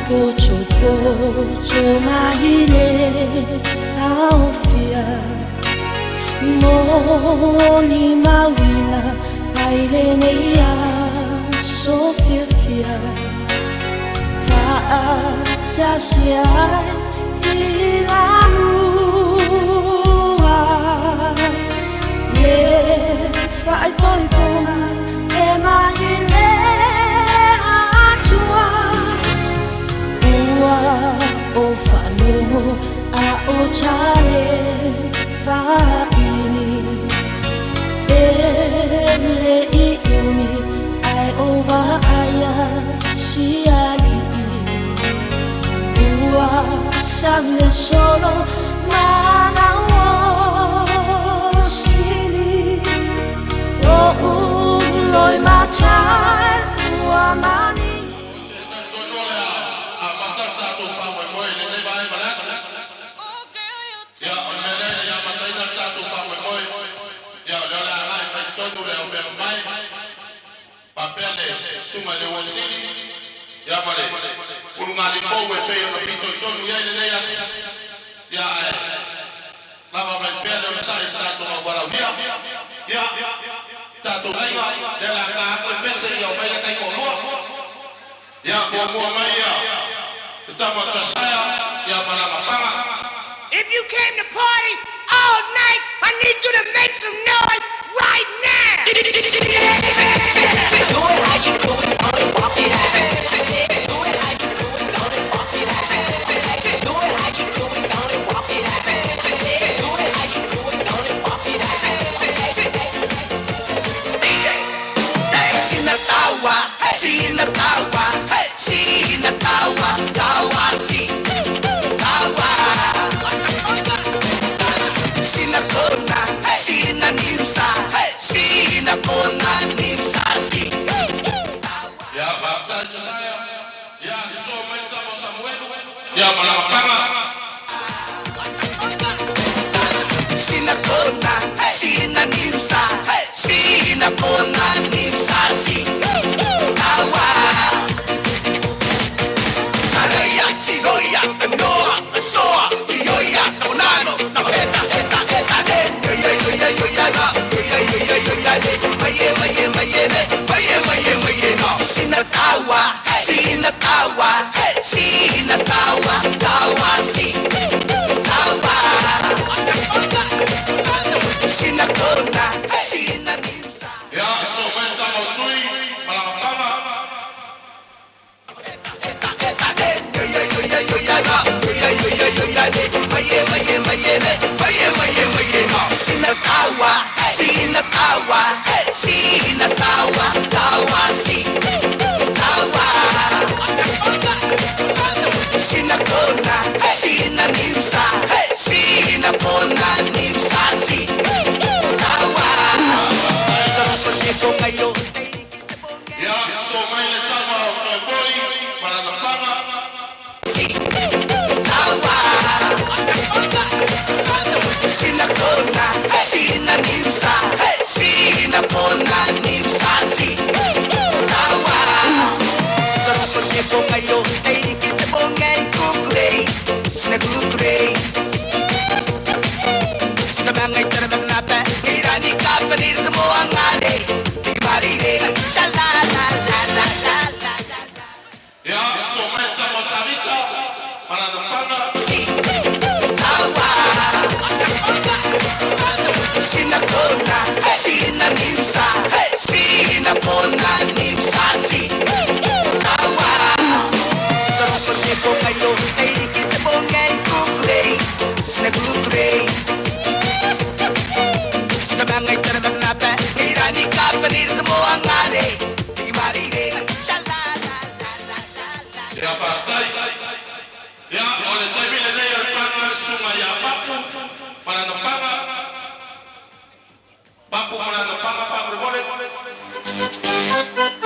pocho pocho maile aufia moni mawina aileneia sofia fa jasia ilamua le fai poi poma e maile atua o falo a o chale faini ele I umi ai ova aya siali ua sangue solo mana o sili o loi machai ua mani. Suma le wasili ya male ulungali fowe pe no pito tonu ya ile ya lava mai pe no sai sta so wala ya tato ai de la ka ko pese yo mai kai ko lo ya mo mai ya tama chasaya ya mala mapanga. If you came to party all night, I need you to make some noise right now. Do it how you do it, on it, walk it out. Do it how you do it, on it, walk it out. Do it how you do it, on it, walk it out. Do it how you do it, on it, walk it out. DJ, dance in the tower, see in the tower, see in the tower, tower, see. Sina nimsa, sina kona nimsa si. Ya baptize saya, ya so meta Samuel, ya malapanga. Sina kona, sina nimsa, sina kona nimsa si. Tawa. Araya sigoya, noa, soa, yoya, konano, na heta.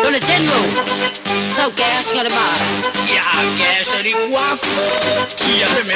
Don the general, so gas got a bar. Yeah, gas are the guapo. Yeah, me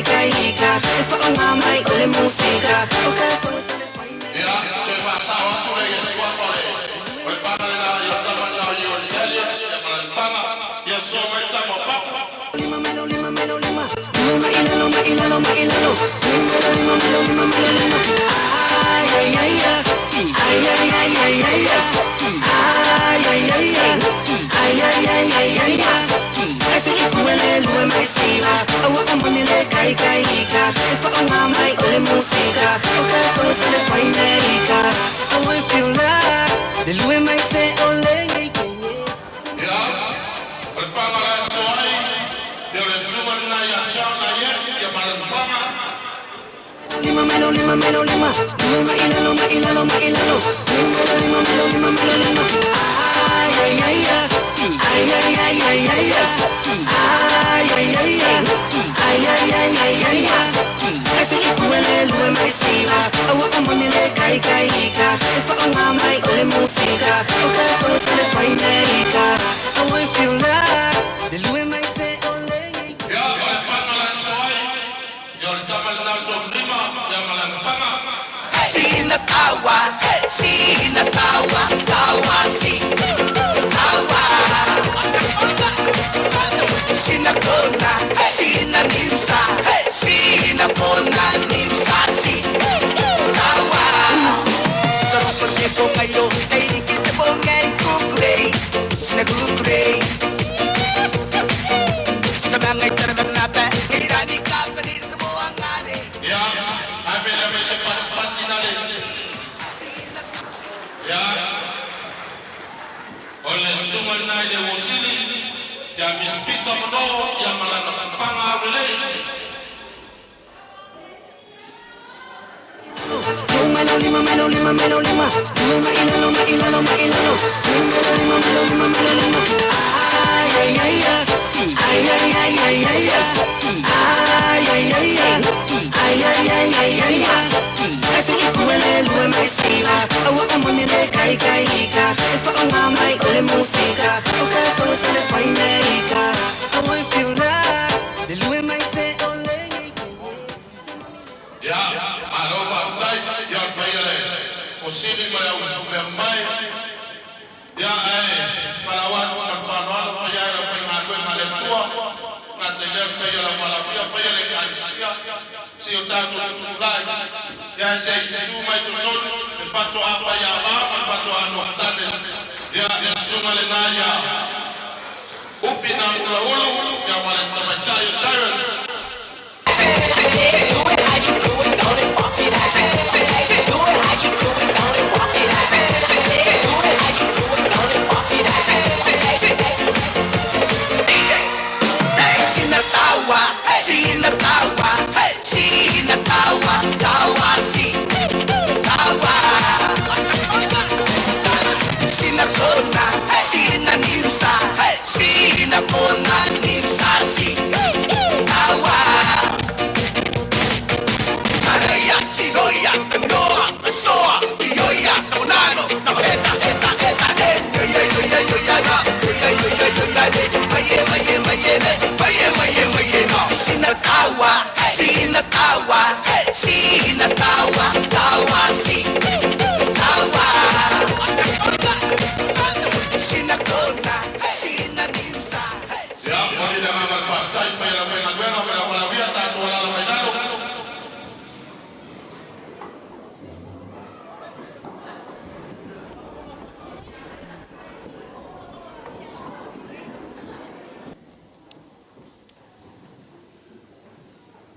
kaika fa nga mai ole musica o ka cosa le fai Ya, c'è passato a tu e sua sorella. Poi parla io chiamando io l'Italia, chiamano Pama, io sono il tamo papa. lima ilano ay ay ay ay ay ay ay ay ay ay ay ese huele lue mai siva awa amone le kaika fa nga mai ole musica o ka cosa le fai America I want feel like the lue mai se ole ngai kenye Ya, el Pama la soy, yo le subo na ya chama ya, chiamano Pama. lima ilano ay ay ay ay ay ay ay ay ese huele lue mai siva awa amone le kaika fa nga mai ole musica o ka cosa le fai America I want feel like the lue mai se ole Ya, el Pama la soy, yo le llaman la Jomima, llaman Pama. Sina tawa, si tawa. Sina kona, sina nimsa, sina kona nimsa si tawa. Sarap pergi po kayo, ay kita po ngay kukurey, sina kukurey. Sa mga itarabang napa, irani ka, panirito mo ang ari. Ya, avere invece passinale. Ya, oleh sumber naik de usili, ya mispisa mono, ya malah Pama relay. Ya, alo partai, ya payale. Usili pada umbai. Ya, para watu mfano payale fanywe maletua. Na tele payale mala payale kanisia. Sio tatu tulai. Ya suma tunon, mfato hapa ya baba, mfato anu atande. Ya suma lenaya. Ufina ulu ya wale tamachayo chayos.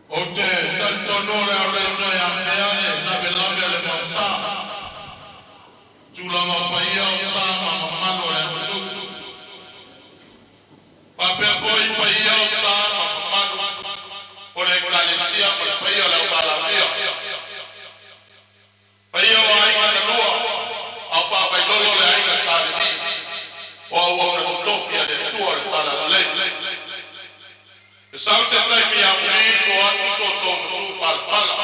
Ote, tanto onore al Regio e a Feane, la belabia le mossa. Giula ma paia o sama, mamano e mutu. Pape poi paia o sama, mamano. Ole galesia, paia la balabia. Paia o ainga na lua. Afa bai lolo le ainga sasi. O awa kutofia de tua tala lei. Sauce tai mi amigo atu soto tu palpala.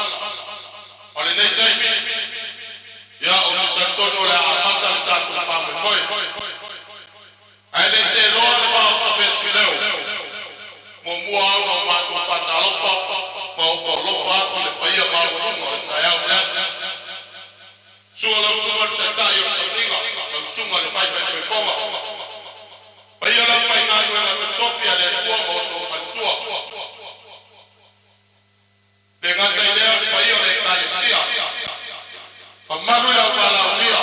Ole nei jaimi. Ya o tantono la amata tatu fame boy. Ai se lo ba o sabe sileu. Mo mua o ma tu fatalo fa. mau folofa le paia mau lunga le tai au lesa sua lau sua te tai o saninga lau sunga le fai fai ponga paia lau fai ngā nuenga te tofi a le kua o tō whantua le ngata i lea le paia le tai sia ma maru lau wala o nia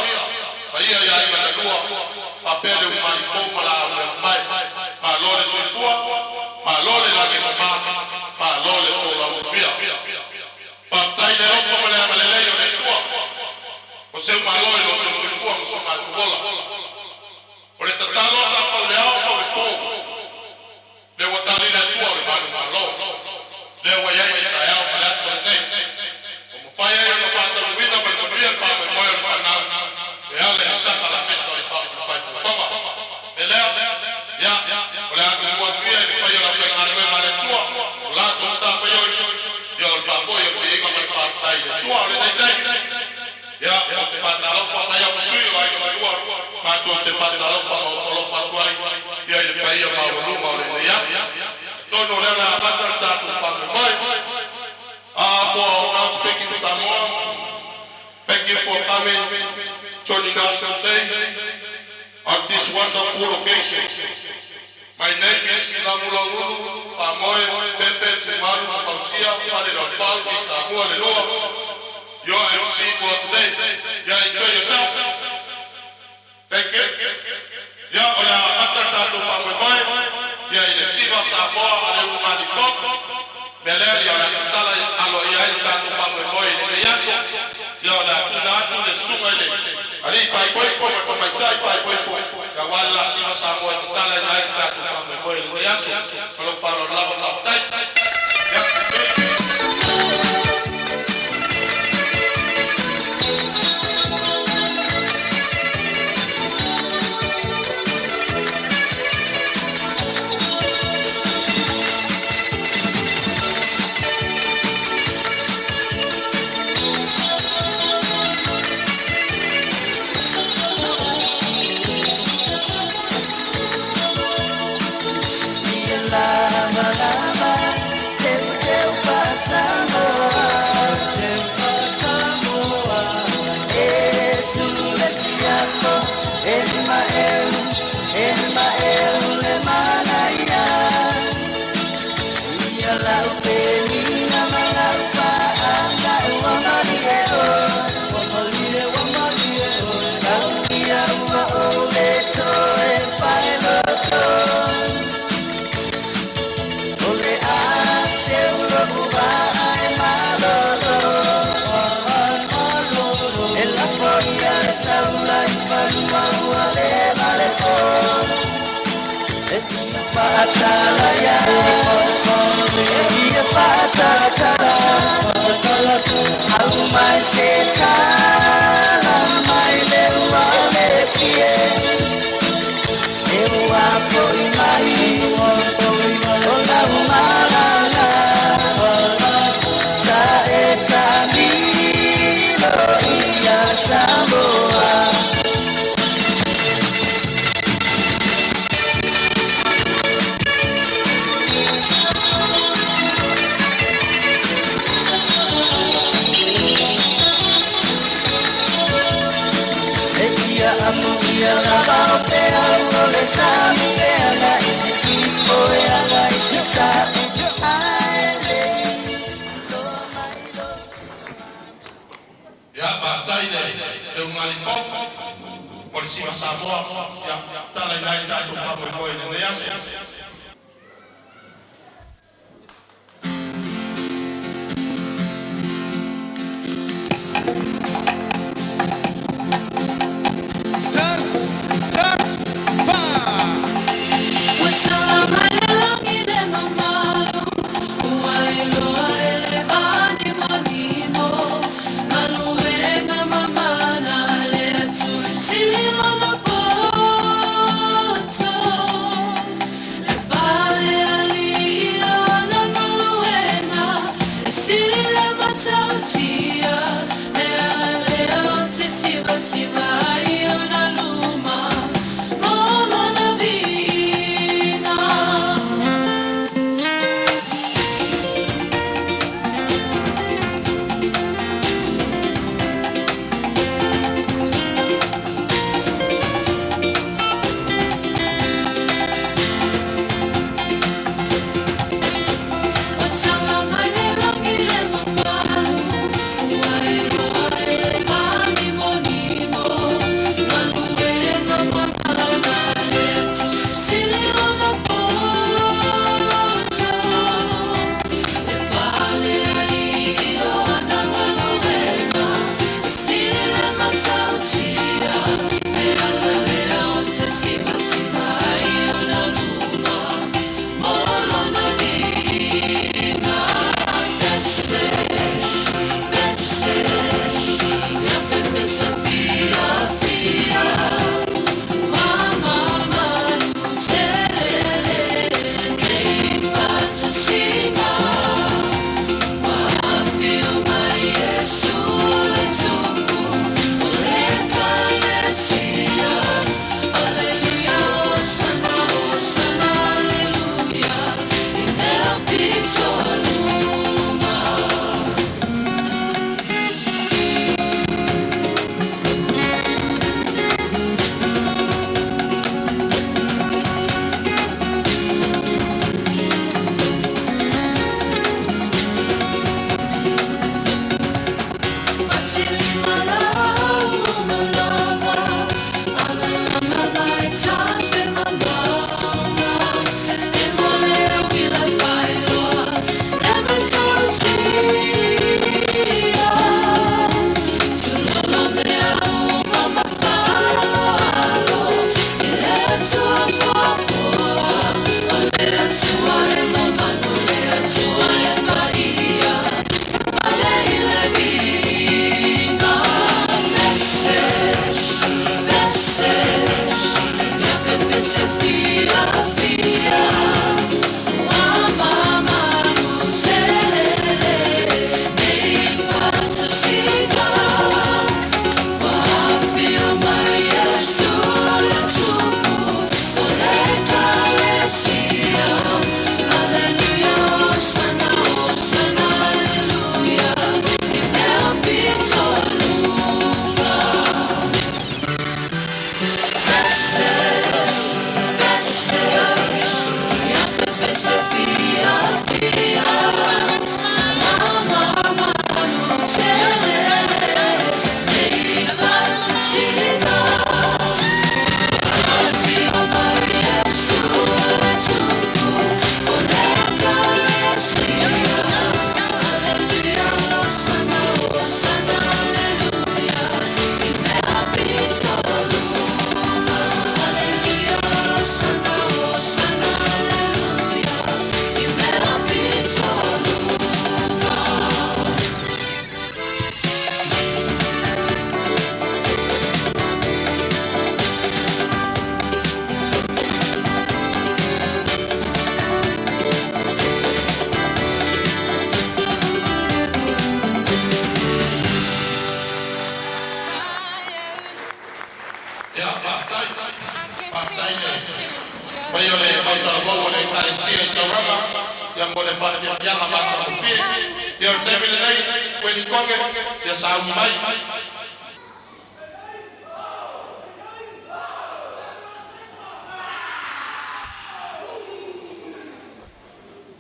paia ia i mana lua pa pere u mani fōma la au le mai ma lore soifua ma lore la ke mama ma lole fōla u pia pa tai le opo ma le amalelei o le tua o seu ma lore lo te soifua ma sona kuola o le tatalo sa pau le au pau le pō le watani le tua o le manu ma lo le wa iai me kai au ma le aso nei o mo whai e o pata uina ma ta ria pa me moe o whanau e ale a sata la pita o i whai pama e lea ya o le atu mua tuia e ni whai o la whai ngā rue ma le tua o la tu ta whai o i o le whafoi o i inga mai whaftai le tua o le nei tei ya o te whatalofa mai au sui o ai o tua ma tu te whatalofa o whalofa tuai ia i le pai o ma o luma o le nei asi tono leo la abata le tatu whame mai for now speaking Samoa. Thank you for coming, joining us today on this wonderful occasion. My name is Namulangulu Famoe Pepe Timaru Mafausia Parirafal Itamua Lelua. Your MC for today. Enjoy yourself. Thank you. Ola Atatato Famoe. In the Siva Samoa Aleu Manifok. Bele ya la tala alo ya ita to famwe boy ni yaso ya la tuna le sunga le ali fai boy ko to mai tai fai boy ko ya wala si sa mo tala ya ita to famwe boy ni yaso solo falo lava of tai Silo no poto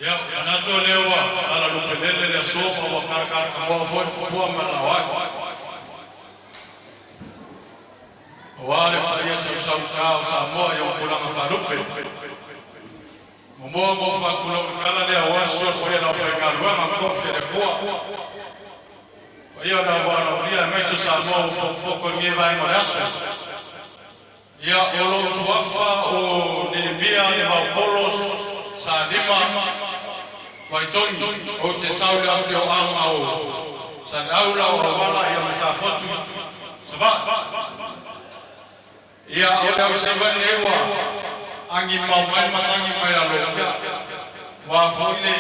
Ya, anato lewa ala lupelele le sofa wa karakara kwa foi fupua mara wako. Wale paia sa moa ya kula mafarupe. Mo fa kula kala le awaso kwa na fa kalwa ma kofi le kwa. Yo na wana ulia mecho sa moa poko ni vai moraso. Ya olo suafa o ni bia ni polos sa lima Vai toni o te saura fio au sa aula o wala ia sa fotu saba ia o tau seven ewa angi mau mai matangi mai alo wa foile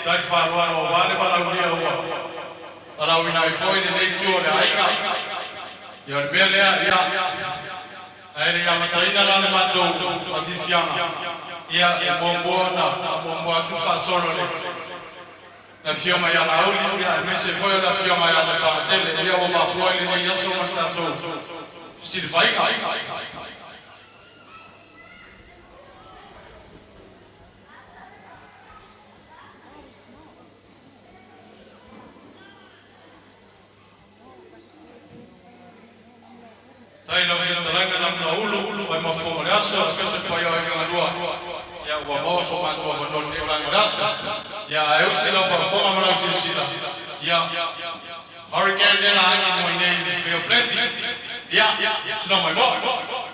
tai farwa o wale bala ulia o ala wina i foile nei tu o ainga ia bele ia ai ia mataina la mato afifiama ia bombo tu fa solo la fioma ya la oli ya me se foi la fioma ya la tele ia o ma foi ni ia so sta so si vai kai tai no vino talanga na ulu vai ma fo raso se foi o ia lua ya wa mo so ma to no ni raso ya eu se não for foma mas não se ya hurricane de lá em Moinei veio plenty ya se não vai bom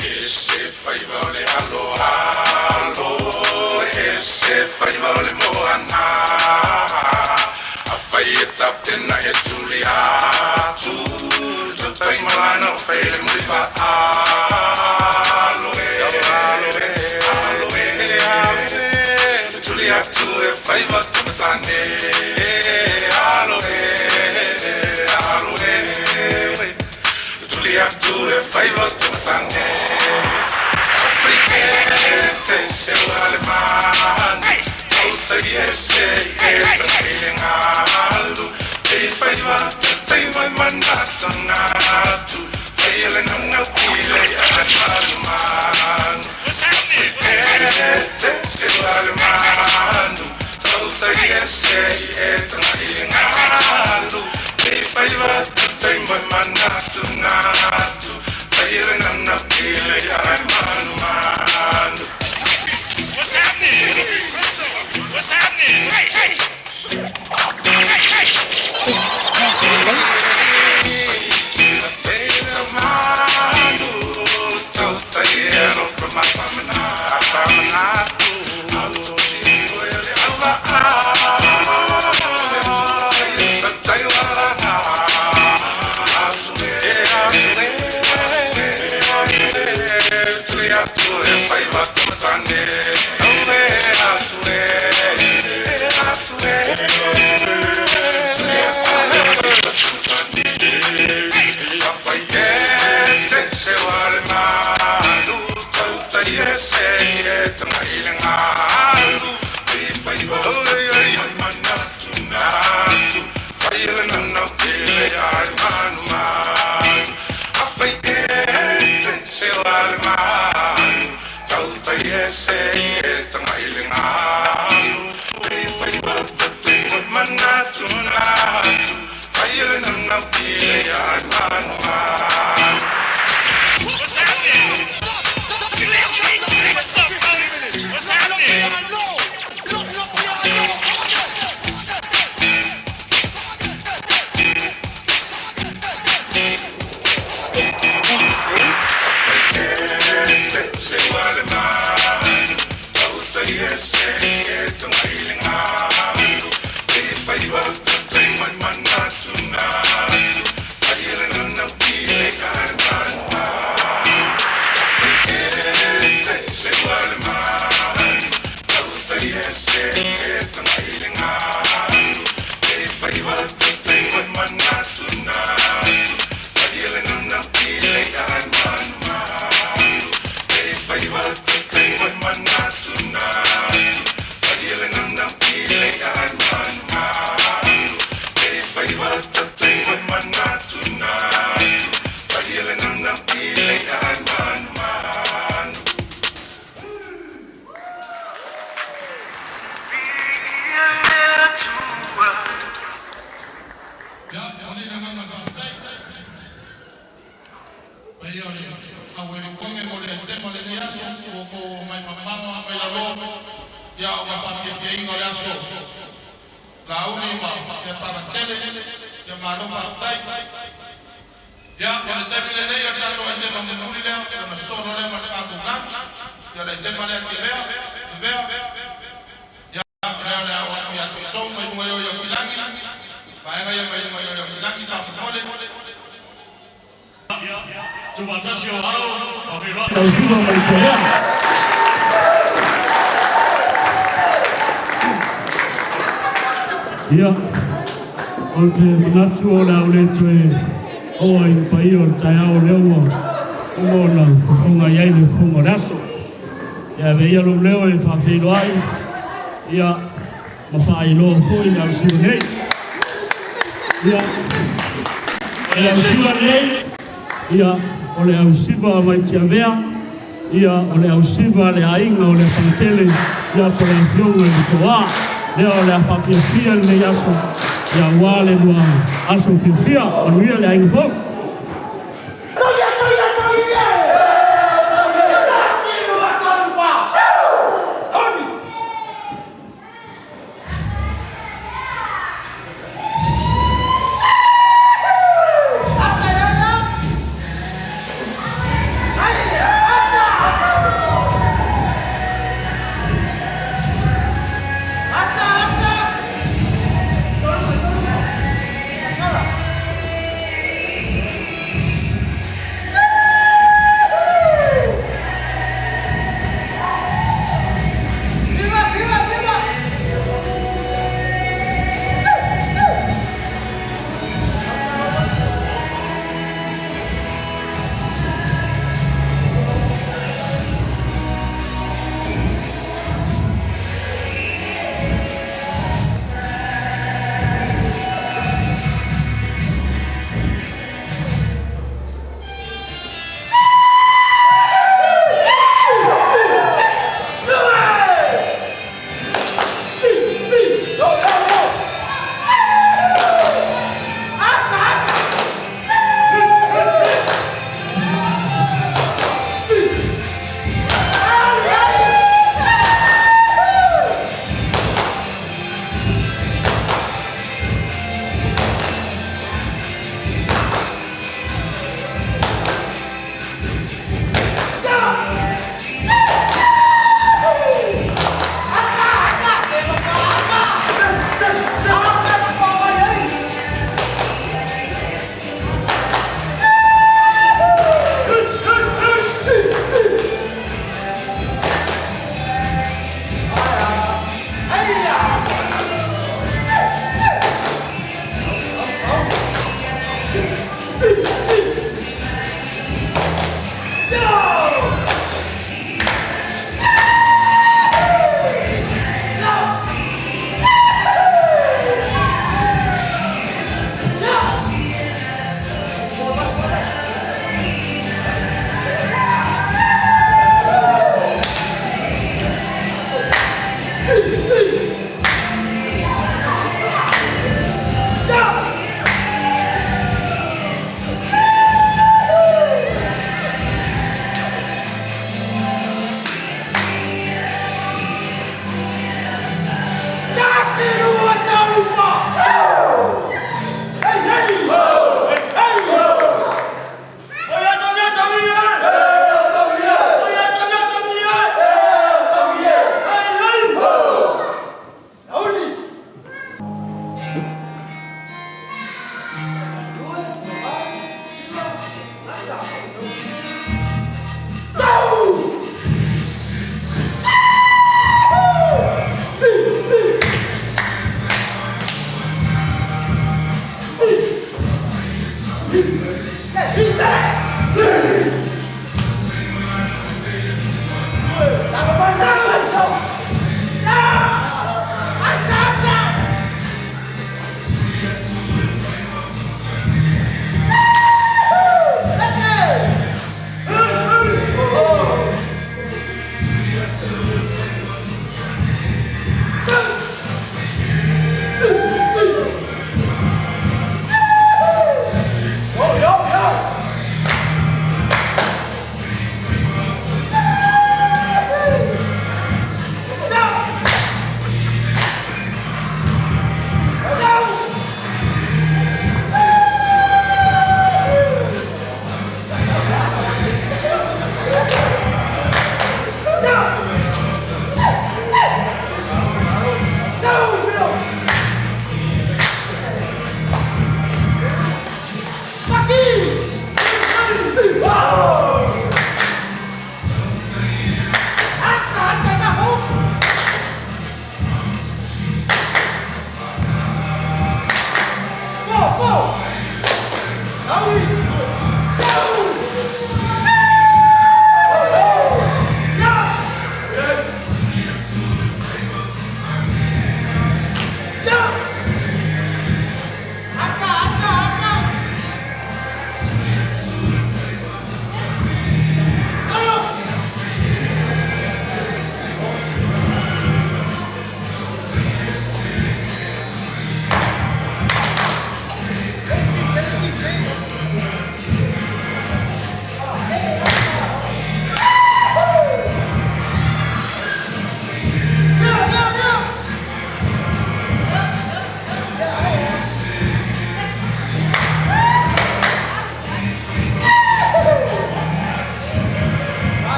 Ese faibole halo halo, ese faibole mohana. Afai tap tena he Julia tu, jotai malana faile mulifa halo Julia tu e faiva tu sane halo Julia tu e faiva tu sane. Se vale mani, tauta yese eta kilingalu. Ei faiva tei mai manata natu, faile nanga pile anmanu manu. Se vale manu, tauta yese eta kilingalu. Ei faiva tei mai manata natu, faile nanga pile anmanu manu. What's happening? What's happening? Hey, hey! Ia, o te manatu o la ole tue oa i pai o tai ao leua o na whawhunga iai le whunga raso. Ia veia lo leo e whawhelo ai, ia mawhai loa fui na usiwa nei. Ia, e usiwa nei, ia o le ausiwa mai tia mea, ia o le ausiwa le ainga o le whangtele, ia ko le whiunga i toa. Leo le whawhiawhia le aso, ia wale lua aso whiawhia, o nuia le ainga fok.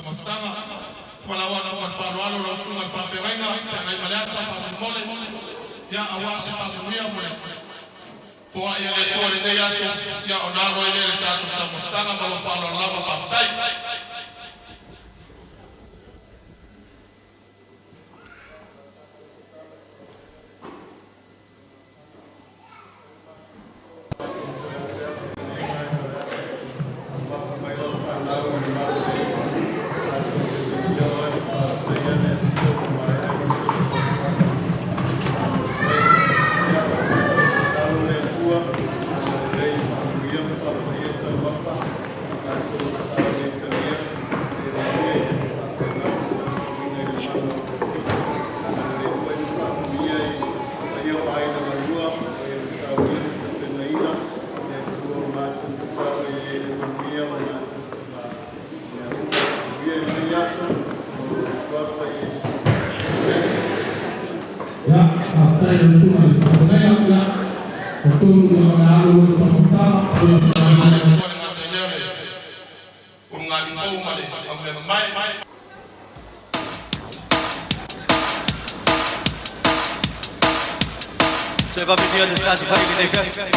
mastanga wala wana kwa farualo la sunga fa perenga na imalata fa mole ya awase fa muia mole fo ya le tore de yaso ya onalo ile le tatu ta mastanga ba fa lo lava fa tai va venir de ça, c'est pas les gars.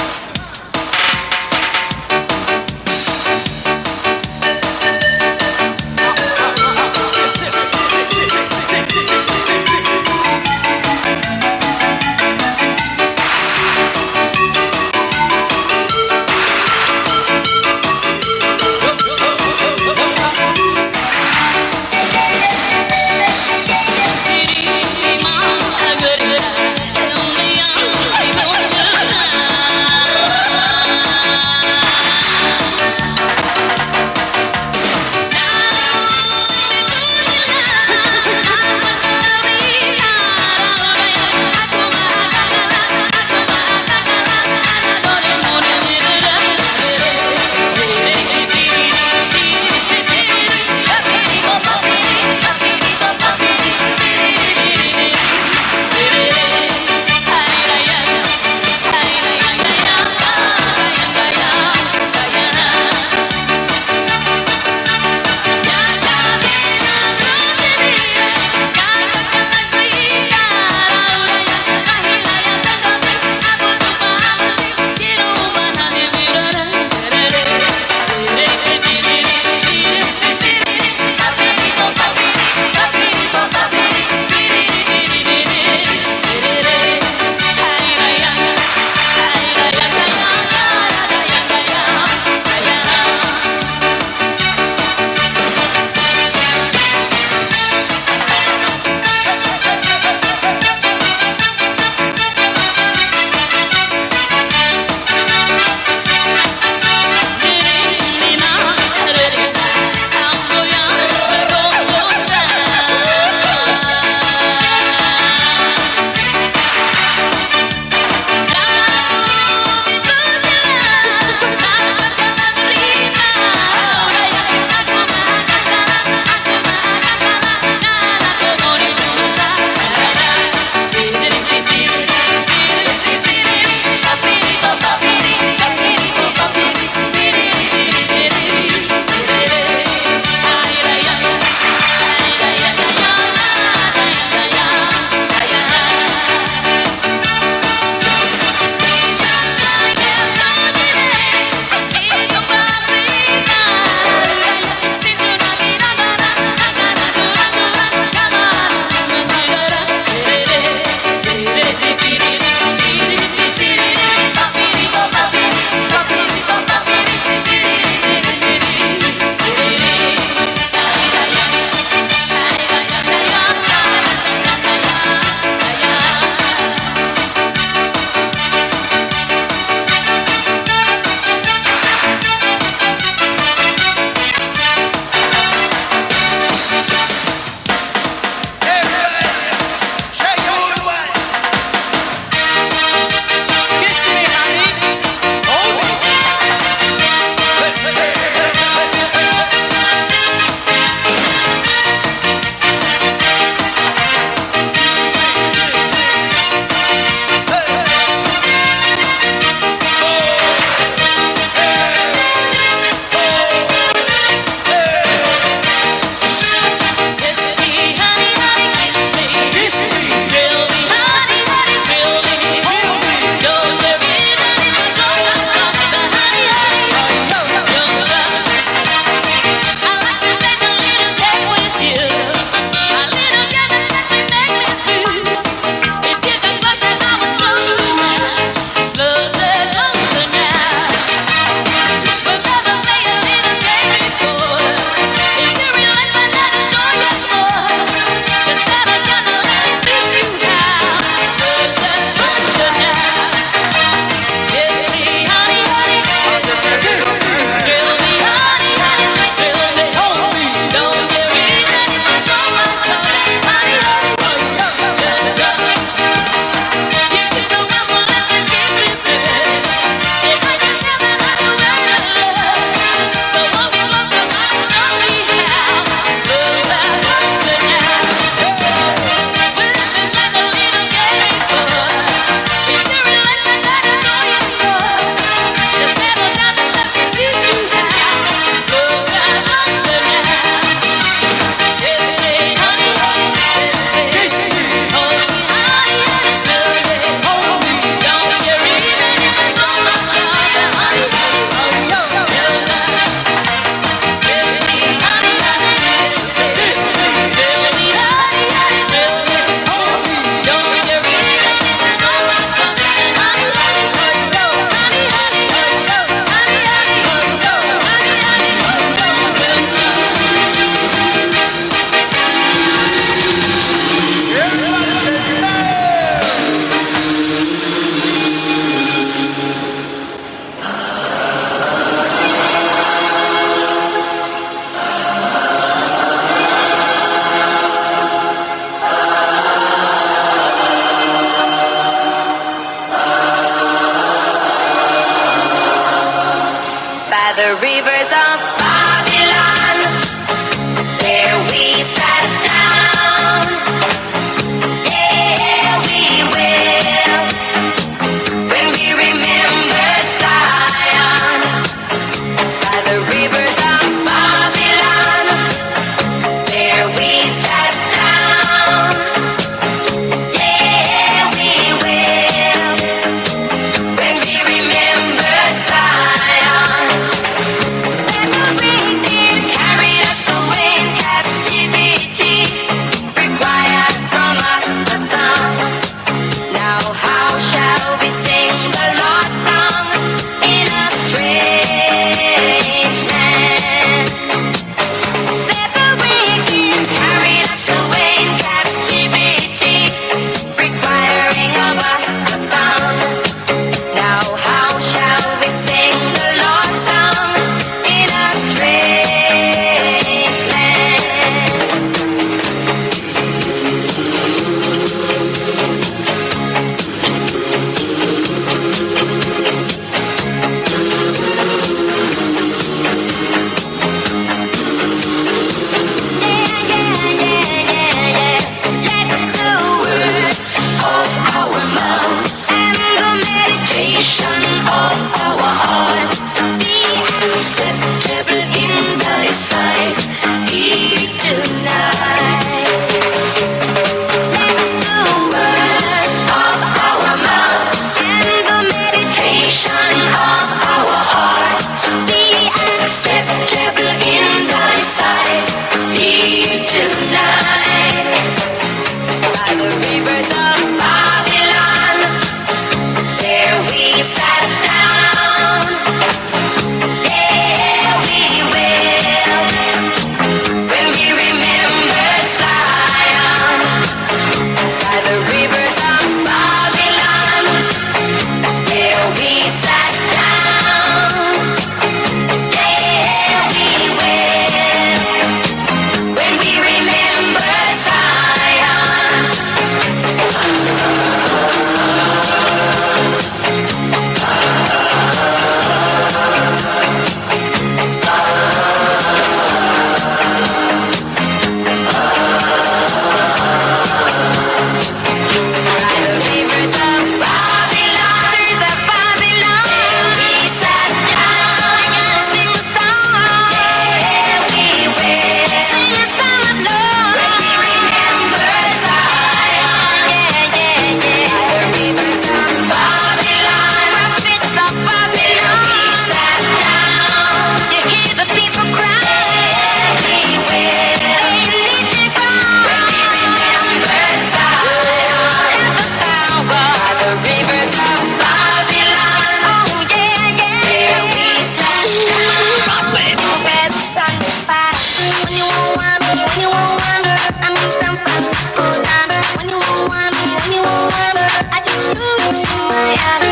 when you want me, I'm in San Francisco down. When you want me, when you want me, I just flew in from Miami.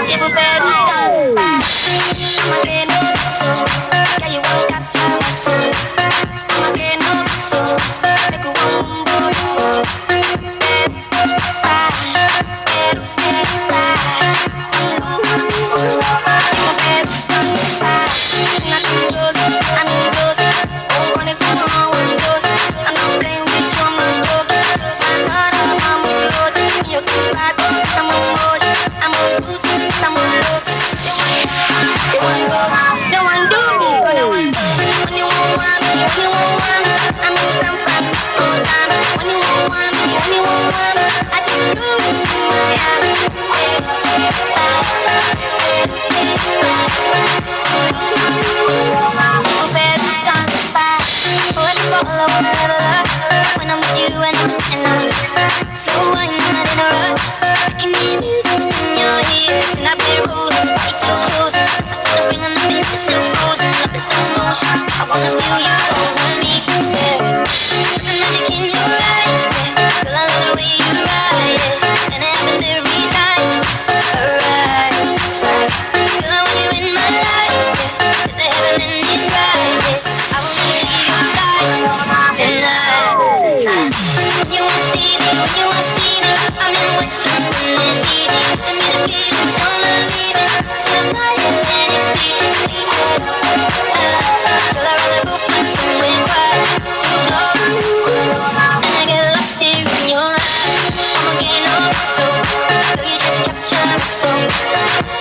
Llevo Peruta, I'ma get no so. Yeah, you won't capture my soul. I'ma get no so. Make you want more. When I'm with you and I'm so I'm not in a rush. I can hear music in your ears and I've been rolling way too close. Since I couldn't bring on the things that's still frozen, love is slow motion. I wanna feel you over me, yeah. Something magic in your eyes, yeah. Girl, I love the way you ride it, and it happens every time. Alright, that's right. Girl, I want you in my life, yeah. There's a heaven in these rides, yeah. I won't leave your side tonight. When you want to see me, when you want to see me, I'm in West London this evening. The music is gonna leave it till violin is speaking. Girl, I'd rather go find somewhere quiet, and I get lost here in your eyes. I'ma gain up so, girl, you just capture my soul.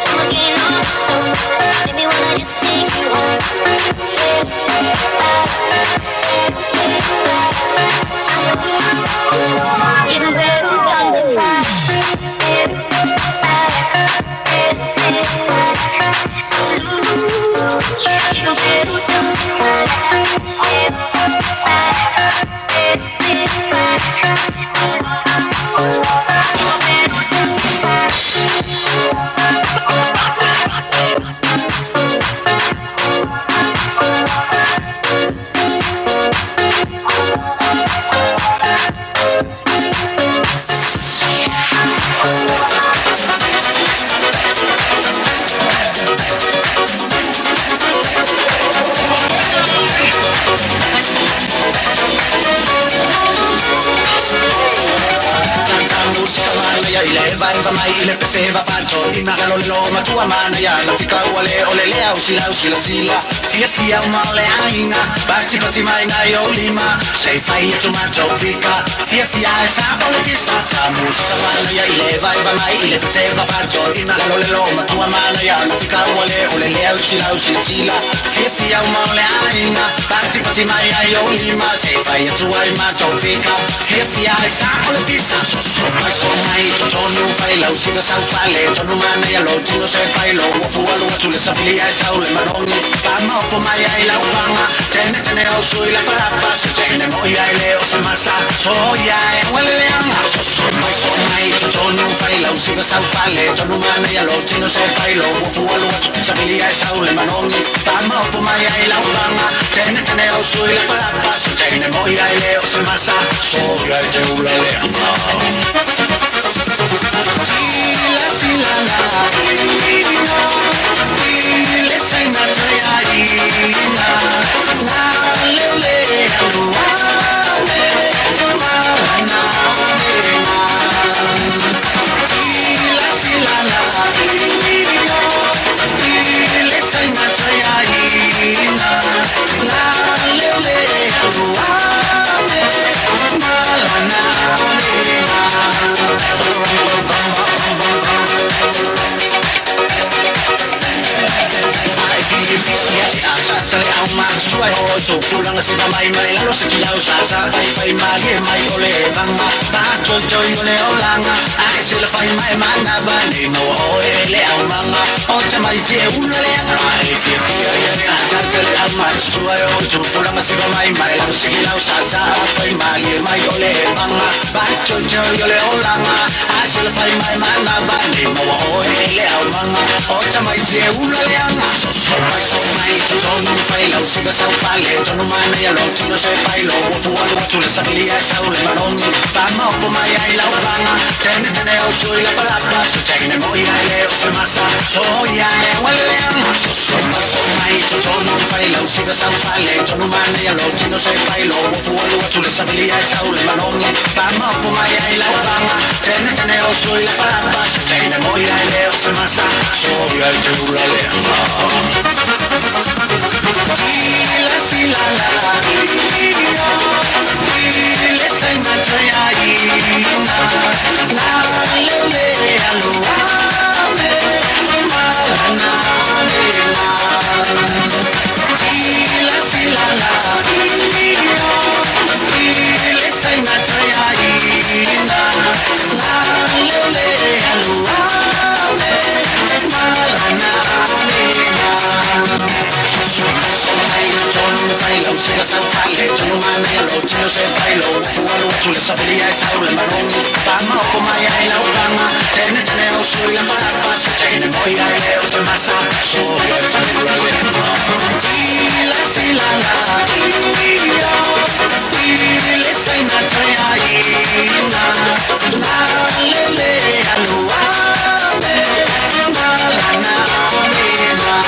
I'ma gain up so, maybe wanna just take you home. Even better than the past. Even better than the ile peseva fanto inagalo lo matua mana ya nafika wale olelea usila sila fiesta umale aina bati mai na yolima sei fai tomato fika fiesta esa olekisa música mana ya ile vibe mai ile peseva fanto inagalo lo matua mana ya nafika wale olelea usila sila fiesta umale aina bati mai na yolima sei fai tomato fika fiesta esa olekisa so mai tonu fai la usina sa fale tonu mana ya lo tino se fai lo fu alu tu le safilia sa ule manoni fama po mai ai la upanga tene o sui la palapa se tene mo ya ile o se masa so ya e wele ama so mai tonu fai la usina sa fale tonu mana ya lo tino se fai lo fu alu tu safilia sa ule manoni fama po mai ai la upanga tene o sui la palapa se tene mo ya ile o se masa so ya te wele ama so pulang si mai lalo sa kilaw sa fai mali mai ole vanga fa joy ole olanga ai sila fai mai mana bani no ole au manga o te mai te una le ai fi ya tantele ama tuayo tupula masiva mai mai la sikila usasa fai mai mai ole manga bacho yo le olanga asel fai mai mana bandi mo o le manga o tamai je ula le anga so mai tonu fai la usiva sa fale tonu mana ya lo tino se fai lo fu algo tu le sabilia sa ule maroni fama o mai ai la manga tene o sui la palabra se tene mo ya le o se masa so ya le anga so mai tonu fai la usiva sa fale tonu mana ya lo tino se fai lo fu algo tu le sabilia sa ule maroni fama o mai ai la manga tene o sui la palabra se tene mo ya le o se masa so ya le anga la la le sai matria ina la le alo ame malana la sila la le sai matria ina la le alo ame malana Failo, siga san fale, tonu manelo, tino se failo, fualo, tu le sabelia e saule maroni, fama o mai ai la ubanga, tene o sui la palapa, se tene moi ai le o te masa, so le la sila la, le sai na trea ina, la le aluame, malana mema.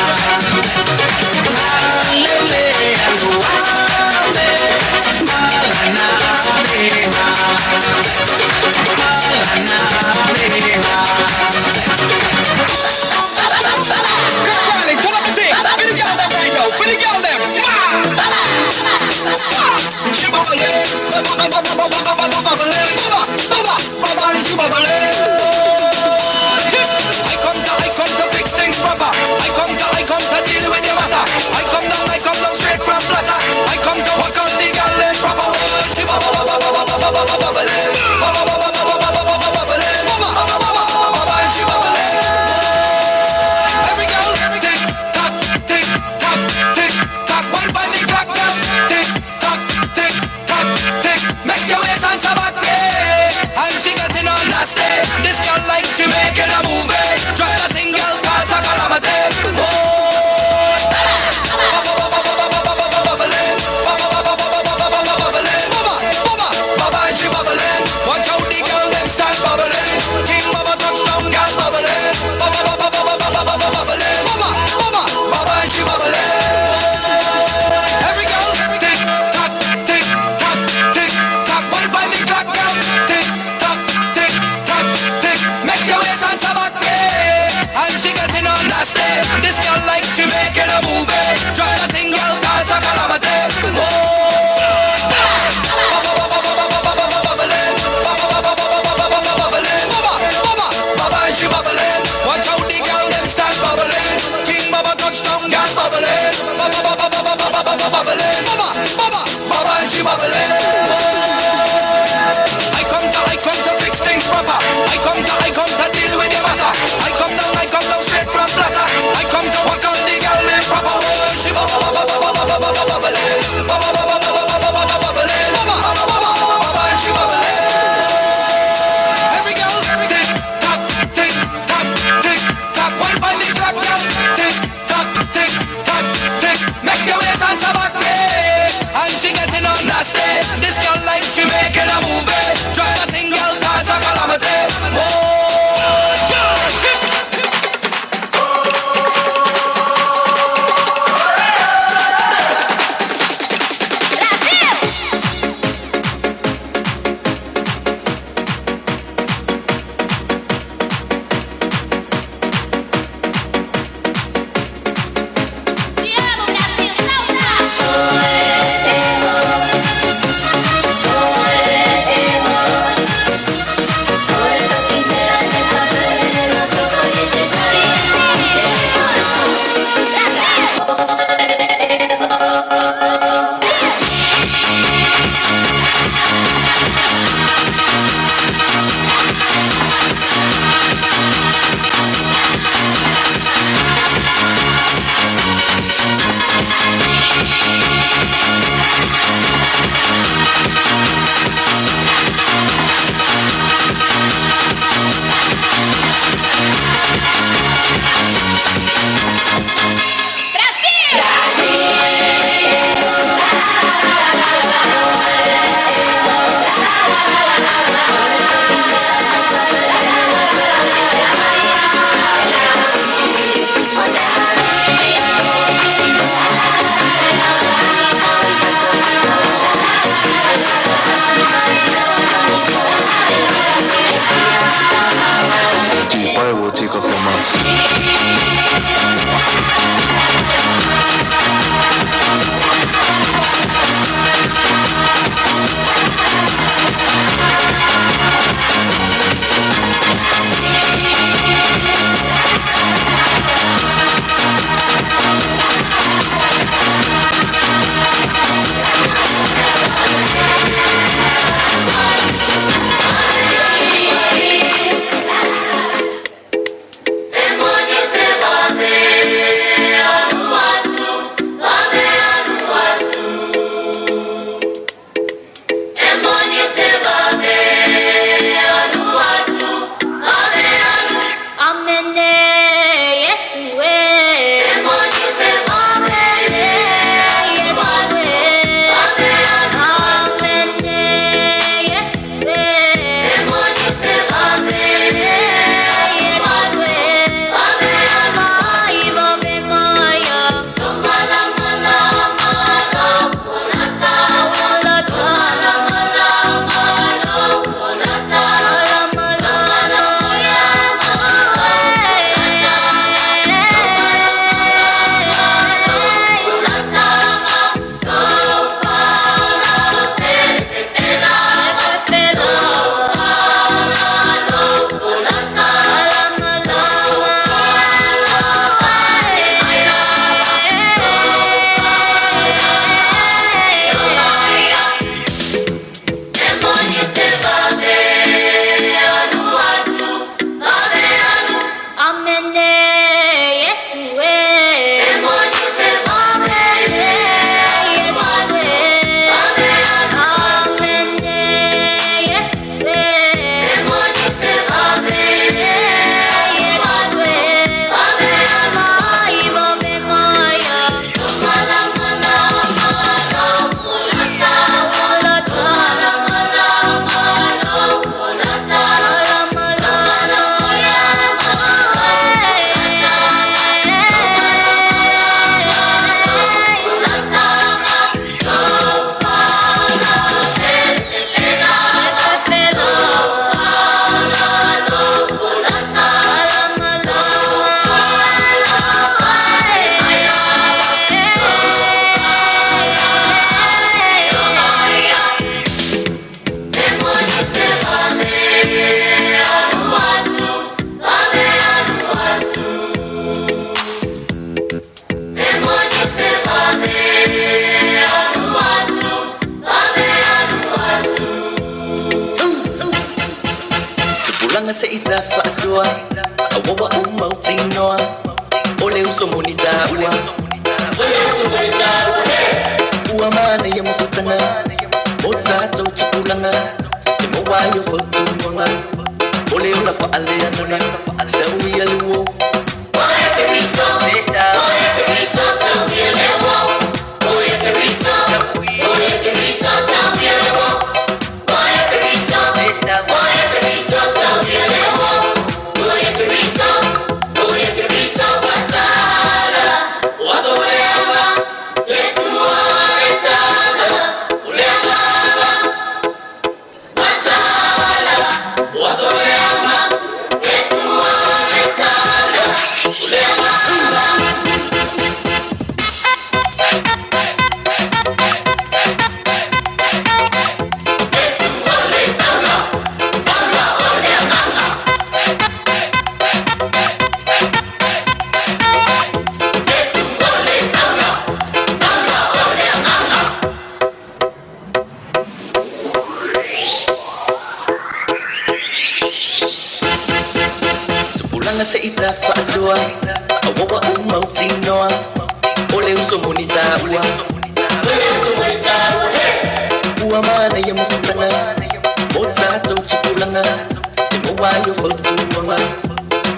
Tupulanga sa ita fa'asua Awawa umautinoa Ole uso monita ua Ole uso monita ua Ua mana ya mufutanga Otato tupulanga Emo wayo fotumonga Ole ula fa'aleanana Sawi aluo Oye periso Oye periso Sawi aluo Oye periso Oye periso Sawi aluo Oye periso Oye periso Sawi aluo Oye periso Oye periso Pasala Waso uleama Yesu aletana Uleama Matala Waso uleama Yesu aletana Uleama Tupulanga sa ita fa'asua Awawa umautinoa Ole uso monita ua Ole uso monita ua Ua mana ya mufutanga Otato tupulanga Emo wayo fotumonga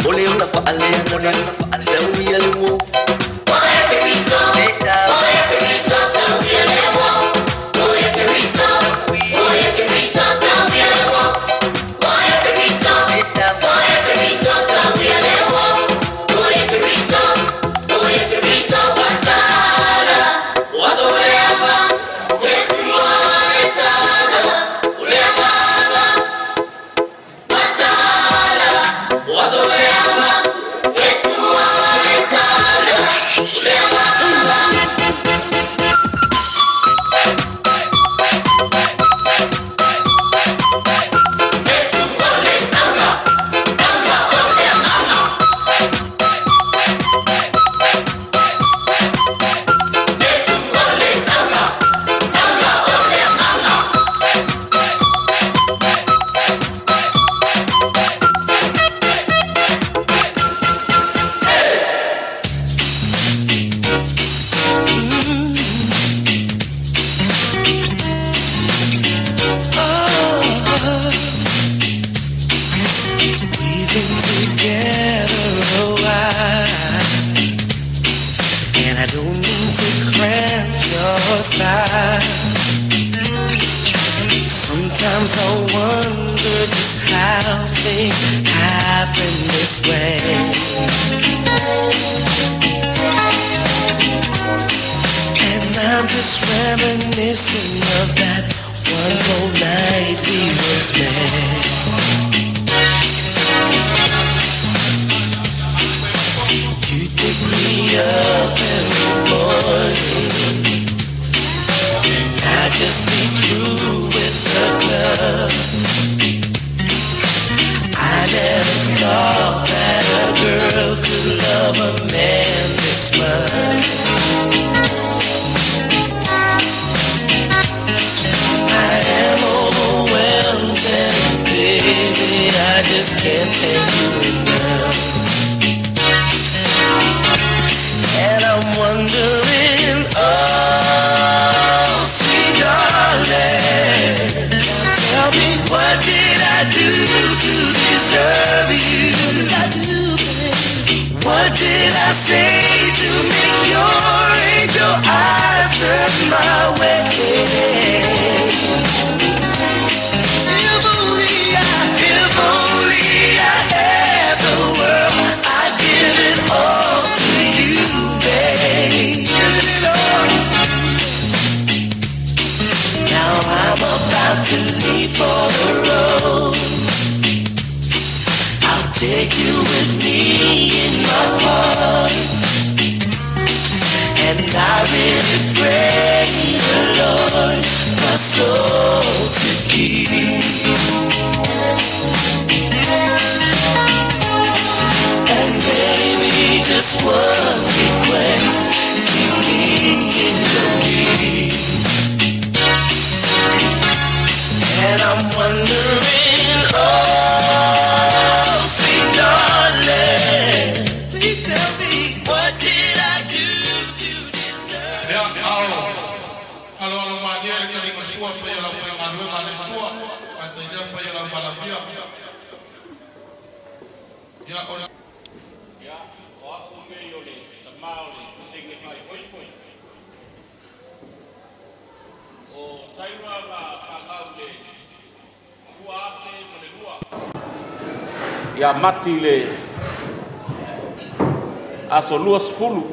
Ole ula fa'aleanana Sawi aluo Oye periso Oye periso Sawi aluo Oye periso Oye periso Sawi aluo Oye periso Oye periso Sawi aluo Oye periso Oye periso Pasala Waso uleama Yesu aletana Uleama Matala Waso uleama Yesu aletana Uleama We've been together a while, and I don't mean to cramp your style. Sometimes I wonder just how things happen this way. And I'm just reminiscing of that one whole night we were spent. You pick me up in the morning, and I just be through with the club. I never thought that a girl could love a man this much. I am overwhelmed and baby, I just can't thank you enough. And I'm wondering, oh, sweet darling, tell me what did I do to deserve you? What did I say to make your angel eyes turn my way? If only I had the world, I'd give it all to you, babe. Now I'm about to leave for the road. I'll take you with me in my heart, and I really pray the Lord my soul to keep. And baby, just one request, keep me in your dreams. And I'm wondering, oh, sua pa ia pa ngā le tua ai te ia pa ia pa la pia ia o ya o aku me yo le ta maole te nge mai poi o taira la whakau le kua ate mo le lua ia mati le aso lua sfulu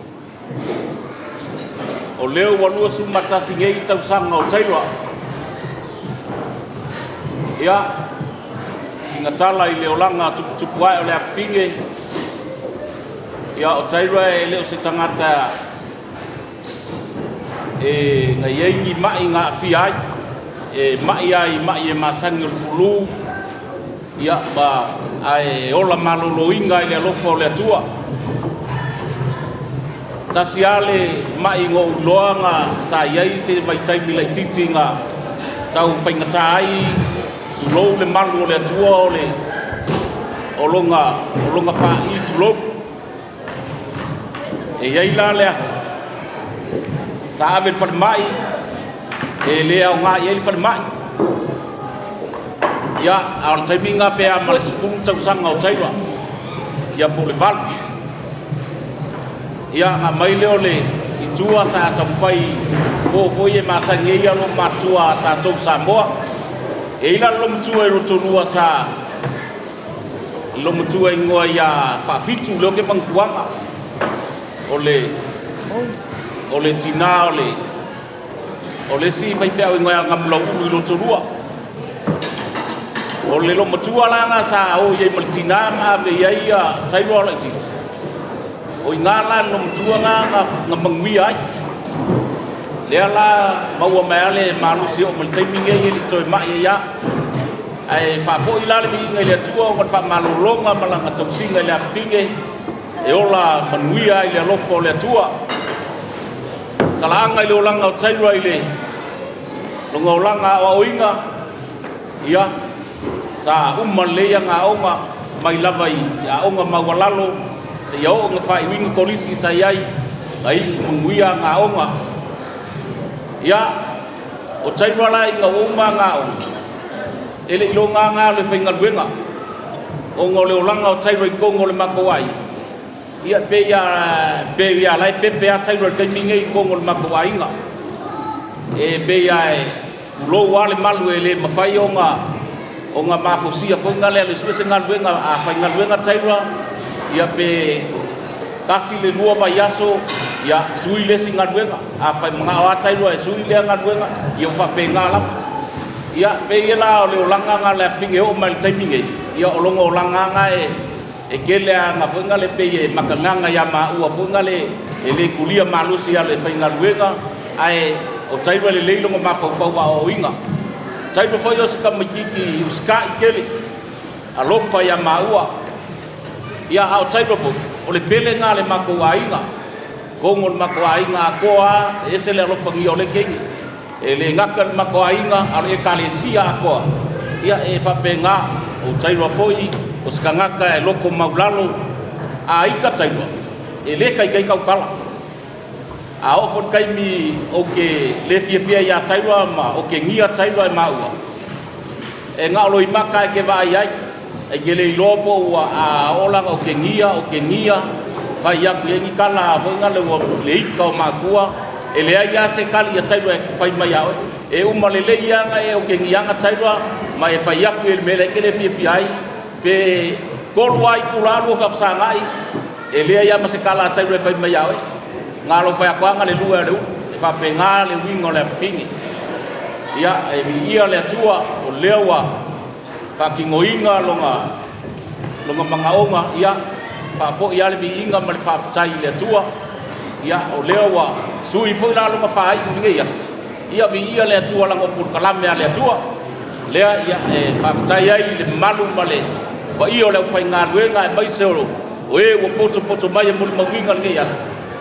o leo wa lua sumatasi ngei tau sanga o taira ia inga tala i leo langa tupu ai o le awhinge ia o taira e leo se tangata e ngai eingi mai ngā awhi ai e mai e masangi o le fulu ia ba ai ola malolo inga i le alofo o le atua tasi ale mai ngō uloanga sa iai se mai taimi lai titi ngā tau whaingata ai tulou le malu o le atua o le olonga wha i tulou e iai la lea sa awen whare mai e lea o ngā iai whare mai ia a o taimi ngā pēa ma le sifuru tau sanga o taira ia po le valu ia ngā mai leo le i tua sa tau whai fōi e masangi e alo matua tātou Samoa e ila lomutua e rotonua sa lomutua ingoa ia whawhitu leo ke pangkuanga o le tina o le si whaiwhau ingoa ngamlau ulu i rotonua o le lomutua langa sa o iei maltina ma me iei a tairo ala i titi o i ngā la lomutua ngā mangui ai lea la maua mea le malusi o maltaiminge i li toi mai e ia ai whafo i lale mi inga i le atua o ngā malolonga malanga tausinga i le awhinge e ola manui ai le alofo o le atua talaanga i le olanga o taira i le longa olanga o oinga ia sa leia ngā onga mai lava i a onga mawalalo se iau ngā whai winga kolisi sa iai ai munguia ngā onga ia o taira la i ngā oma ngā onga ele ilo ngā le whainga luenga o ngā le olanga o taira i kongo le mako ai ia pe ia lai pepe a taira i kaiminge i kongo le mako ai nga e pe ia e ulo wale malu e le mawhai o ngā mafosia whainga le ale spese ngā luenga a whainga luenga taira ia pe kasi le lua mai aso ia sui lesi ngā luenga a whai mga o atairua e sui lea ngā luenga ia whape ngā lam ia pe ia la o le olanga ngā le awhinge o mai le taiminge ia o longa olanga ngā e kelea ngā whainga le pe e makanganga ia maa ua whainga le e le kulia malusi ia le whainga luenga ai o tairua le leilonga maa whauwhau a o inga tairua whai o sika mikiki uska i kele a lofa ia maa ua ia au tairo po o le pele ngā le mako ainga kongo le mako ainga a koa e se le alofangi o le kengi e le ngaka le mako ainga a le kalesia a koa ia e whape ngā o tairo foi o sika ngaka e loko maulalo a ika tairo e le kai kai kaukala a ofon kai mi o ke le fia ia tairo ma o ke ngia tairo e maua e ngā olo i maka e ke vai ai e gele i lopo ua a olanga o ke ngia whai aku e ngi kala a whainga le ua le ika o makua e le ai a se kali a tairua e whai mai au e uma le le ianga e o ke ngianga tairua ma e whai aku e le mele kele fia ai pe kolu ai kulalu o whafsangai e le ai a ma se kala a tairua e whai mai au ngā lo whai akuanga le lua le u e whape ngā le wingo le awhingi ia e mi ia le atua o lewa whakingoinga longa mga onga ia whafo ia le mi inga ma le whaftai le atua ia o lewa sui fo la longa whai uninga ia mi ia le atua lango purkalame a le atua lea ia e whaftai ai le malu ma le wa ia o le whai ngā ruenga e maise oro o e wa poto mai e muli mawinga nge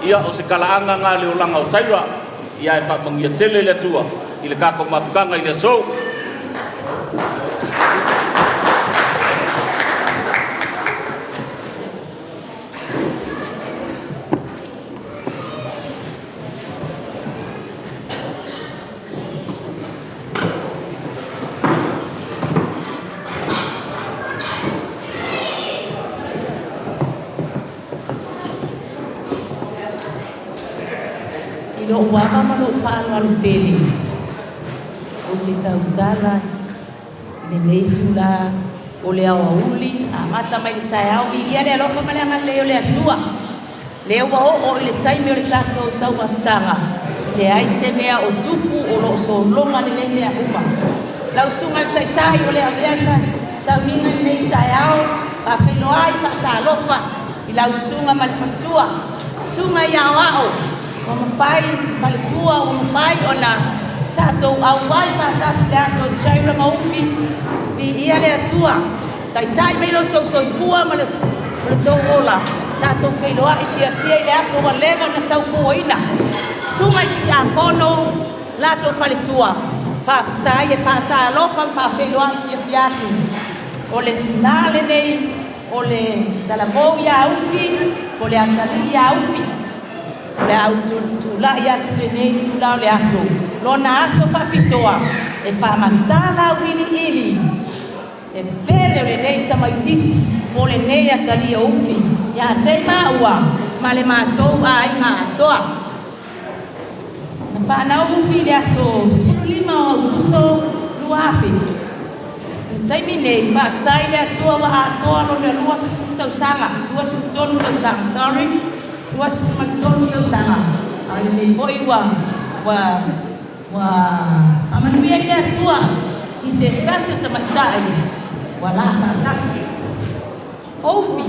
ia o se kalaanga ngā le o langa o taira ia e whamangia tele le atua i le kako mawhukanga i le sou ilo wa mama no fa no tele o te tau tala le nei tula o le awa uli a mata mai le tai au ia le alofa male anga le o le atua le ua o le taimi o le tatou tau mafutanga le ai se mea o tupu o lo so longa le le a uma lau sunga tai tai o le aviasa sa mina nei tai au ka wheno ai fa ta alofa i lau sunga ma le fatua sunga ia wao o mawhai whaletua o mawhai o na tatou au wai fa tasi le aso chaira maufi vi ia le atua tai tai mai lo tau soifua ma le tau ola tatou whenoa i fia i le aso wa leva na tau kuoina sunga i a kono lato whaletua whaftai e whata alofa whawhenoa i fia atu o le tinale nei o le talamou ia ufi o le atali ia ufi o le au tula ia tule nei tula o le aso lona aso whapitoa e whamatala wini ili e pele o le nei tamaititi mo le nei atali o ufi ia te maua ma le mātou a inga atoa na whanau ufi le aso lima o uso luafi taimi nei whaftai le atua wa atoa lo le lua tausanga lua tonu tausanga sorry lua tonu tausanga ai nei foi wa amanuia le atua i se tasi tamatai wa la tasi ofi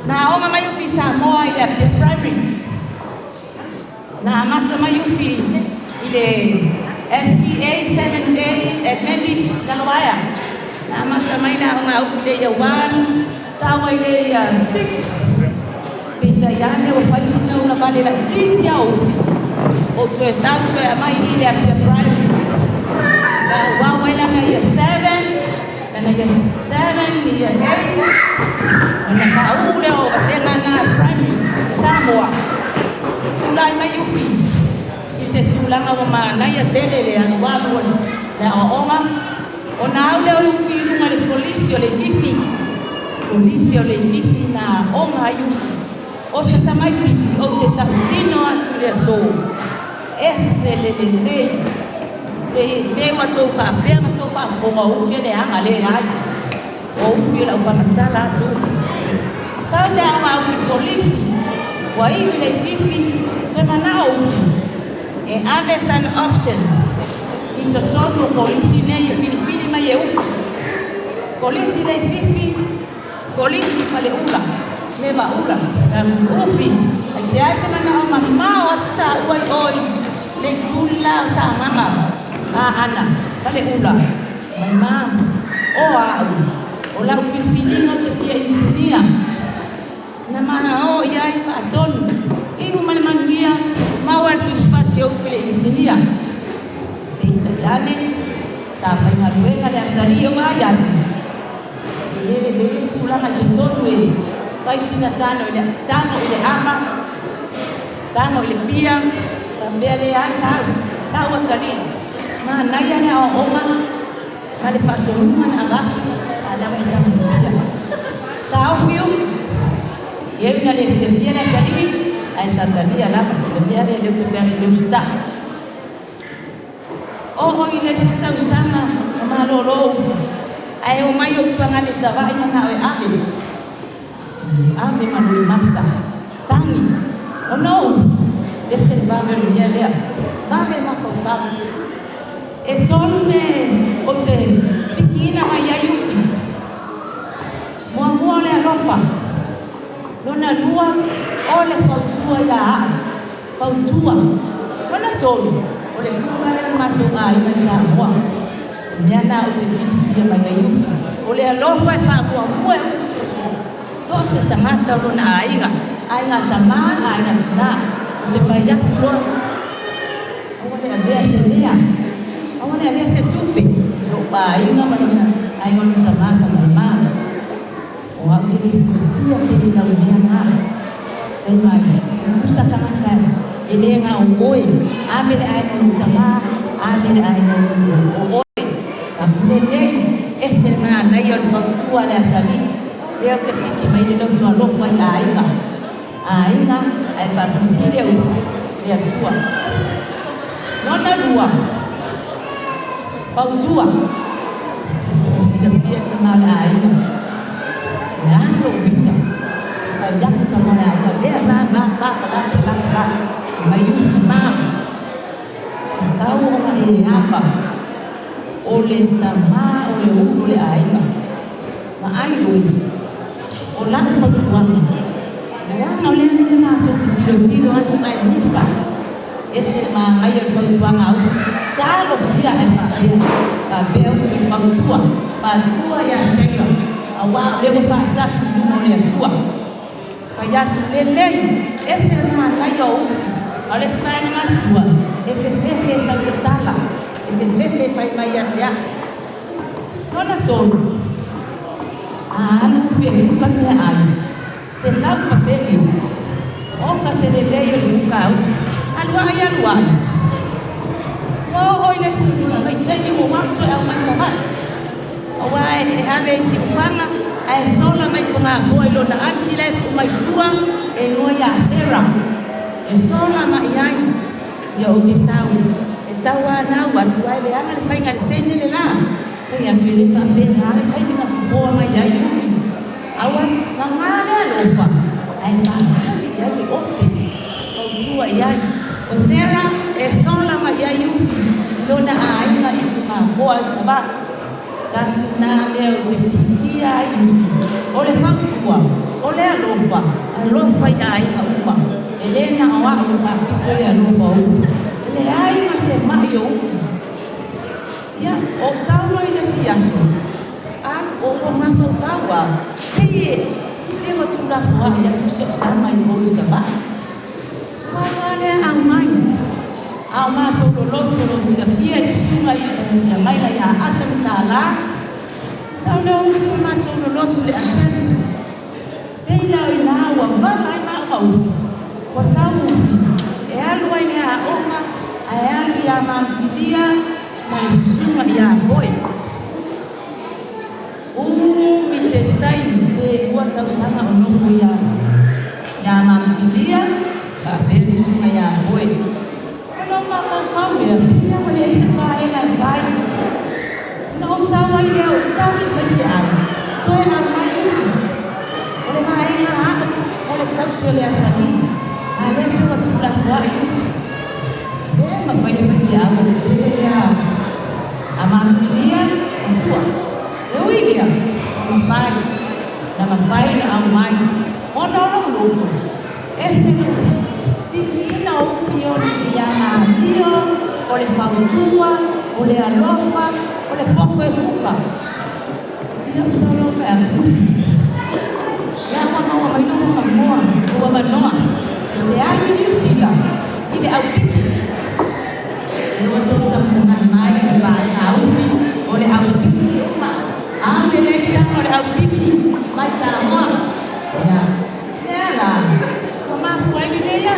na oma mai ufi sa moa i le primary na mata mai ufi i le SPA 7A Adventist Galwaya. Na masa mai na nga ufile ya 1 tawa ile ya 6 pita yane o paisi na una bale la kristi ya ufi o to santo ya mai ile ya primary na wa wala na ya 7 na ya 7 ni ya 8 na ka ule o basena na primary Samoa tulai mai ufi se tulanga wa mana ya telele anu wabu na onga ona ule o firu ma le polisi o le fifi na onga yufi o se tamaititi o te taputino atu le so ese le te wato fa pea wato fa fonga ufi le anga le ai o ufi la fa matala atu sa le anga ufi polisi wa iwi le fifi te manao e ave an option i totono polisi nei e filipini mai e ufi polisi nei fifi polisi fale ula leva ula ufi ai se aite mana o mamao ata uai oi le tula sa mama ana fale ula mai mam o au o la filipini no te fia isinia na mana o iai fa tonu iu male manuia maua tu spasio file isinia e italiane ta faina luenga le antario maya le tula na tonu e vai sina tano ile ama tano ile pia também le asa sawa tali ma naya ne o oma kale fatu man agatu ada mai pia tau fiu yevna le fiena tali ai santalia la cambiare le tutte le usta o ile sita usama ma lolo ai o mai o tuanga le savai na ave ma lui mata tangi o no ese va ver niele va ver ma fa e tonne o te pikina mai ayuti mo le alofa lona lua o le fautua ia fautua lona tolu o le tua le matua ai mai sa moa mea na o te fitia mai ai ufi o le alofa e whaakua mua e ufi so se tangata lona ainga tama ainga tuna o te whai atu loa awane avea se lea awane avea se tupe lo pa ainga malina ainga lo tamaka mai maa o hapiri fia pili na umea maa ai mai kusta tamaka ele nga oi amele ai no tama amele ai no oi amele ese na na yo tua le atali leo que mai le tua lo fai ainga ai fa sensire o le tua nona lua pautua se dia tamala ai na lo vita ya tamala ai le ba mai ma tahu mai apa oleh tama oleh ai ma ai lu olah pautua ya oleh ni ma tu tiro atu ai misa esse ma ai pautua ngau Kalau sudah efektif, kabel pangtua, pantua yang cekla, awak lepas pada semua yang tua, fayat lelai, esena kayu, oleh semangat tua, efektif tak bertala, efektif fayat ya, mana tu, anu bukan leai, senang paseli, oh paseli lelai bukan, aluai. Oh, ini semua jadi orang tu yang masalah. Awak ada isi panga, sola mai panga boy lo na antile tu mai tua, ngoya serang. Sola mai yang ya ukisau. Tawa na watu wale ana fanya tende la. Kaya kile pa pena, kaya na fufo mai ya yufi. Awak mangala lupa. Ya di ote. Kau tua ya. Osera sola mai yufi. Lona ai mai fuma boa sabat kasuna meu te pia ole faktua ole alofa ai uma elena awa ka pitoya alofa ele ai masema yo ya o sawa ile siaso an o ma fawa ke lego tula fwa ya tu se tama i boa sabat wale amai Ama tololo sila pia sungai ya mai ya atam tala sauna uma tololo le asan ila ina wa bala ina au kwa sababu alwa ina oma ayali ya mamfidia mai sungai ya boy misetai kwa tausana onofu ya mamfidia kabel sungai ya boy Lama família, minha mulher vai na vai, não sabe aí eu tão fechado, tô na mãe, olha vai na água, olha tão solene ali, aí eu vou tudo lá fora isso, mas foi fechado, a família é sua, eu ia, na vai a mãe, onde eu luto, esse não Pikina ofio ya dio, ole fautua, ole alofa, ole poko e kuka. Ia solo fer. Ya mama mai no moa, o manoa. Se ai ni sila. Ile au piki. Yo to ka mona mai ba au pi, ole au piki. Ame le ka ole au piki. Mai sa moa. Ya. Ya la. Mama foi ni ya.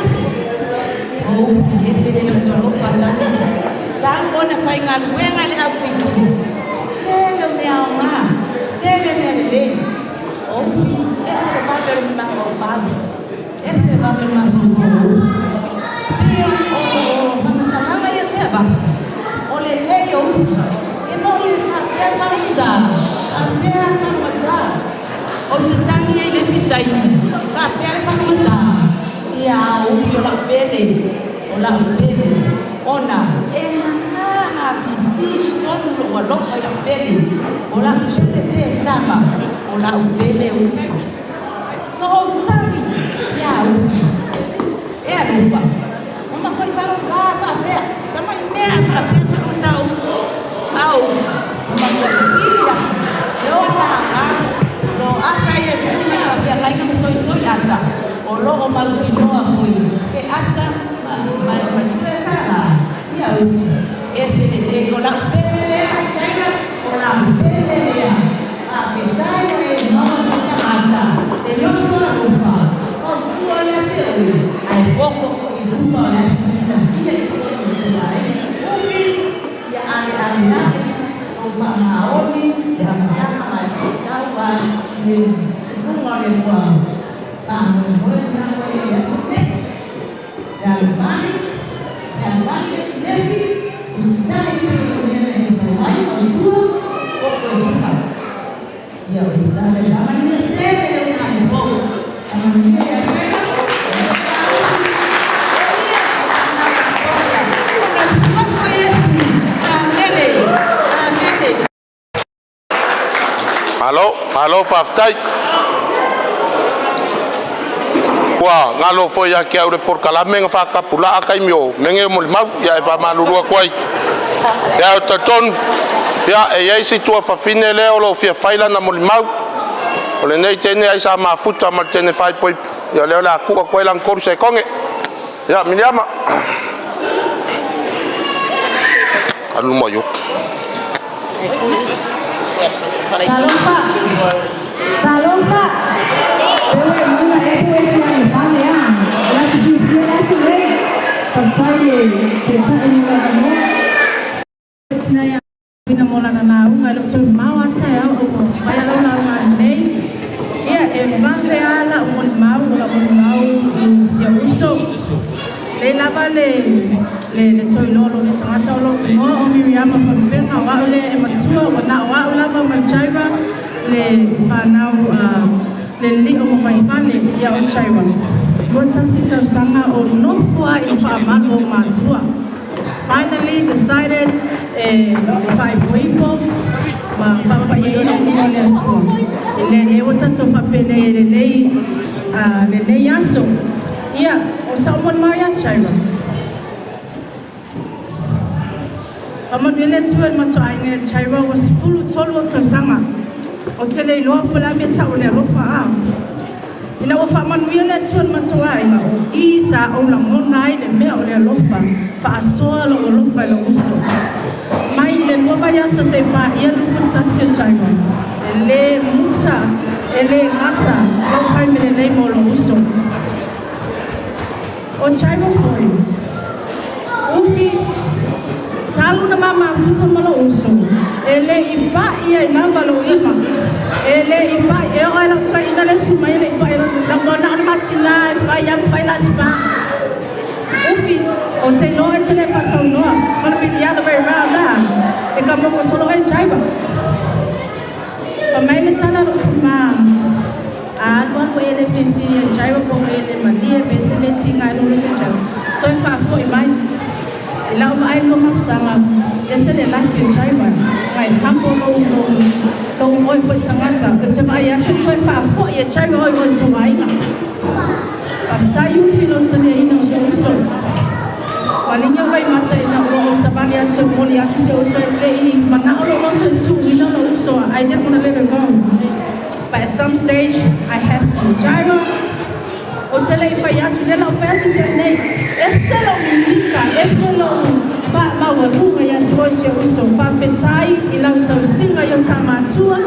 Oh, esse é o teu pai. Tanto na fai ngaluenga le api. Telo me ama. Telo me le. Oh, esse é o papel de uma fama. Esse é o papel de uma fama. Oh, samanta lama ya teba. Ole le yo. E mo ile sa teba ita. Andea famata. O tangi ile sitai. Sa teba famata. Ya la pele ona ena fish todo lo lo ya pele ola pele tama ola pele no tami ya é lupa uma coisa fala fa pé tama ime fa pé fa tau au uma coisa eu lá no ata yesu na fa lá que sou ata olo o malutinoa foi que ata mai fatela ia esse de cola pele cola pele a fitai e não ata de los lupa o tua ia ter ai pouco e lupa né ia ya ana o famaoli ya mama mai kawa ni ngore kwa Tamo, Alo faftai. Wa ngalo foi ya ke ore por kala menga fa kapula akai mio menge mo mau ya fa malulu kwai. Ya taton ya e ai si tua fa fine le o lo fia faila na mo mau. O le nei tene ai sa mafuta ma tene fai poi ya le la ku ko lan ko se konge. Ya minyama. Alu moyo. Salon Pak. Salon Pak. Dewe mana dewe yang tanya ya. Lagi dia lagi le. Percaya ini lagi. Cina yang bina mola na unga lo tu mawan saya o paya lo na nei. Ia bang le ala umul mau sia uso. Le lava le toi lolo le tanga lo mo o mi ama fa penga wa le matsua wa na wa la ma chaiba le fanau le li o mai fane ya o chaiba bota sita sanga o no fua I fa malo matsua finally decided if I wipo ma fa pa ye le so le wota to fa pele le yaso ia o someone mau ya chaiba Aman wele tuan macam ainge chaiwa was full tolu to sanga. O tele lo pula me tau le rofa. Ina o fa man wele tuan macam ainge o isa o la monai le me o le rofa. Fa asoa lo rofa lo uso. Mai le lo ba ya so se pa ia lu futsa se chaiwa. Le musa ele ngata lo fa me le mo lo uso. O chaiwa foi. Ufi Salu na mama futa malo uso. Ele iba ia namba lo ima. Ele iba e ora ta ina le tuma ele iba la bona matina fa ya fa la spa. Ufi o te no e tele pasa no. It's going to be the other way around now. E ka mo solo e chaiba. Kamai le tana lo tuma. Adwa ko ele fifi e chaiba ko ele malia besele tinga lo le chaiba. So fa fo imai Ila ai lo ma sanga ese le la ke chaiba mai hampo lo oi fo sanga sa ke ba ya ke choi fa fo ye chaiba oi oi so mai nga sa yu filo tsene ina so walinyo bai mata ina o sa ba ya so mo ya so le ini mana o lo so tu ina lo so I just want to let it go but at some stage I have to chaiba o tele fa ya tu le la oferta tene esse lo minica esse lo fa ma wa lu ya so je uso fa fetai ila so singa yo tamatua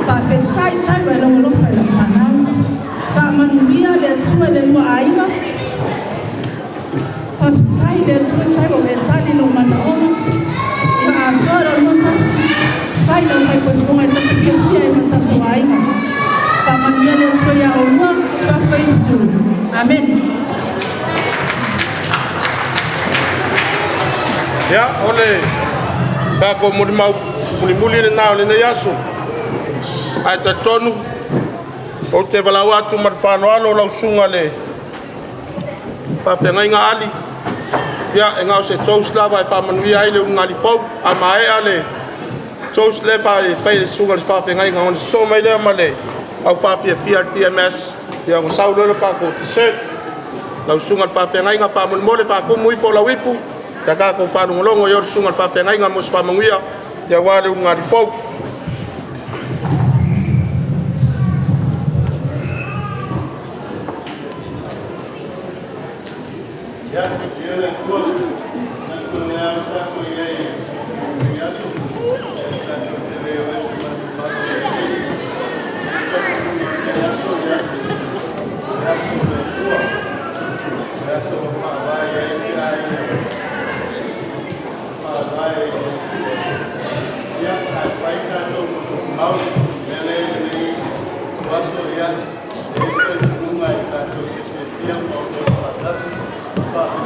fa fetai tai wa lo fa la pana fa manuia le sua le mo aiga fa fetai le sua tai wa fetai no mana ona fa adoro no tas fa lo fa ko mo ta se fia ma ta to aiga fa manuia le sua ya o mo fa feisu amen Ya, ole. Kako muli mau muli le na le yaso. Ai ta tonu. O te vala watu mar fano alo la sunga le. Fa fenga inga ali. Ya, enga se tous la vai fa manu ya ile ngali fo amae ale. Tous le fa le sunga le fa fenga inga on so mai le male. Au fa fia TMS. Ya ko sau le pa ko se. La sunga fa fenga inga fa mul mole fa ko mui fo la wipu. Taka ko fa no longo yor sunga fa fenga inga mos fa manguia ya wale ngari fo ya tiene ko na ko ya sa ko ya so sa ko te veo ese But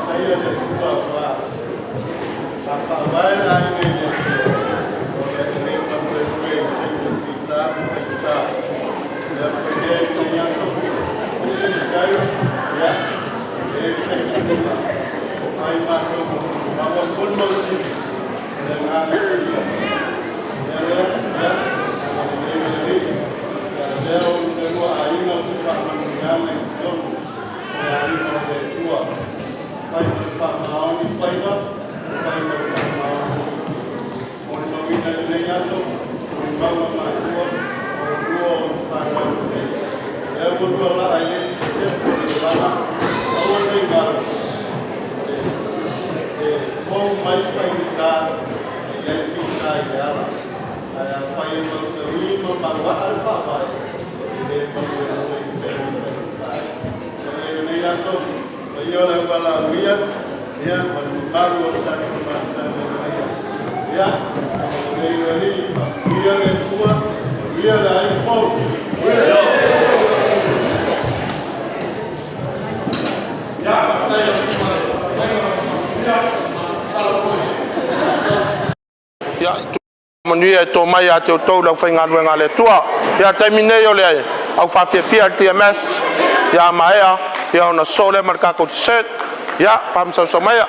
Manuia to mai a te tau lau whainga ruenga le tua. Ia taimine o le au whawhiawhia TMS. Ia maea, ia ona sole markako te set. Ia, whamsau so maea.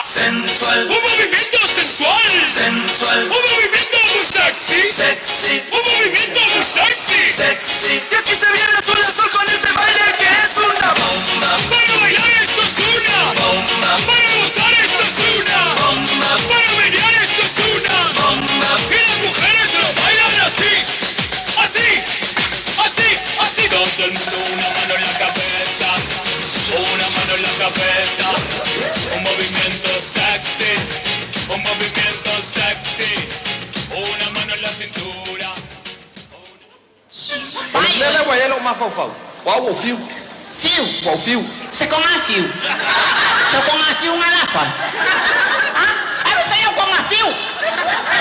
Sensual, un movimiento sensual, sensual, un movimiento muy sexy, sexy, un movimiento muy sexy, sexy. Y aquí se viene azul azul con este baile que es una bomba. Para bailar esto es una bomba. Para gozar esto es una bomba. Para bailar esto es una bomba. Y las mujeres lo bailan así, así, así, así. Todo el mundo una mano en la cabeza, una mano en la cabeza. Un movimiento sexy, un movimiento sexy. Una mano en la cintura. Lele wa yelo ma fau. Wa wo fiu. Fiu. Wa fiu. Se con a fiu. Se con a fiu ngalafa. Ah? Ano sa iyo con a fiu?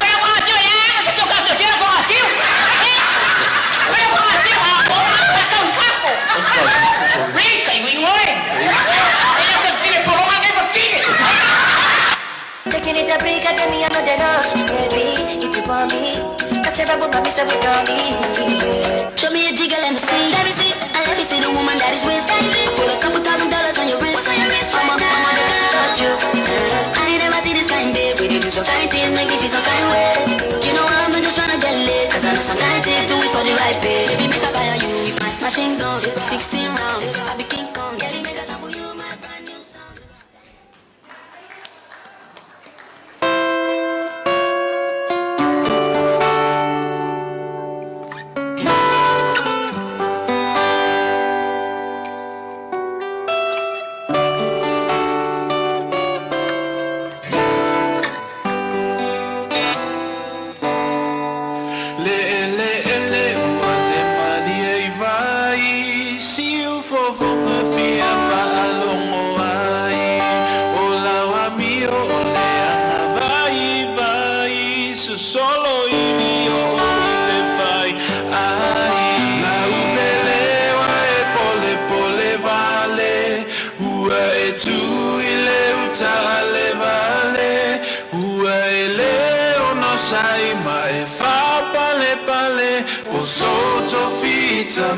Pero con a fiu ya, no se toca a fiu con a fiu. Pero con a fiu, ah, con un papo. Rica y wingore. Ella se file por lo que por file. Taking it a break, I tell me I'm not the rush, baby. If you want me, touch your bum, mommy, say with me. Show me a jiggle, let me see. Let me see. And let me see the woman that is with. Put a couple $1,000 on your wrist. Mama, they can't touch you. I ain't never see this kind, babe. We do some kind things, make me feel some kind way. You know I'm not just tryna get lit, cause I know some kind things do it for the right pay. Baby, make a fire you with my machine gun. 16 rounds, I be King Kong. Girlie, make a song for you, my brand new song.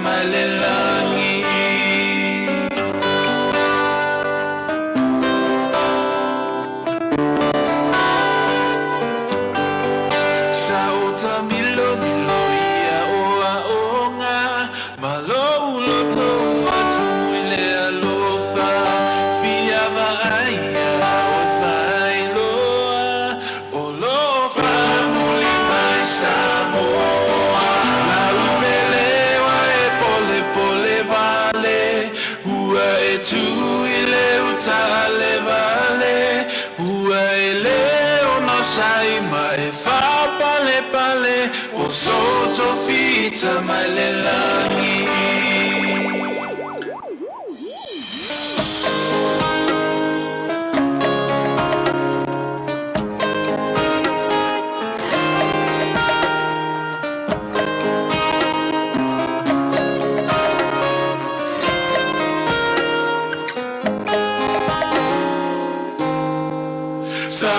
Malelangi Sauta milo milo ia oa onga Malo uloto watu ile alo tu ile utale vale ua ele ono sai mai fa pale pale o soto fita mai le langi Sa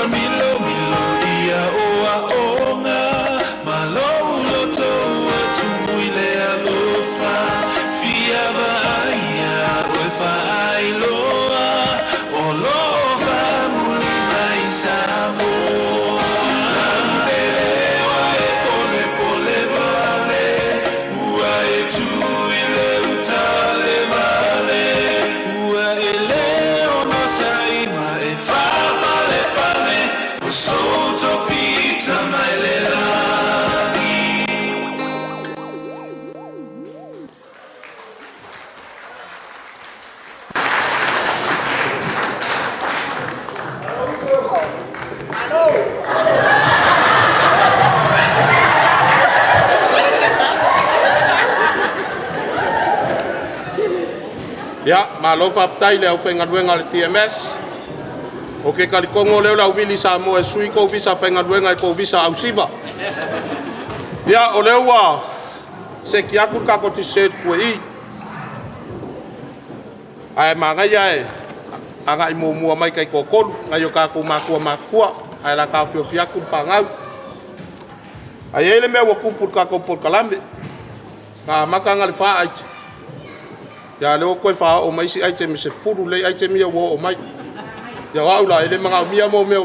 milo milo ia oa onga malo loto tu muile alofa fia ia ofa ailoa o lofa muli mai samo pole pole vale ua e tu ile utale vale ua ele ono sai ma e fa Soto fita mai le lani. Ya, malo faftai le au whengaruenga le TMS. O ke kalikongo leo lau vili sa mo e sui ko visa whengaruenga e ko visa au siva. Ya, o leo wa se ki aku kako ti se kue i. Ai mangai ai. Anga i mua mai kai kokolu. Ngai o kako makua. Ai la ka fio fiaku pangau. Ai ele me wa kumpur kako por kalambe. Ka makanga le fa aite. Ya leo koe fa o mai si aite me se furu le aite mia wo o mai. Ya waula ele manga mia mo me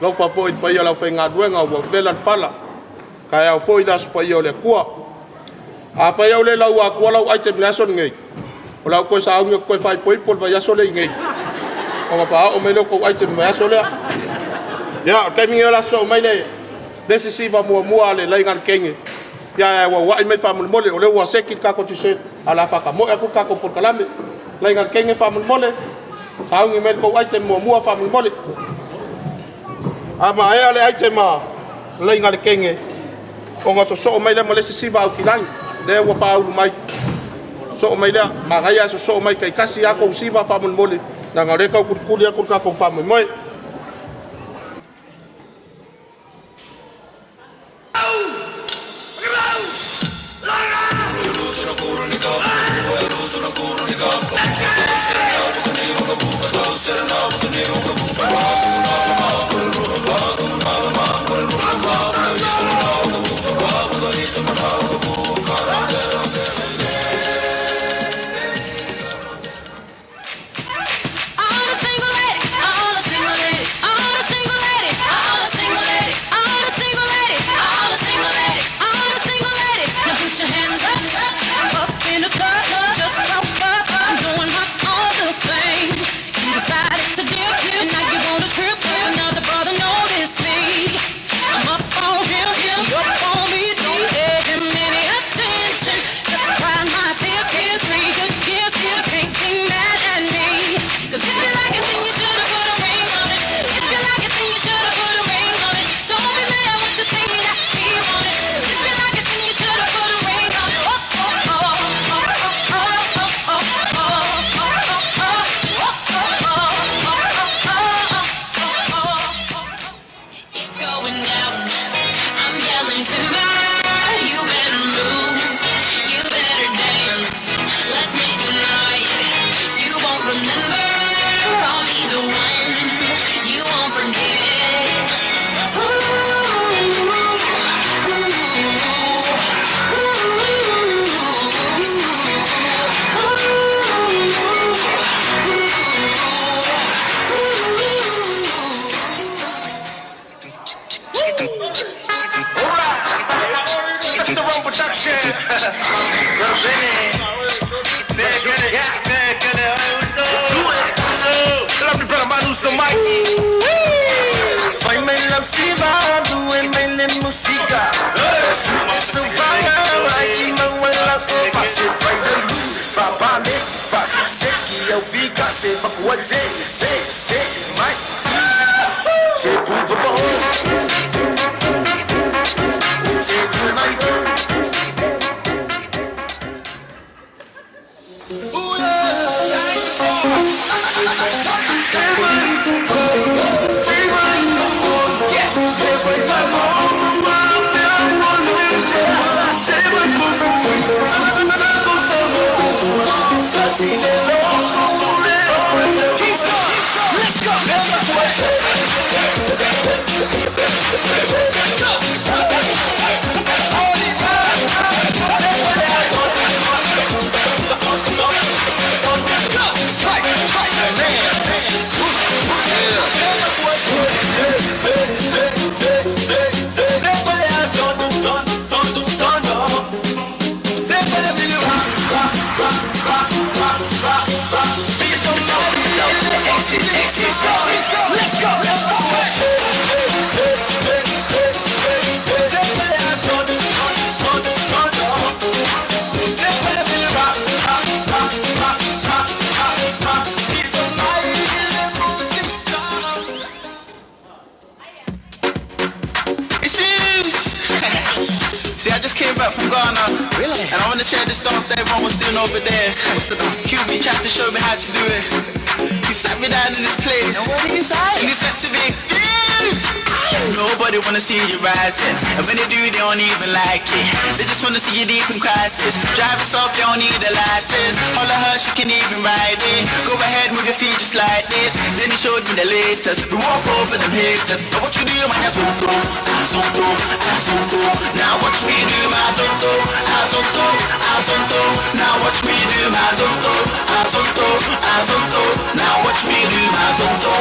lo fa foi pa ia la fenga duenga o vela fala ka ya foi das pa ia le kua a fa ia le la wa kua la ai te blason ngai o la ko sa un ko fa poi por va ya sole ngai o fa o me lo ko ai te me sole ya ka mi la so mai le decisiva mo le la ngal kenge ya wa me fa mo le o le wa sekit ka ko tu se ala fa ka mo ko ka ko por kalambe la ngal kenge fa mo le Sao ngi mel ko ai te mua fa mo mole. Ama ai ale ai te ma le ngale kenge. O nga so mai le male si va au kilang. Le wa fa au mai. So mai le ma ga ya so mai kai kasi ya ko si va fa mo mole. Na ngale ka ku ku ya ku ka ko fa mo moi. eu vi cacete, mas com a gente, mais. C'est provable. C'est provable. See, I just came back from Ghana. Really? And I want to share this dance that everyone was doing over there. So Cube tried to show me how to do it. He sat me down in this place. And what did he say? And he said to me, nobody wanna see you rising. And when they do, they don't even like it. They just wanna see you deep in crisis. Drive yourself, you don't need a license. All of her, she can even ride it. Go ahead, move your feet just like this. Then he showed me the latest. We walk over them haters. But what you do, man, you're so cool. Now watch me do my zonto. Now watch me do my zonto. Now watch me do my zonto.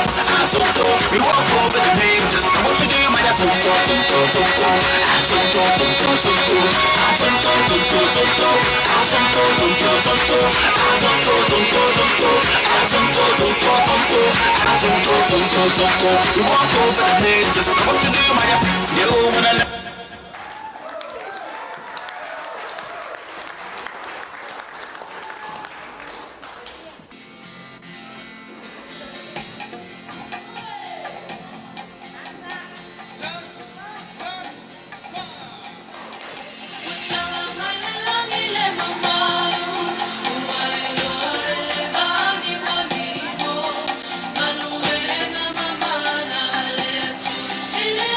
We walk over them haters. And what you do, man, you're so we walk over the haters. And what you do, man, you wanna Sini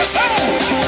Yes,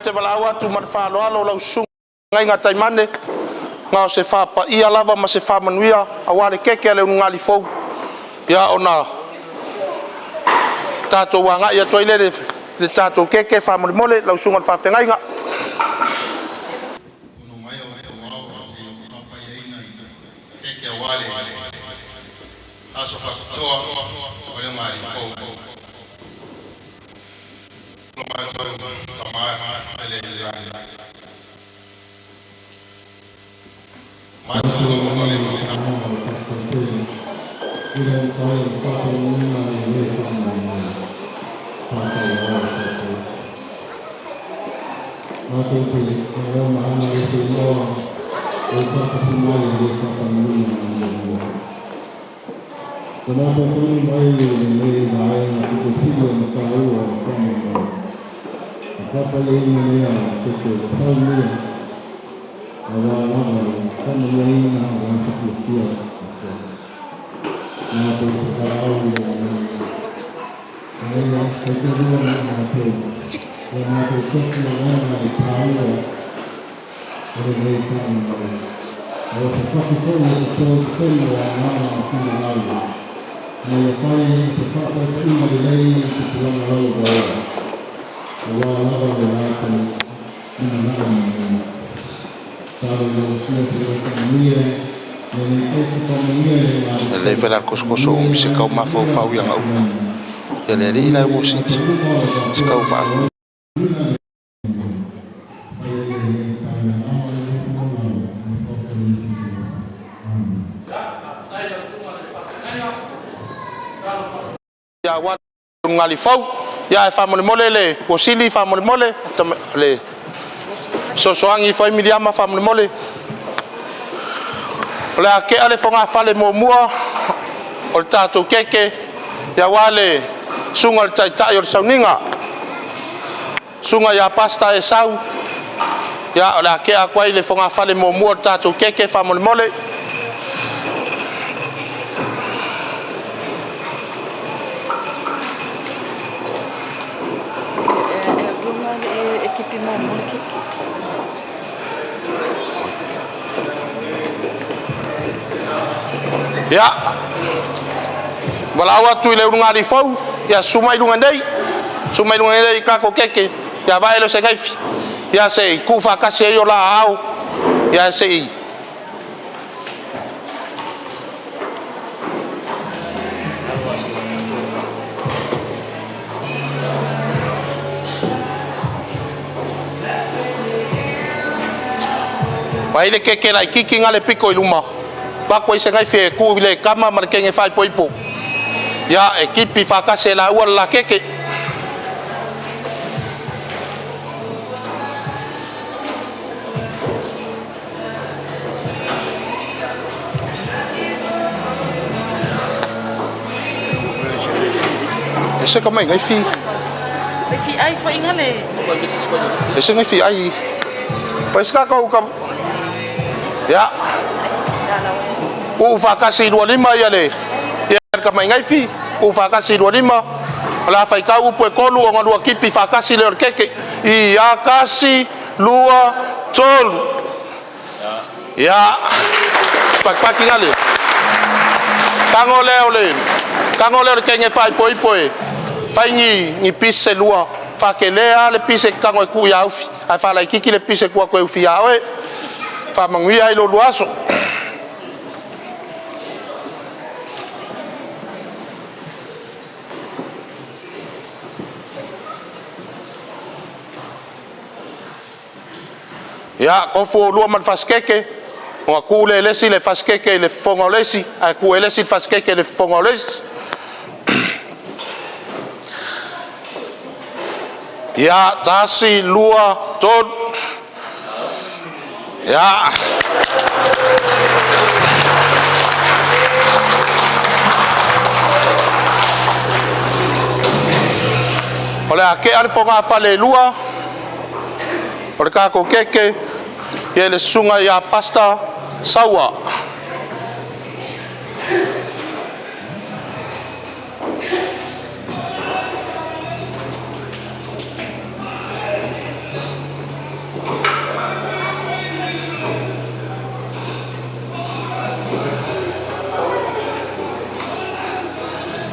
te valaua tu mar whāloalo lau sunga ngai ngā taimane ngā se whāpa ia lava ma se whāmanuia a wale keke leo nungali fau ia ona tātou wanga ia toile le tātou keke whāmarimole lau sunga whāwhengai ngā aso whakatoa o le mari fau no mai toi tamai ele mai toi o le Kenapa kau mai ni mai aku tidak tahu apa yang apa yang yang kita tahu ni awal kan ini awal sekian nak tahu yang yang kedua apa yang aku cakap mengenai tahu orang yang awak seperti kau yang tahu yang Mai pai te papa tu mai lei te tuan lau ba. Wa la ba la ta ni na na. Ta lo sio te ka ni ni te ka ni la. le fela koskoso se kau ma fau fau yang au ya le ri la wo sit se kau fa ya wa ngali fau ya fa mole le o sili fa mole le so soangi fa miliama fa mole le ake ale fonga fale mo mua o tato keke ya wale sunga o tai o sauninga sunga ya pasta e sau ya le ake akwai le fonga fale mo mua tato keke fa mole kipi mo mo kiki. Ya. Wala watu ile urunga di fau ya sumai lunga dei. Sumai lunga dei ka ko keke. Ya vai lo se gaifi. Ya sei ku fa ka se yo la au. Ya sei. Vai le keke la kiki ngale piko iluma. Ba ko se gaifi ku le kama mar kenge fai poipo. Ya ekipi fa ka se la ua la keke. Ese como ngai fi. Fi ai foi ngale. Ese ngai fi ai. Pois ka kau kam. Ya. U fa kasi 25 ya le. Ya ka mai ngai fi. U fa kasi 25. Ala fai ka u po kolu o ngua kipi fa kasi le keke. I ya kasi lua tol. Ya. Pak ngale. Kangole ole. Kangole kenge fai poi. Fai ni pise lua. Fa ke lea le pise kango ku ya ufi. Ai fa la kiki le pise ku ko ufi ya oe. Fa mangui ai lo luaso. Ya ko fo lua man faskeke. O ku le lesi le faskeke le fongolesi. Ai ku lesi faskeke le fongolesi. Ya tasi lua ton. Ya. Ole ake alfonga fale lua. Ole kako keke. Yele sunga ya pasta sawa.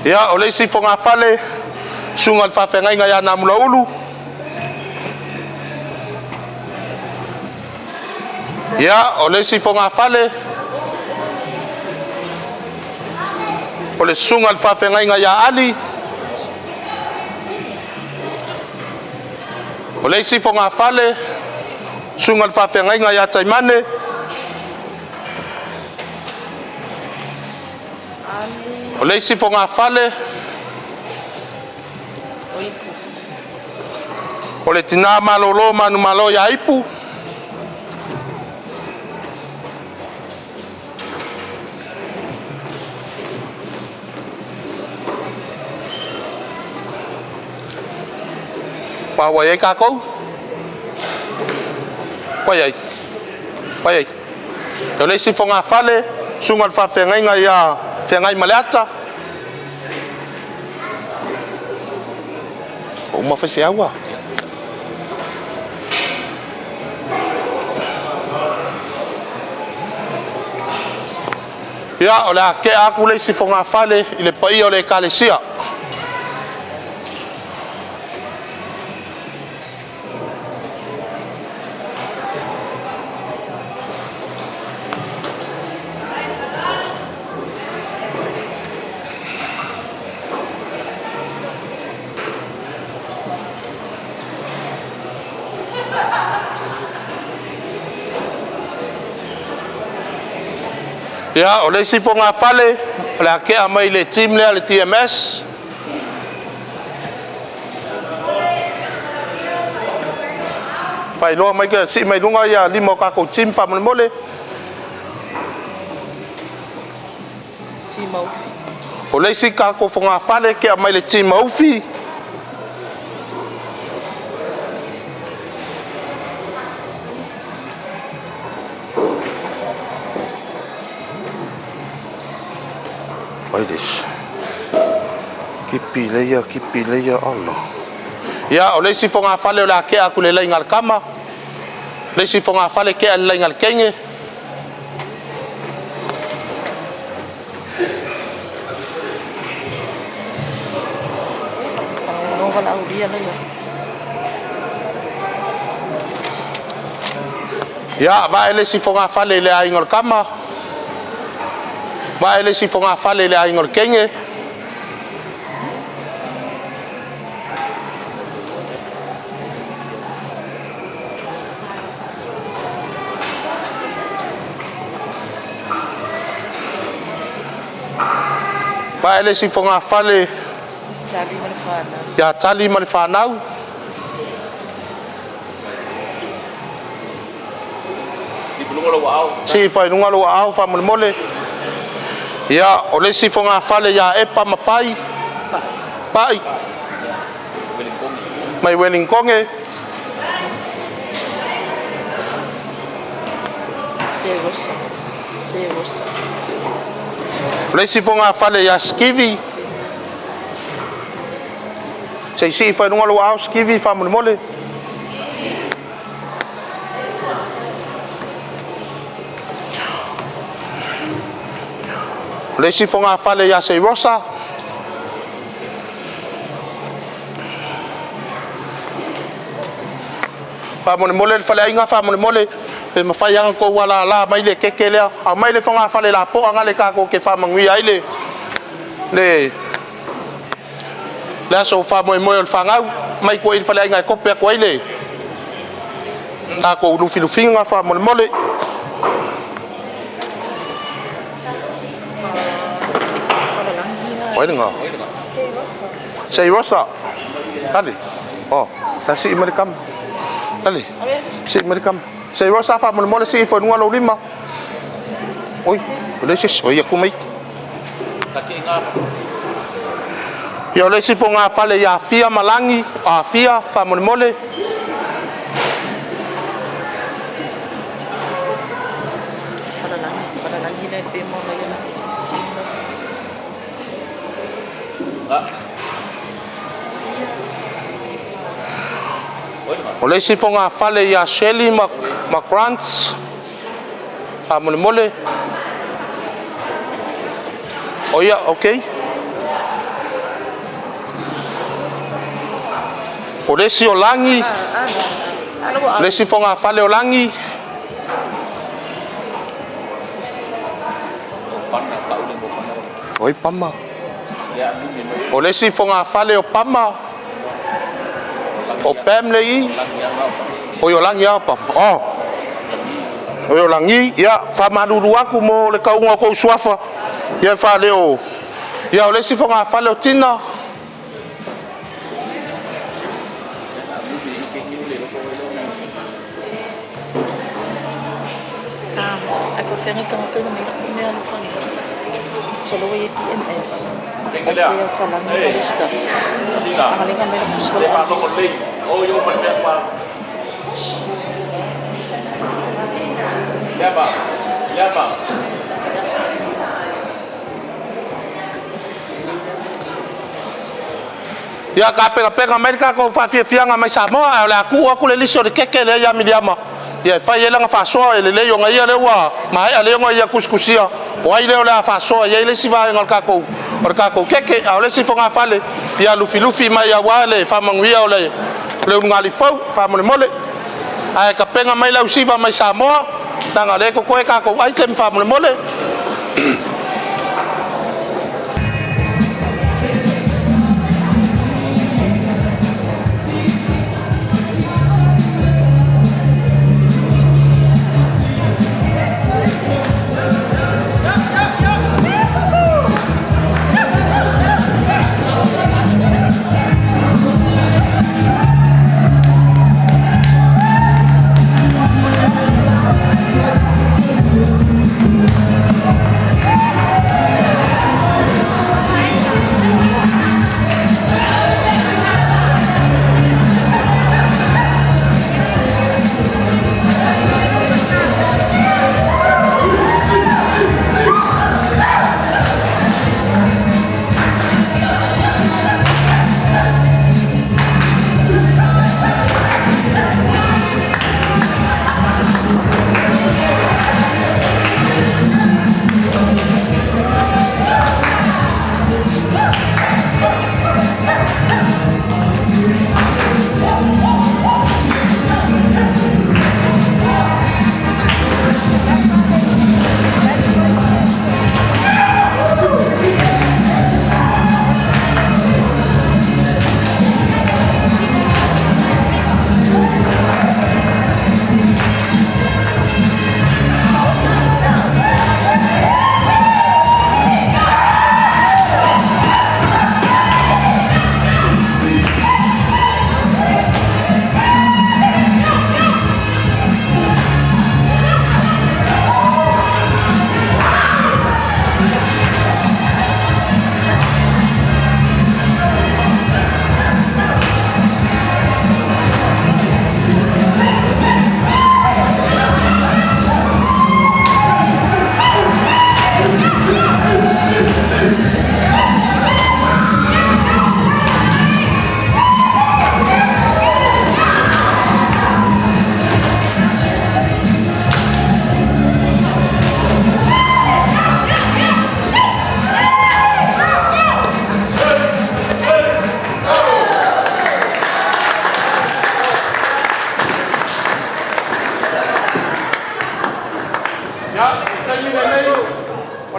Ya oleh si fonga fale sungal fa fengai ngaya namula ulu. Ya oleh si fonga fale oleh sungal fa fengai ngaya ali. Oleh si fonga fale sungal fa fengai ngaya taimane. Oleh si fonga fale oleh tina malolo manu malo ya ipu pa wa ye ka ko pa ye oleh si fonga fale sungal fa fengai ngaya fengai malata uma faz água ya olha que aku le si fonga fale ile pai ole kalesia ya oleh si fonga fale la ke amai le tim le TMS pai lo mai ke si mai lunga ya limo ka ko tim fa mole Timau. oleh si ka ko fonga fale ke amai le tim aufi Kipi leia Allah. Ia o leisi fonga fale o la ke aku le lai ngal kama. Leisi fonga fale ke al lai ngal kenge. Ya, va leisi fonga fale le ai ngol kama. Va leisi fonga fale le ai ngol kenge. Va leisi fonga fale ya tali ma le whanau. Si fai nunga lo au fa mole. Ya o le si fonga fale ya e pa mapai. Pai. Mai Wellingkonge. Serosa. Le si fonga fale ya skivi. Sei si fai nunga lo au skivi fa mole. Le si fonga fale ya sei rosa. Fa mole fale inga fa mole. Pe mafai anga ko wala la mai le keke le a mai le fonga fale la po anga le ka ko ke fa mangui ai le la so fa mo el fangau mai ko il fale inga ko pe ko ile na ko lu filu finga fa mole. Oi dengar. Sei rosa. Tali. Oh, nasi Amerikam. Tali. Si Amerikam. Sei rosa fa mole si fo nunga lo lima. Oi, lesis. Oi aku mai. Yo lesi fo nga fale ya fia malangi, a fia fa mole. Pada langi le pe mo le na. O lesi fo nga fale ya Shelly McGrants fa mole. Oh ya, okay. O lesi o langi. Lesi fo nga fale o langi. Oi pama. O lesi fo nga fale o pama. O pem lei. O yo langi apa? Oh. O yo langi ya fa maduru aku mo le kaunga ko suafa. Ya fa leo. Ya o lesi fo nga fale o tina. Fänge kan ik niet meer van je. Zullen we TMS? Als je verlangt naar de stad. Alleen kan je misschien wel. Oh, joh, maar net maar. Ja, maar. Ja, maar. Ya pega Amerika ko fa fianga mai Samoa la aku le liso de keke le ya miliama. Ya fa yela nga fa so ele le yo nga ya le wa mai ale nga ya kuskusia wa ile ole fa so ya ile si va ngal kako keke ale si fo nga fale ya lufi mai ya wale fa mangwia ole le ngali fo fa mole ai ka penga mai la usiva mai Samoa tanga le ko kako ai tem fa mole.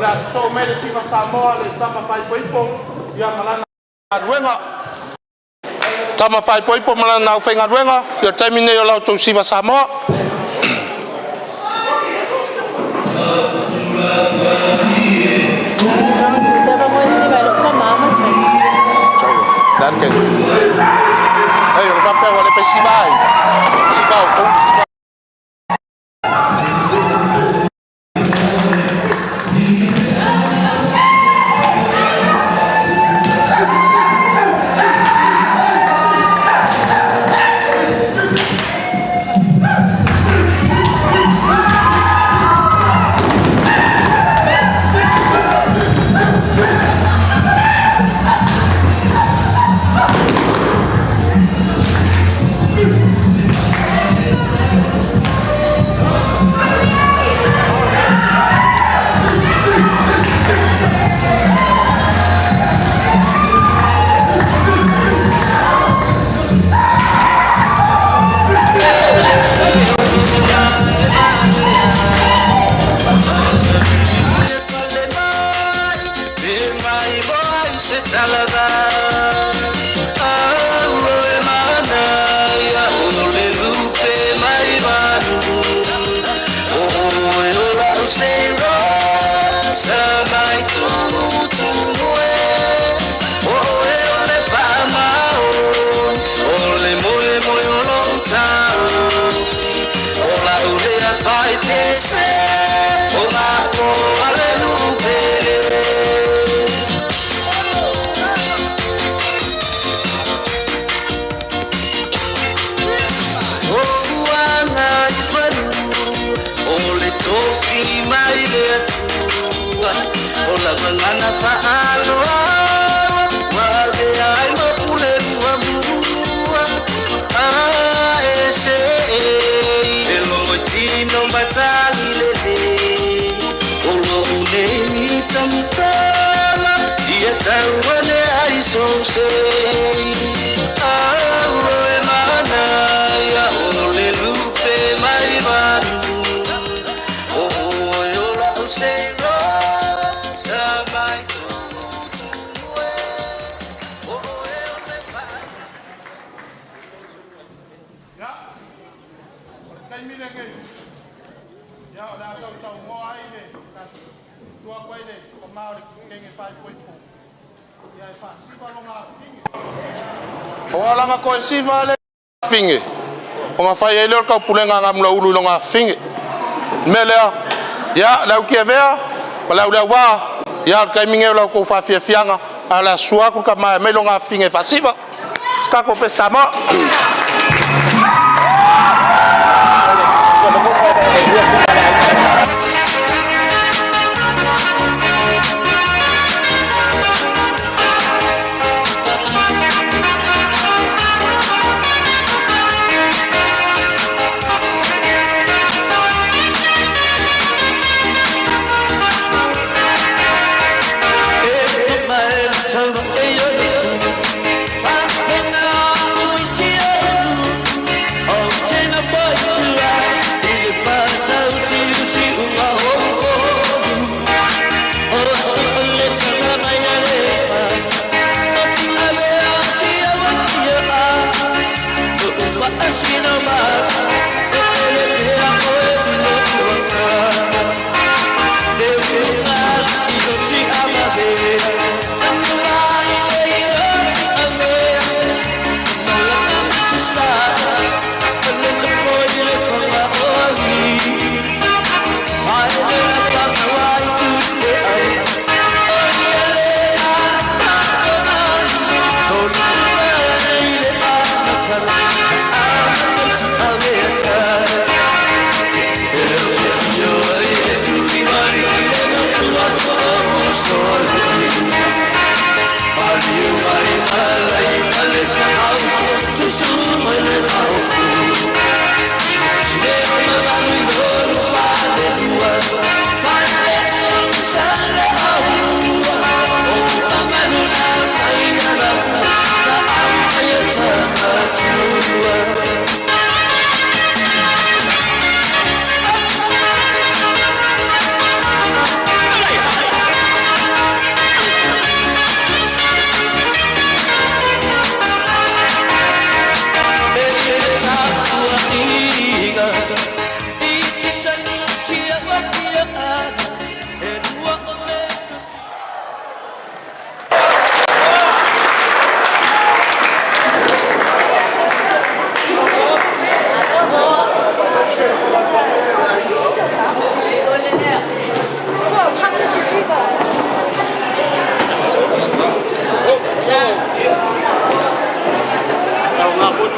la so me le sifa Samoa le tama fai poipo ia malana ruenga tama fai poipo malana na fenga ruenga ia taimine yo la to sifa Samoa dan ke ayo ka pe wale pe sibai sibau ko sibai o langa ko siva le finge o ma fai ele ka pulenga ngamla ulu longa finge melea ya la ukia vea wala ula wa ya kai minge la ko fa fia fianga ala sua ko ka ma melonga finge fa siva ska ko pesama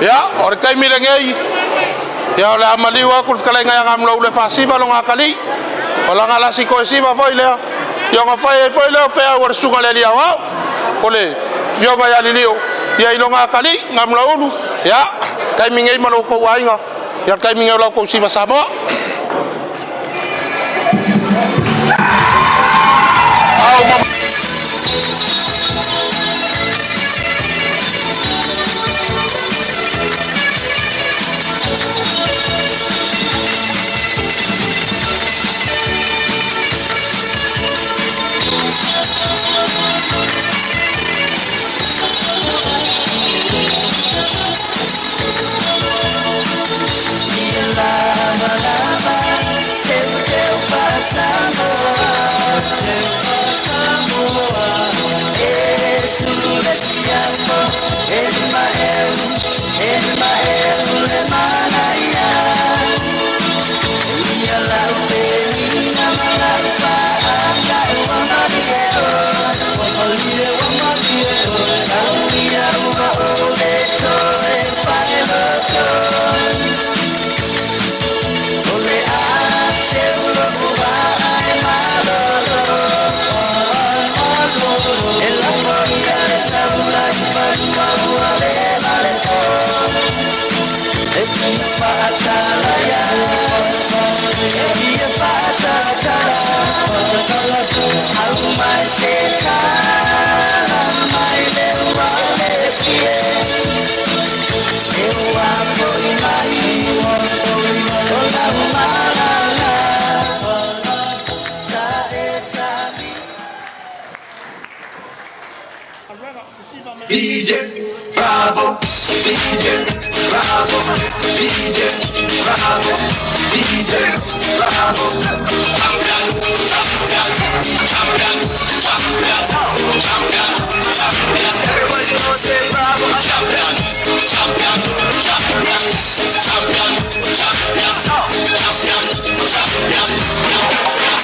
Ya, ore kai milengei. Ya ole amaliwa kul kalenga yang amlo ule fasiva lo ngakali. Ola ngala siko siva foi le. Yo nga foi le fe awar sunga le dia wa. Ole yo ga ya lilio. Ya ilo ngakali ngamlo ulu. Ya, kai mingei malo ko wainga. Ya kai mingei lo ko siva sabo. DJ Bravo, DJ Bravo, DJ Bravo, DJ Bravo. Everybody knows say Bravo.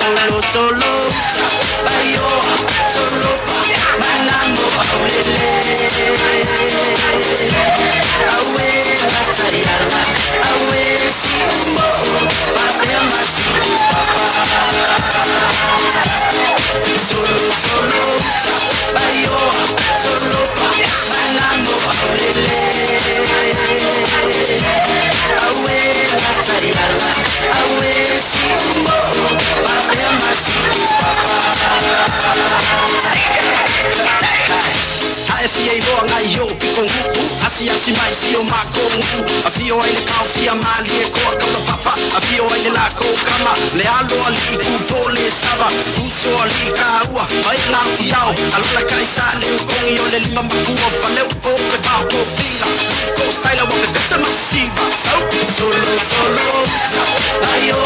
Solo, solo, bayo, solo, manambo, aulele. Awe natayala, awe si umbo, papema si papa. Solo, solo, bayo, solo, manambo, aulele. Awe natayala, awe si umbo, papema si papa. Afia iroa ngai yo pikongu asi mai sio makongu afio ai ka afia mali e ko kama papa afio ai la ko kama le alo ali ku pole sava uso ali ka ua ai la fiao alola kai sale ko yo le lima makuo fale o pe pa ko finga ko style wa pe pesa masiva solo solo ayo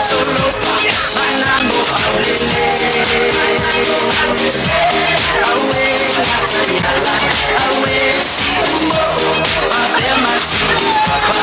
solo pa manamo aulele awe natayala awe si umbo papema si papa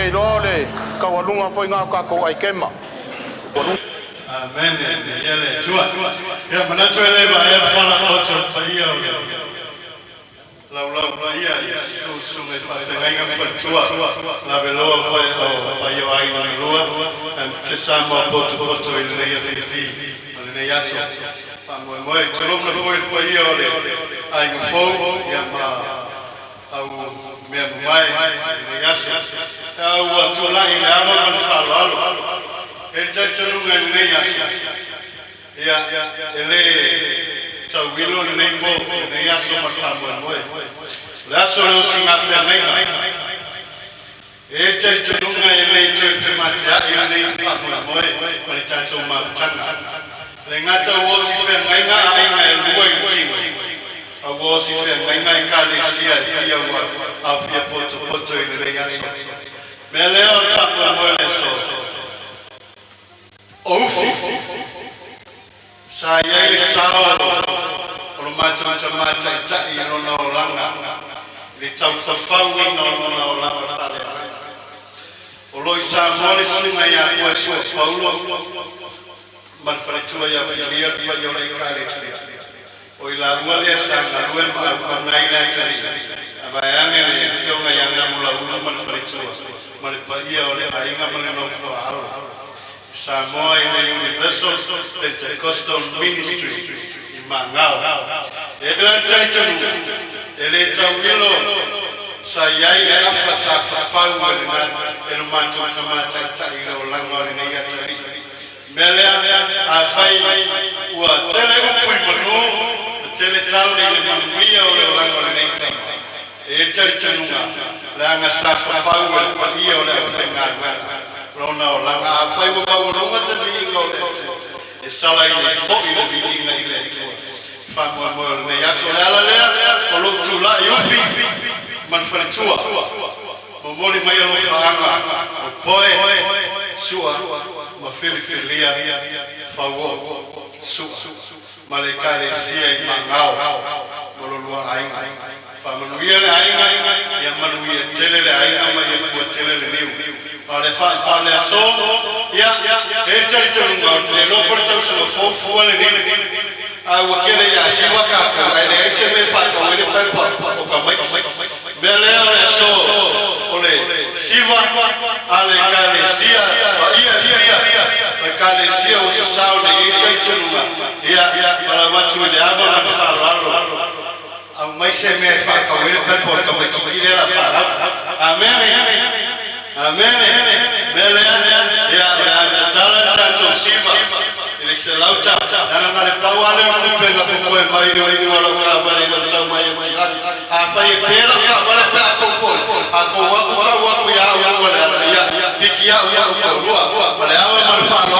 ke lole ka walunga foi nga ka ko ai kema. Amen. Yele chua. Ya manachwele ba ya fala ocho paia. La ia su me fa venga fa chua. La veloa pa yo ai na rua. Te sama poto il nei fi. Nei yaso. Fa mo cholo me foi paia ole. Ai mo fo ya ma au me mai nei yaso. Au atola ina ma fa lo. El chachorunga nei yaso. Ya ele tawilo nei bo nei yaso matamo mo. La solo singa penenga. El chachorunga ele chofe matia ele matamo mo. Pare chacho matanga. Lengata wosi penenga ainga elua inchimo. A wosi penenga ikalesia dia wa afia poto nei yaso. Meleo matamo mo leso. Saya isao macam-macam cak ino orang di tahu-tahu ino orang tadi. Olo isa mole sungai ya kuasa Paulo manfaatnya ya filia dia yang kali. Oilah luar biasa luar macam naik cari. Abayangnya ni film yang mula-mula manfaatnya manfaatnya oleh ayah mengenal hal. Samoa in the Universal Pentecostal Ministry in Mangao. Ebla Chachanu, Ele Tawilo, Sayai Afasa Safawa, El Macho Tamata, Lango, Negati. Melia, Afai, what Telepuimano, Teletal in Manguia or Lango Negati. El Chachanu, Langa Safawa, Padio, Lenga. Rona langa afai wo ba wo what's a being go e sala ile fo ile being ile fa mo ne ya so ala le o lo tula yo fi man fa chua mo mo mai lo fa anga o poe sua ma filia fa wo su malekare sia mangao mo lo ai fa mo ye ai ya manu ye tele ai ma ye fu tele le Oleh so ya cari le lo por so fo ni wakile ya siwa ka ele ese me fa ko le pa o ka mai bele ole so ole siwa ale kalesia ia kalesia o so sao de cari ya para watu le aba na fa au mai se me fa ko le pa ko mai ki le la fa amen. Amen. Mele ya tala tanto siva. Ele se lauta. Ana na pawale ma pega ko mai ni wala ka bale na sa mai. Afa e pera ka bale pa ko. Ako wa ya wala ya pikia ya ko. Bale awa ma fa lo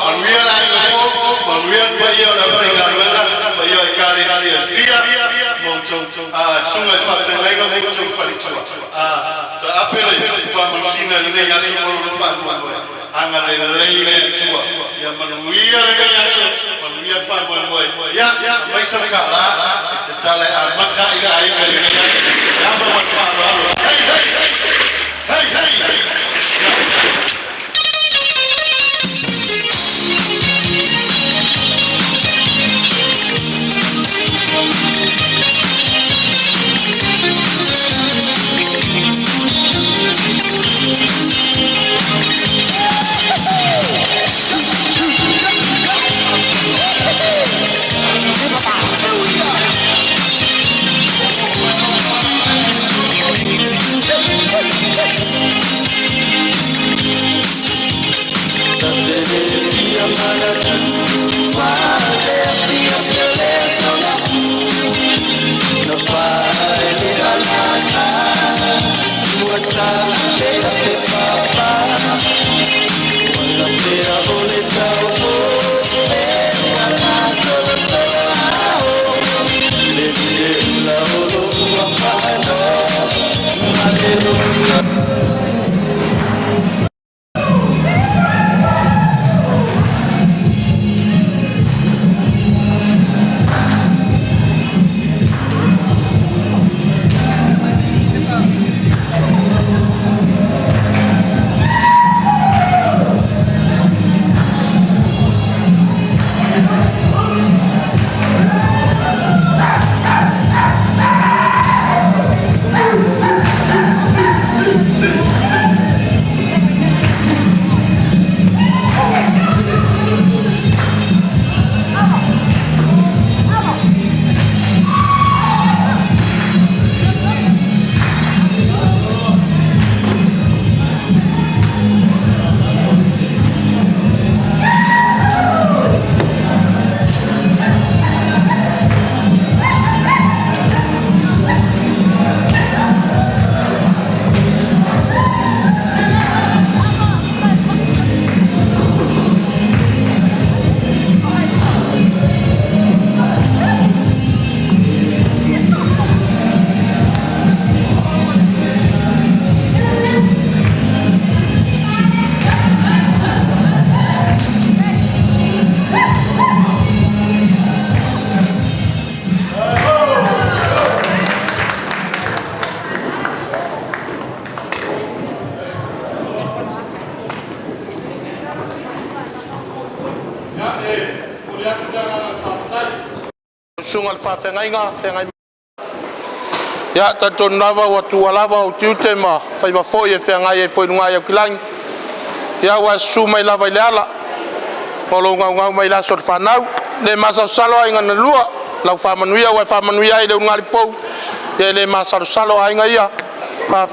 aluia la ina ko. Aluia pa ya la pega wala pa ya kare sia. Sungai fa se lego mo fa apele kwa mchina ile ya sokolo fa anga ile chua ya manuia ile ya manuia fa boy ya maisha kala tale armata ile ile ya ba fa hey sungal fa fengainga fengai ya ta ton lava wa tu lava o tiute ma fa va foi e fengai e foi lunga ya kilang ya wa su mai lava ilala polo nga mai la sor fanau le masa salo ainga na lua lau fa manuia wa fa manuia ile ngali fo ye le masa salo ainga ia fa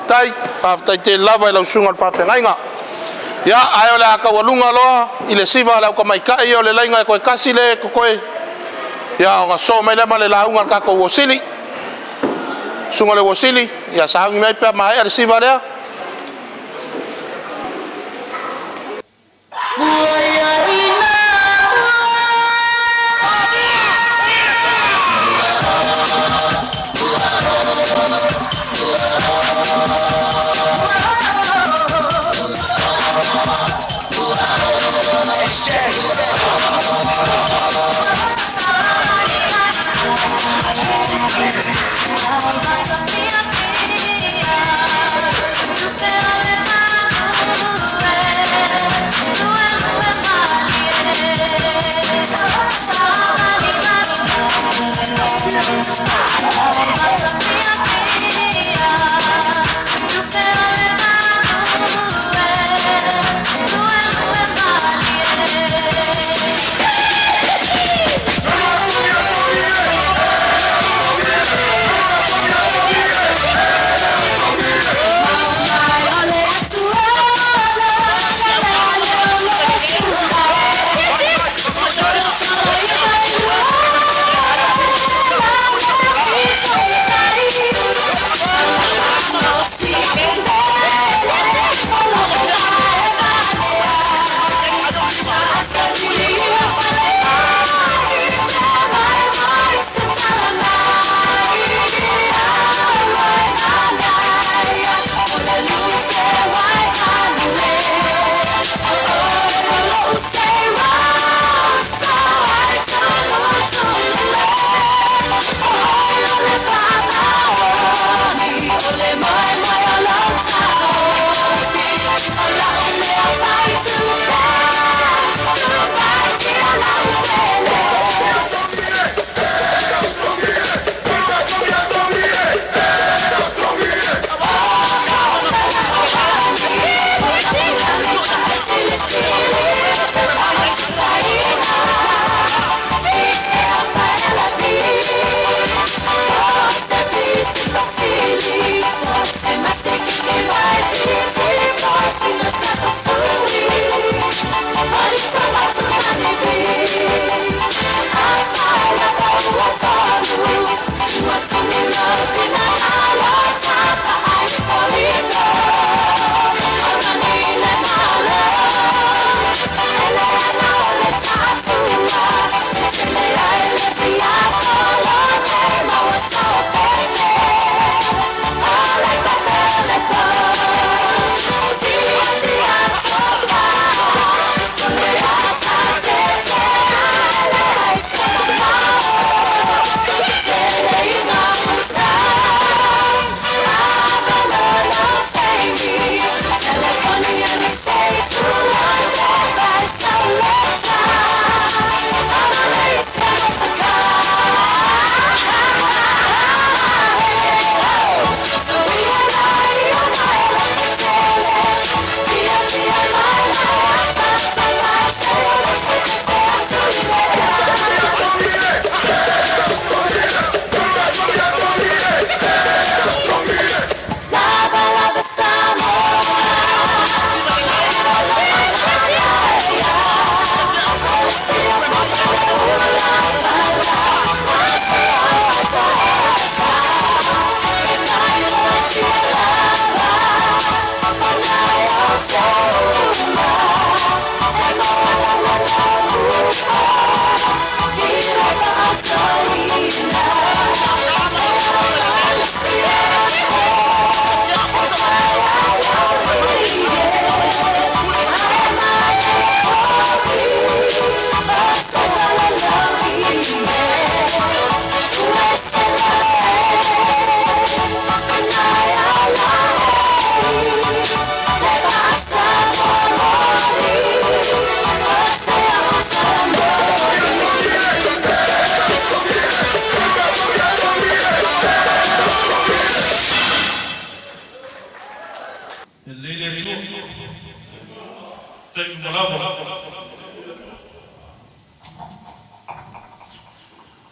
te lava lau sungal fa fengainga ya ayo le aka walunga loa ile siva lau ka mai ka iyo le lainga ko kasi le ko ya nga so mai le male launga ka ko wosili sunga le wosili ya sa mai pa mai al siva le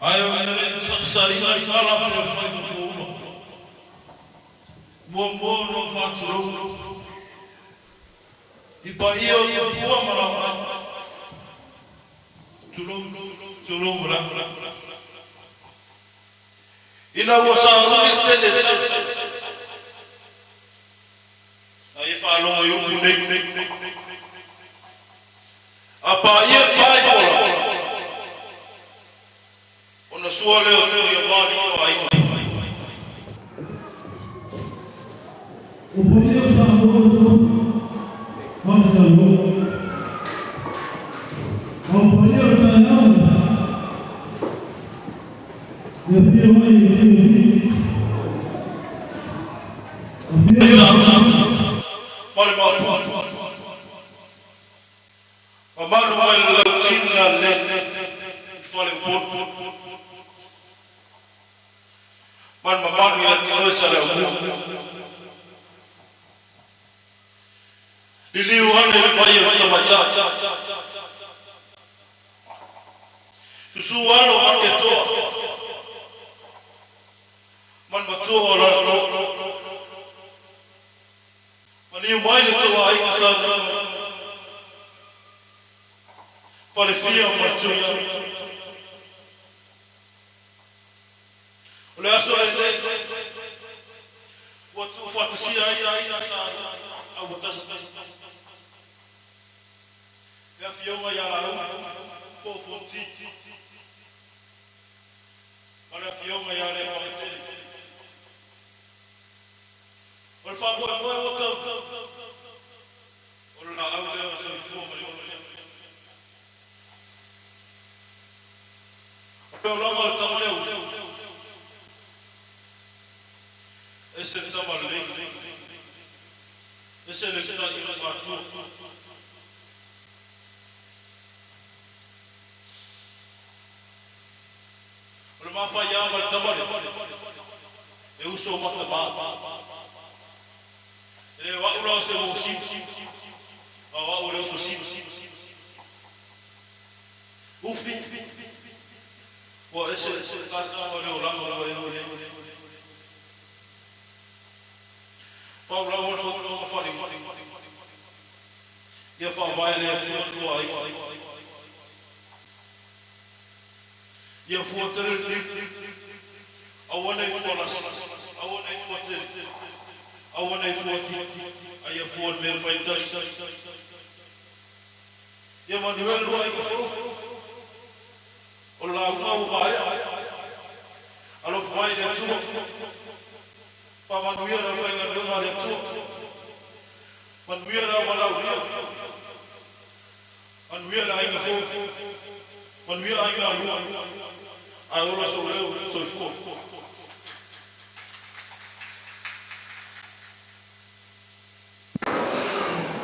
Ayo sari kala pe fai ko. Mo no fa tro. Ipa io bua mara. Tro mara. Ina wo sa tele. Ai fa lo yo nei. Apa ia pai fola. Ona suole o ia bani o ai.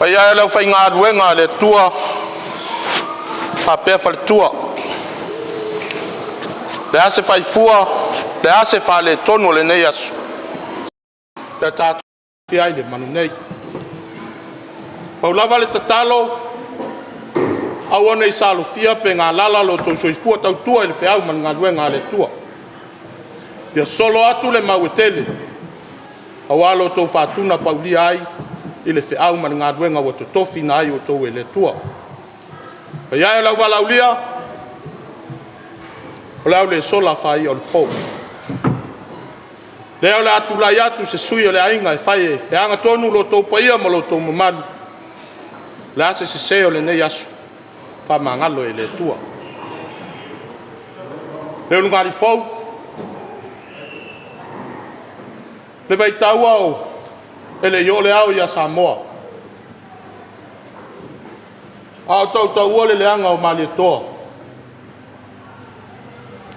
Ia lau fai ngā ruenga le tua a pēr fale tua le ase fai fua le ase fa le tonu le nei asu le tātu fi ai le manu nei paulava le tatalo au ona i salo fia pe ngā lala lo tau soifua tau tua i le feau manu ngā ruenga le tua ia solo atu le mau e tele au alo tau whātuna paulia ai i le feau ma ngā ruenga wa to tofi na ai o tau e le tua. Pa ia e lau walaulia, o lau le sola whai o le pou. Leo le atu lai atu se sui o le ainga e whai e anga tonu lo tau pa ia ma lo tau mamalu. Le ase se seo le nei asu, wha mangalo e le tua. Leo ngari fau, le vai tau au, ele yo le au ia Samoa. Au tau ole le anga o mali toa.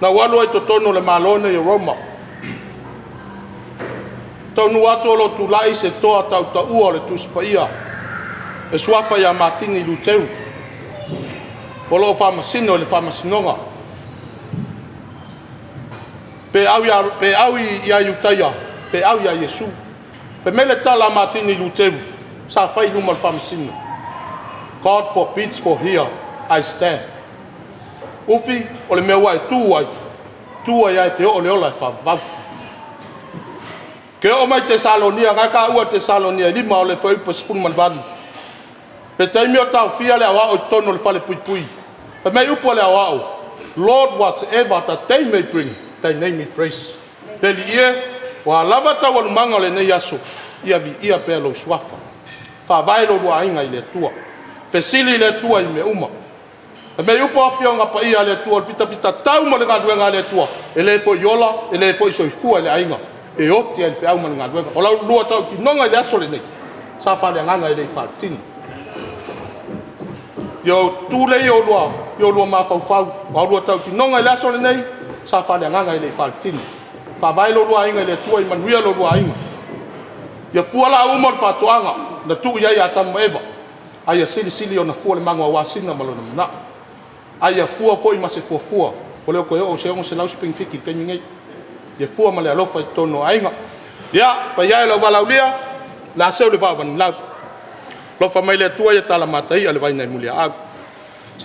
Na walu ai to tono le malone i Roma. Tau nu ato lo tu lai se toa tau ua le tuspaia. E suafa ia matini luteu. Polo famasino le famasinonga. Pe au ia yutaia. Pe au ia Yesu. Pe mele tala matini luteu. Sa fai luma le famasino. God forbids for here I stand. Ufi o le mea wai tu wai. tua ia te o le ola fa va ke o mai Tesalonia ga ka ua Tesalonia lima o le foi pasfun man van pe taimi o tau fia le awa o tono le fale pui pui pe mai upo le awa o Lord whatever that they may bring thy name me praise le ia wa lava tau o manga le nei aso ia vi ia pe lo swafa fa vai lo wa inga ile tua pe sili le tua i me uma me upo afia nga pa ia le tua fita tau mo le nga le tua ele po yola ele po so fu le ainga e o te fe au nga duenga o la lua tau ti nonga le aso le nei sa fa le nga ele fatin yo tu le yo lua ma fa o lua tau ti nonga le aso le nei sa fa le nga ele fatin fa vai lo lua inga le tua i manuia lo lua inga yo fu ala umon fa toanga na tu ia ya tam eva ai sili ona fu le manga wa singa malona na ai fu foi ma se fu o le ko o se lau spring fiki te ngai ye fu ma le alofa tono ainga ya pa ya lo vala ulia la se le va van la lo fa mai le tua ya tala matai ale vai nei mulia a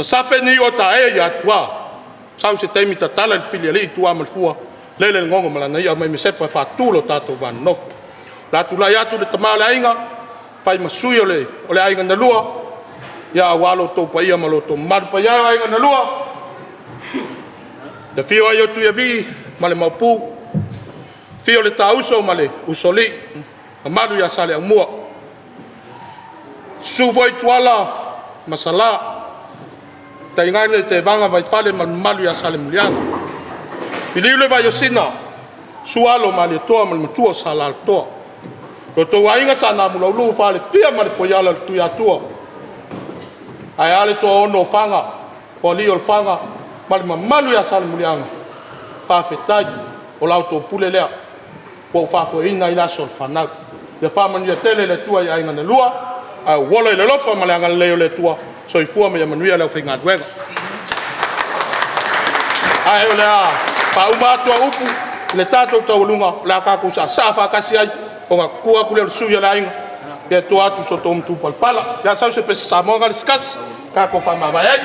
sa fe ni o ta e ya tua sa se te mi ta tala le filia le tua mal fu le ngongo mala na ya mai me se pa fa tu lo tato van no la tu la ya tu de tamala ainga fai masui o le ainga na lua ya walo to pa ia malo to mar pa ya ainga na lua de fio ayo tu ya vi male mapu fio le tauso male usoli amadu ya sale amua su voi tuala masala taingane te vanga vai fale malu ya sale mulianga pilile vai osina sualo male to mal mutua sala to lo to ainga sana mula lu fale fia male foyala tu ya to ai ale to ono fanga oli ol fanga male malu ya sale mulianga fa fetai o lauto pulelea po fa fo ina ila sol fana de fa man ya tele le tua ya ngana lua a wolo le lofa malanga le le tua so i fu me manuia le finga duenga ai ola pa uma tua upu le tato to lunga la ka ku sa fa kasi ai o ga ku ku le suya la inga ke to atu so tom tu pala ya sa se pesa sa mo ga skas ka ko fa ma ba ai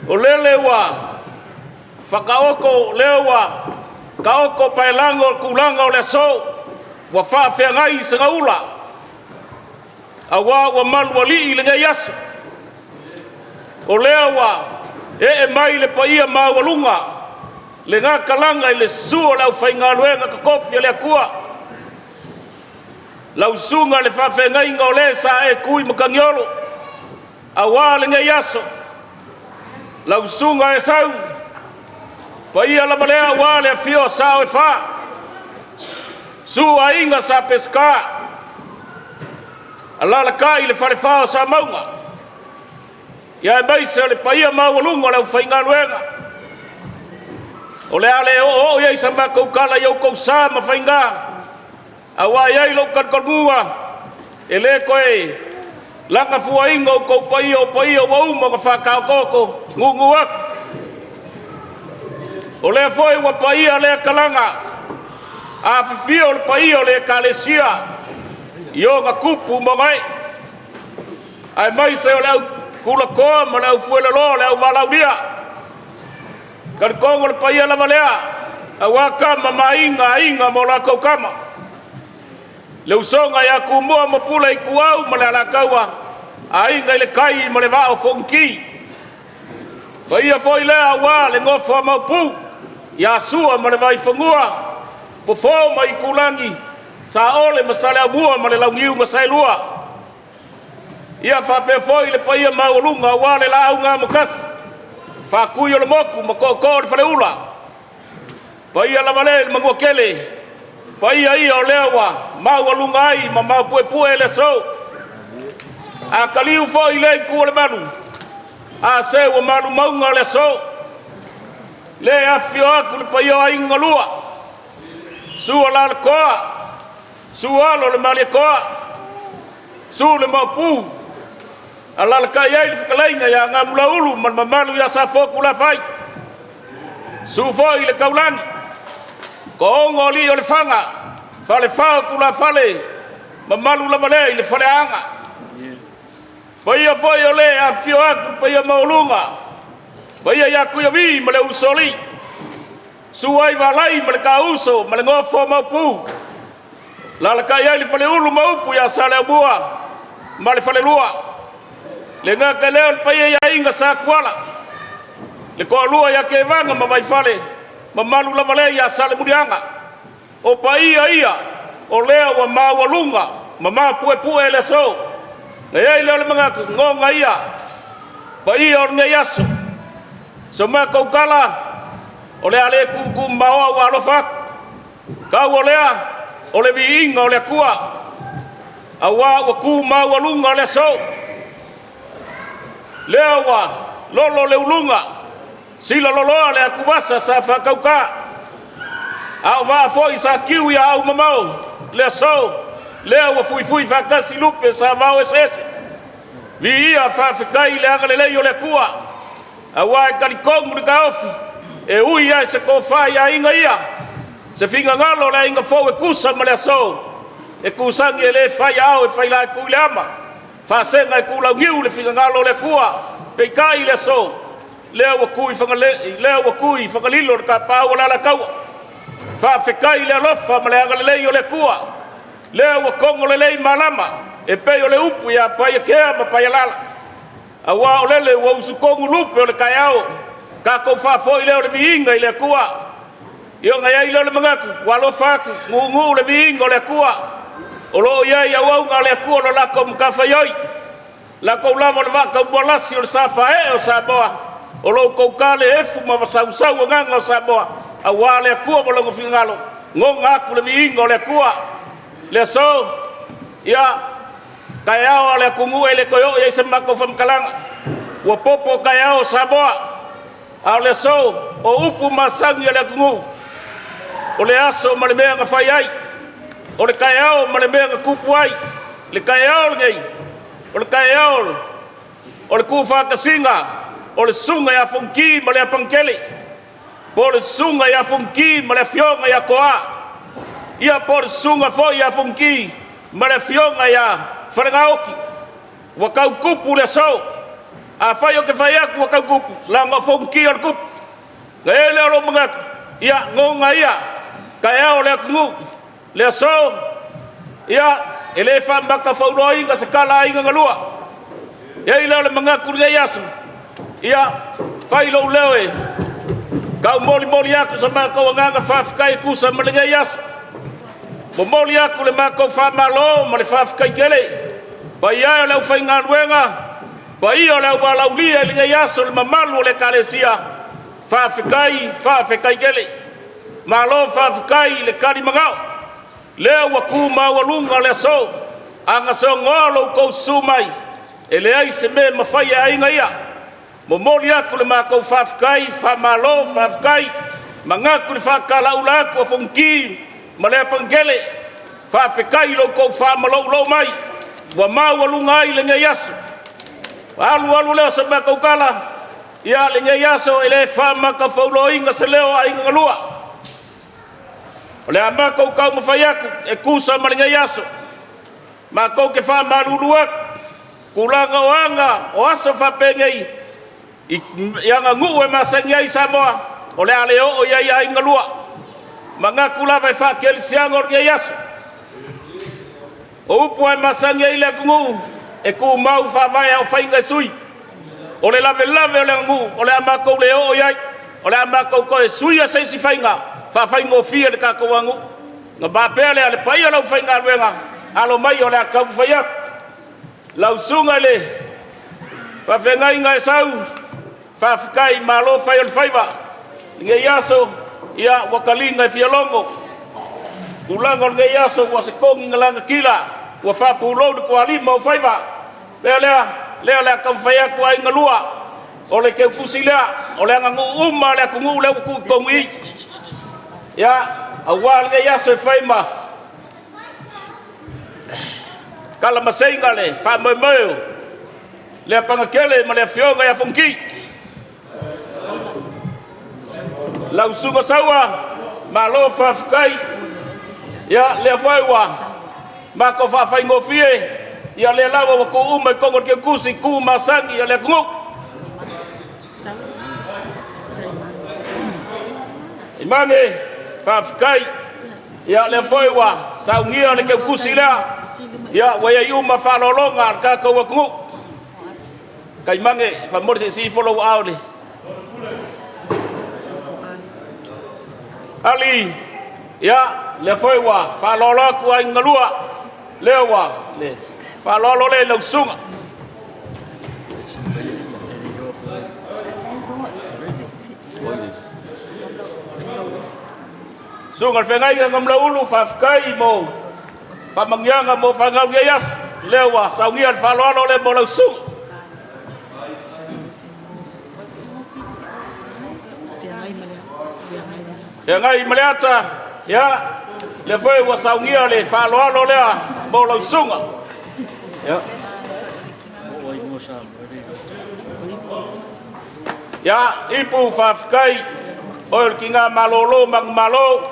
o lele wa whakaoko lewa ka oko pailango kulanga o le so wa fa fe ngai se ngaula awa wa malu ali le ngai aso o lea wa e mai le paia mawalunga le ngā kalanga i le suo lau whainga luenga ka kopi le kua lau sunga le whawhengai ngā le sa e kui makangiolo awa le ngai aso lau sunga e sau paia la malea wa le fio sao e wha sua inga sa peska alala kai le whare whao sa maunga ia e maise o le paia mawalunga lau whainga luenga o le ale o ia isa ma kou kala iau kou sa ma whainga awa iai lau kankonua e le koe langa fua inga o kou paia wa uma ka whakao koko ngungu aku o le foi wa paia le kalanga a fifia o le paia o le kalesia io nga kupu mo ngai ai mai se o le kula koa ma le fuele lo le walaudia kan kongo le paia la malea awa kama mainga mo la kama le usonga ya kumua mo pula i kuau ma le la kaua ainga le kai mo le vao fonki paia foi le awa le ngofo ma pu ya sua ma le vai fangua po fo mai kulangi sa ole masale abua ma le laungiu masai lua ia fa pe foi le paia maulunga wa le launga mokas fa kuyo le moku ma ko le fale ula paia la vale le mangokele paia ia o lewa maulunga ai ma ma pue le so a kaliu foi le ku le malu a se o malu maunga le so le afio aku le paia ai ngalua su la koa sualo le mali koa su le mapu ala ka yai fkalainga ya ngamula ulu man mamalu ya safo kula fai su foi le kaulangi ko ngoli o le fanga fale fa kula fale mamalu la male le fale anga paia foi ole a fio aku paia maulunga paia ya ku ya vi male usoli su ai valai male ka uso male ngofo mapu la ka ya le fale ulu maupu ya sale bua male fale lua le nga ka le paia ya inga sa kwala le ko lua ya ke vanga ma mai fale ma malu la male ya sale mudianga o paia ia o le wa ma walunga ma pu ele so le ai le manga ngonga ia paia o ngai aso so ma ko kala o le ale ku ma wa lo fa ka o lea o le viinga o le kua awa wa ku ma walunga le so lewa lolo le ulunga sila lolo le akubasa sa fa kauka au va foi sa kiwi au mamau le so lewa fui fa kasi lupe sa va o ss via fa kai le agale le yo le kua awa kali kongu de kaofi e uia se ko fa ya inga ia se finga ngalo la inga fo e kusa male so e kusangi le fa ya o e fa la kulama fa senga e kula ngiu le finga ngalo le kua pe kai le so le wa kui fa le wa kui fa lilo ka pa wala la kau fa fe kai le lofa male aga le yo le kua le wa kongo le malama e pe yo le upu ya pa ya ke ma pa ya lala awa ole le wa usu kongo lupe le kayao ka ko fa fo ile le biinga ile kua yo ngai ile le mangaku walo fa ngu le biinga le kua olo ya wa nga le kua lo la ko ka fa yoi la ko la mo va ka bolasi o sa fa e o sa boa olo ko ka le efu ma sa nga o sa boa awa le kua mo lo fingalo ngonga ku le biinga le kua le so ya kayao le kungu ele ko yo ye se mako fam kalanga wo popo kayao sa boa ale so o upu masang ya le kungu o le aso ma le mea fai ai o le kayao ma le mea kupu ai le kayao ngai o le kayao o le kufa kasinga o le sunga ya funki ma le pankele po le sunga ya funki ma le fionga ya koa ia po le sunga fo ya funki ma le fionga ya farangaoki wa kau kupu le so a fai o ke fai aku wa kau kupu la nga funki o le kupu ele o lo mga ia ngonga ia Kaya ole kungu le so ia ele fa maka fauloi ka sekala inga ngalua ia ile ole mangaku le yasu ia failo lewe kau moli aku sama kau nganga fa kai ku sama le yasu moli aku le maka fa malo male fa kai kele pa ia ole fa ngalwenga pa ia ole wala ulia le yasu le mamalu le kalesia fa kai kele malo fa kai le kali magao leo waku mawalunga le so anga so ngolo ko sumai ele ai se me mafai ai ngaia momoli aku le mako fa kai fa malo fa kai mangaku le fa kala ula ko fonki male pangele fa kai lo ko fa malo lo mai wa mawalunga ai le ngayasu alu le so mako kala ia le ngayaso ele fa maka faulo inga se leo ai ngalua ole ama ko ka mo fayaku e kusa malinga yaso ma ko ke fa malulua kulanga wanga o aso fa pengei yang ngu e masangai samoa ole ale o ya ngalua manga kula vai fa kel siang or yaso o po e masangai le ngu e ku mau fa vai o fa inga sui ole lave ole ngu ole ama ko le o ya ole ama ko e sui a sei si fainga fa faingo fia de ka ko wangu nga ba pele ale pai ala fainga wenga alo mai ole ka fayak lau sunga le fa fenga inga sau fa kai malo fa el faiva nge yaso ya wakalinga fialongo ulango nge yaso wa se kongi ngalanga kila wa fa pulo de kwa lima faiva le ka fayak wa ngalua ole ke kusila ole ngangu umma le ku ngule ku kongi ya awal nge yaso faima kala masenga le fa moyo le pangakele ma le fionga ya fonki lau sunga sawa malo fa kai ya le faiwa ma ko fa faingo fie ya le lawa ko umma ko ke kusi ku masangi ya le nguk imane fa kai ya le faiwa sa ngia le ke kusi la ya waya yuma fa lolonga ka ko nguk kai mange fa mo si follow out ali ya le faiwa fa lolo ku ai ngalua lewa le fa lolo le lo sunga sunga fengai ngam la ulu fa kai mo fa mangyanga mo fa ngau yas lewa sa ngian fa lolo le mo lo sunga ngai maleata ya le foi wa saungia le fa lo le mo lo sunga ya ipu fa kai ol kinga malolo mang malo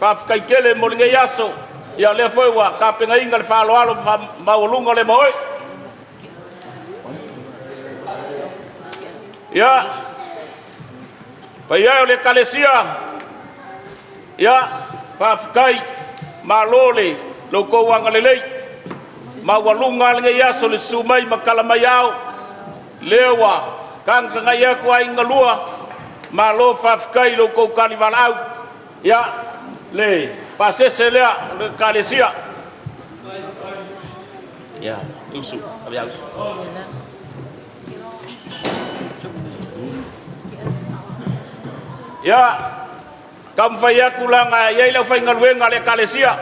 fa kai kele mo nge yaso ya le foi wa ka penga inga fa lo fa maulunga le moi ya pa ya le kalesia ya fa kai malole loko wangalele mawalunga nge yaso le sumai makalamayao lewa kan ngaya kwa ingalua malo fa kai loko kalivalau ya le pasese le kalesia ya usu abia usu ya kam faya kulanga ya ila faingal wenga le kalesia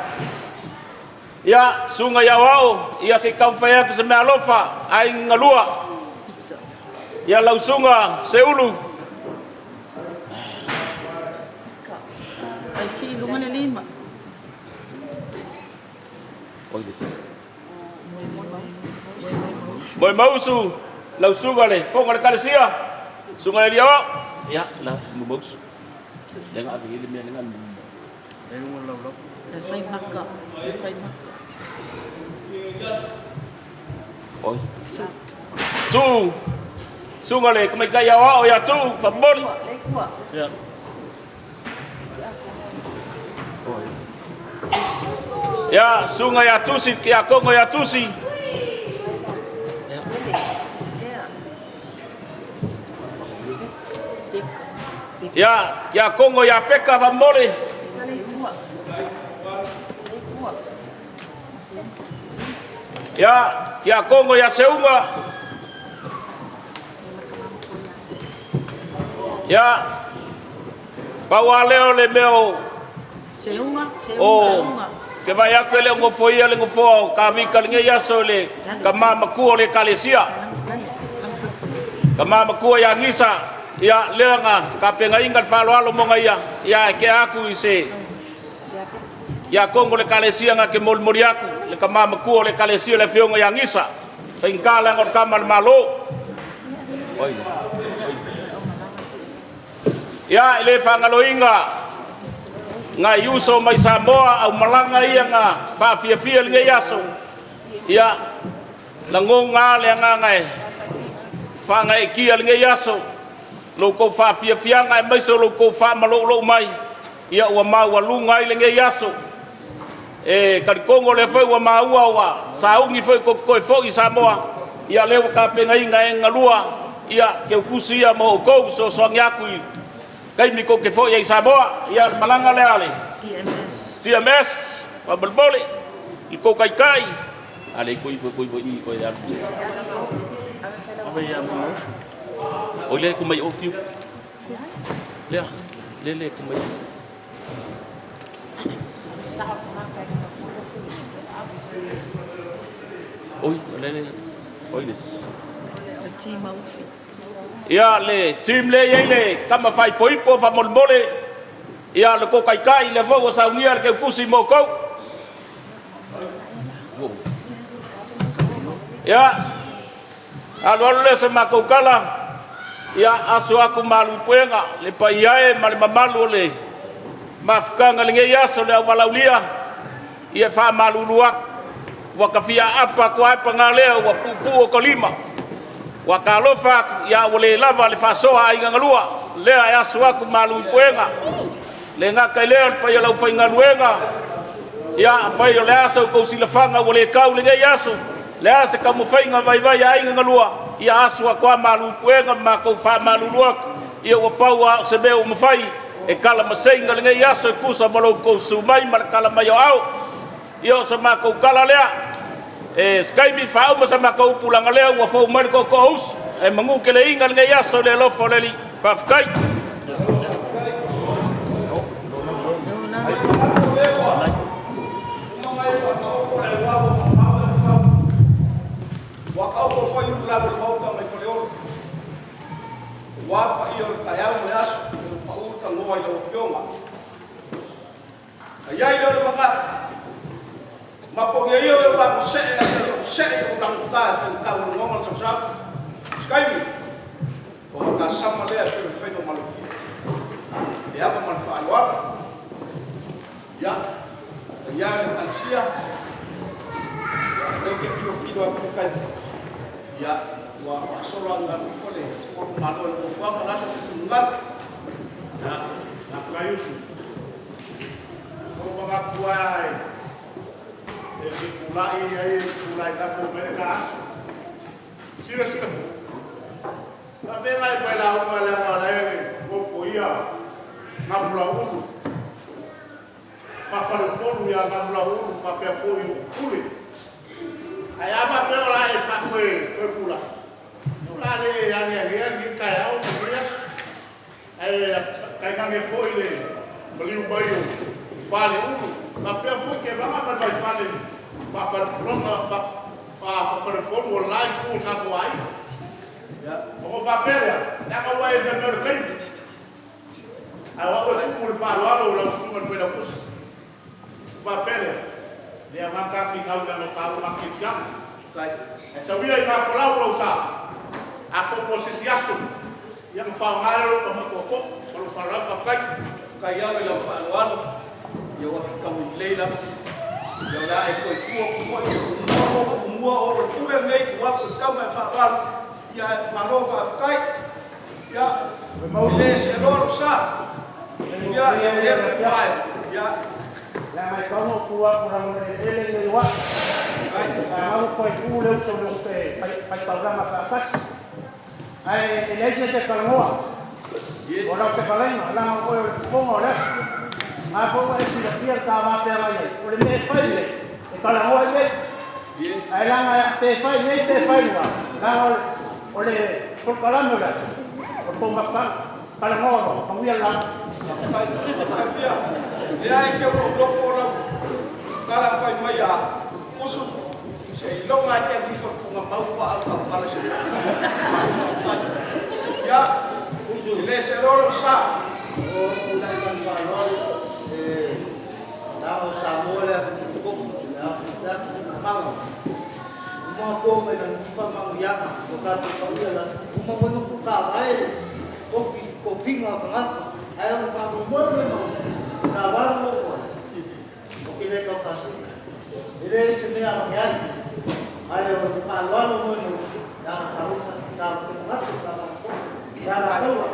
ya sunga ya wao ya si kam faya ku semalofa ai ngalua ya lau sunga seulu ai si lunga le lima boy mausu lau sunga le fonga le kalesia sunga le dia ya la mausu jangan ada ilmu dengan fai maka oi tu sungale kemai gaya wa ya tu fabon ya Ya sunga ya tusi kia kongo ya tusi. Ya kongo ya peka vamole. Ya kongo ya seunga. Ya bawaleo le meo. Seunga. Ke vai aku le ngofo ia le ngofo ka mika le yaso le ka mama ku le kalesia. Ka mama ku ya ngisa ya lenga ka penga ingal falo alo mo ngai ya ke aku ise. Ya kongo le kalesia nga ke mol moriaku le ka mama ku le kalesia le fionga ya ngisa. Pengkala ngor kamal malo. Ya ile fangaloinga nga yuso mai Samoa au malanga ia nga fa fia le yaso ya langonga le nga ngai fa ngai kia le yaso lo ko fa fia ngai mai so lo ko fa malo mai ia wa ma wa lunga le yaso kali kongo le foi wa ma wa saungi foi ko fo i Samoa ia le ka penga inga ngalua ia ke kusia mo ko so nyaku kai mi ko ke fo ia Samoa ia malanga le ale TMS babole iko kai ale ko ya aba ya mo ole ko mai ofiu le ko mai oi des team ofi ya le team le kama fai poipo fa molmole ya le ko kai le vo sa unir ke kusi mo ko ya alwalo le se makokala ya aso aku malu puenga le paiae mal mamalu le mafkanga le yaso le walaulia ia fa malu luak wakafia apa ko apa ngale wa pupu ko lima wakalofa ya wale lava le fasoa inga ngalua le ya suaku malu puenga le ngaka le pa ya lau fainga luenga ya fa yo le aso ko silafanga wale kau le yaso le asa kamu fainga vai ya inga ngalua ya aswa kwa malu puenga mako fa malu luak ia wa pawa sebe o mafai e kala masenga le yaso kusa malo ko sumai mal kala mayo au ia sama ko kala lea Skype fa o sama ko pulang le wa fo mar ko us e mangu ke le ingal ngai aso le lo fo le li pa fkai wa ka ko fo yu la bo ko mai fo le wa pa io ka ya mo aso pa u ka lo ai lo fionga ai lo maka maponge yo ba ko se o tang ka fa ka no mo so sa Skype ko ka sama le pe fe no malo fi ya ba man fa alwa ya ni kansia le ke kido ko ka ya wa solo ngal fo le ko malo ko fa ka la so ngal ya na ka yusu ko ba ko ai mulai da fo mereka sila fo la venga e poi la ko fo ia ngabula ulu fa fa lo ya ngabula ulu fa pe fo yu uli aya ba pe la e fa ko pula la le ya ni ka ya o yes ai kai ka me fo ile beliu bayo vale ulu ma pe fo ke ba ma ba vale pa fa polo online ku na ko ai ya o ba pera na ko wa e ver kai ai wa ko ku fa lo la su ma foi da pus va pera le ma ka fi ka no ka ma ki sia kai e sa wi ai ma ko la lo sa a ko posisiaso ya ma fa ngalo ko ma ko ko fa la fa kai ya lo fa lo yo wa fi ka mu le la yo la e ko mua o pule nei wa ko ka ma fa ba ya malo fa kai ya le se lo sa ya ya la mai kono kua kurang ele wa mau koi ku le uso le pai programa ka pas ai ele se kalmoa ora te kalena la ko fongo le ma fongo e si la fiesta va per la lei o le me fai le e kalmoa le ai la te fai la o le por kalamo la o pomba fa kalmoa ko wi la ya ke o bloco la kala fai mai a usu sei lo ma ke bi fo nga mau pa al pala se ya le se lo sa o dai kan ba lo na o sa mo le ko na da mal mo ko me na ni pa ma ya ko ka ko la mo mo no ka vai ko pinga ka ai o pa mo mo trabalho o que ele faz ele tem a manhã aí o trabalho muito da saúde da da rua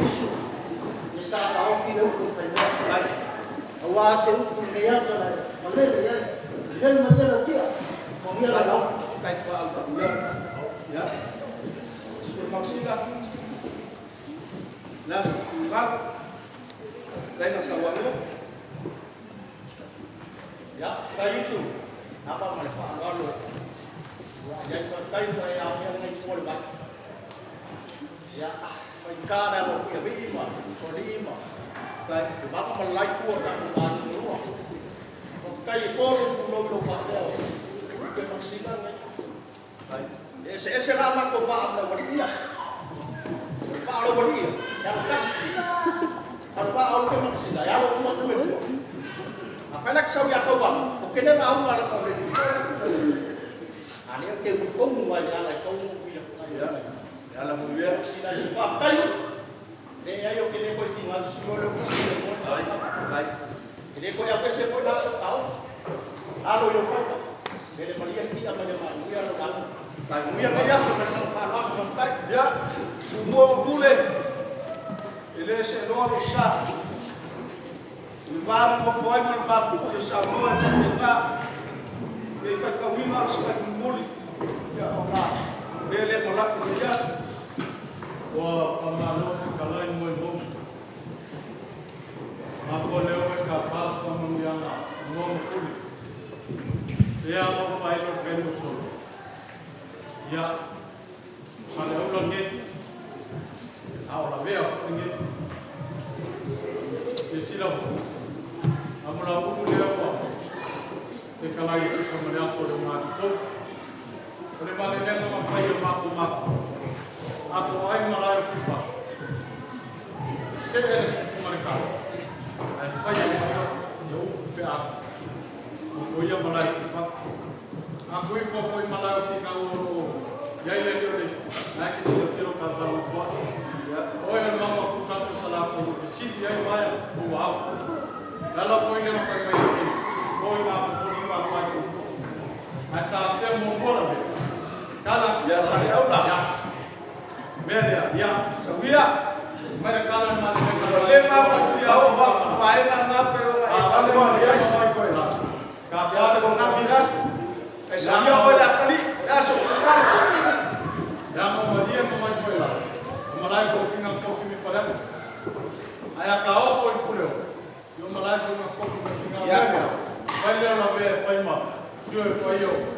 isso está ao que eu compreendo o acho que o meia toda mas ele não tem o que com ele não cai com a alta já isso maksudnya las lugar lain kawan lu ya kayu su apa manfaat lu yang kayu saya yang naik semua bang ya perkara mau ya bima solima kayu bang melai kuat dan lu kayu kolom lu pakai ke maksimal kayu ese lama ko ba am wadia ba lo wadia yang kasih apa auto maksida ya lo mo tuwe apa nak sawi akawa o kene na au ala ko re ani ke ko mo wa ya la ko mo ya la mo ya sina si fa kayus de ya yo kene ko si ngal si lo ko si mo ai kene ko ya pese ko na so tao alo yo fa de maria ti ama de ma ya lo ka tai mo ya ya so na fa la ko tai ya mo bule ele se lo sa o vamos mo foi mo ba ko sa mo fa e fa ka wi ma sa ka muli ya Allah ele mo la ko ya wa amalo ka lai mo mo ako leo ka pa sa mo ya na mo kuli ya mo fa ilo kendo so ya sa le ulo ni ahora veo ni Sila amula ufu leo e kala i kusa mane aso le ngā ki fōu ole male mena ma whai o mako ato ai marai o kufa se ere kufu mare kā ai whai o maka i o ufu pe ako o fōia marai kufa ako i fōi marai o whika o iai le leo le nai ki sila whiro ka tau fua oi o mama kutaso sala fōi o whisiti ai mai o wau Ela foi na foi mai aqui. Foi lá por uma parte. Mas a fé mongora. Kala ya sa ya ula ya. Media ya. Sabia. Mana kala na le ma ko fia o ba pai na na pe o e pa ya sai ko ela. Ka ya te ko na miras. E sa ya o la kali ya so ka. Ya mo dia mo mai ko ela. Malai ko finga ko fi mi fala. Aya ka o foi puro. Yo malai foi uma coisa que finga. Ya. Vai le na be fai ma. Sio foi eu.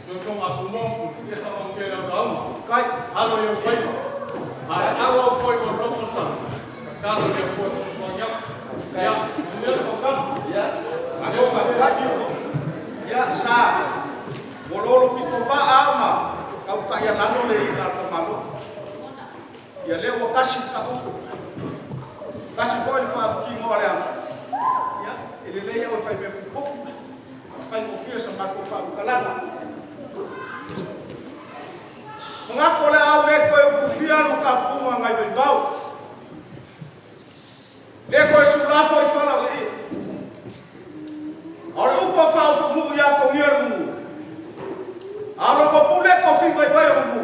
Eu sou uma sumão, porque essa não quer dar uma. Cai. Alô, eu fui. Mas alô foi com o promoção. Caso de fosse sonhar. Ya, primeiro focado. Ya. Agora vai aqui. Ya sa. Bololo pito ba ama. Kau kaya nano le ina ko malo. Ya le wo kasi ka u. Kasi ko ele fa ki ngore am. Ya, ele le ya o fa be ko. Fa ko fio sa ma ko fa kalala. Mengapa le au le ko ku fia lu ka puma ngai be bau. Le ko sura fo fa la ri. Ora u ko fa fo mu ya ko mier mu. Alo ko pule ko fi vai vai mu.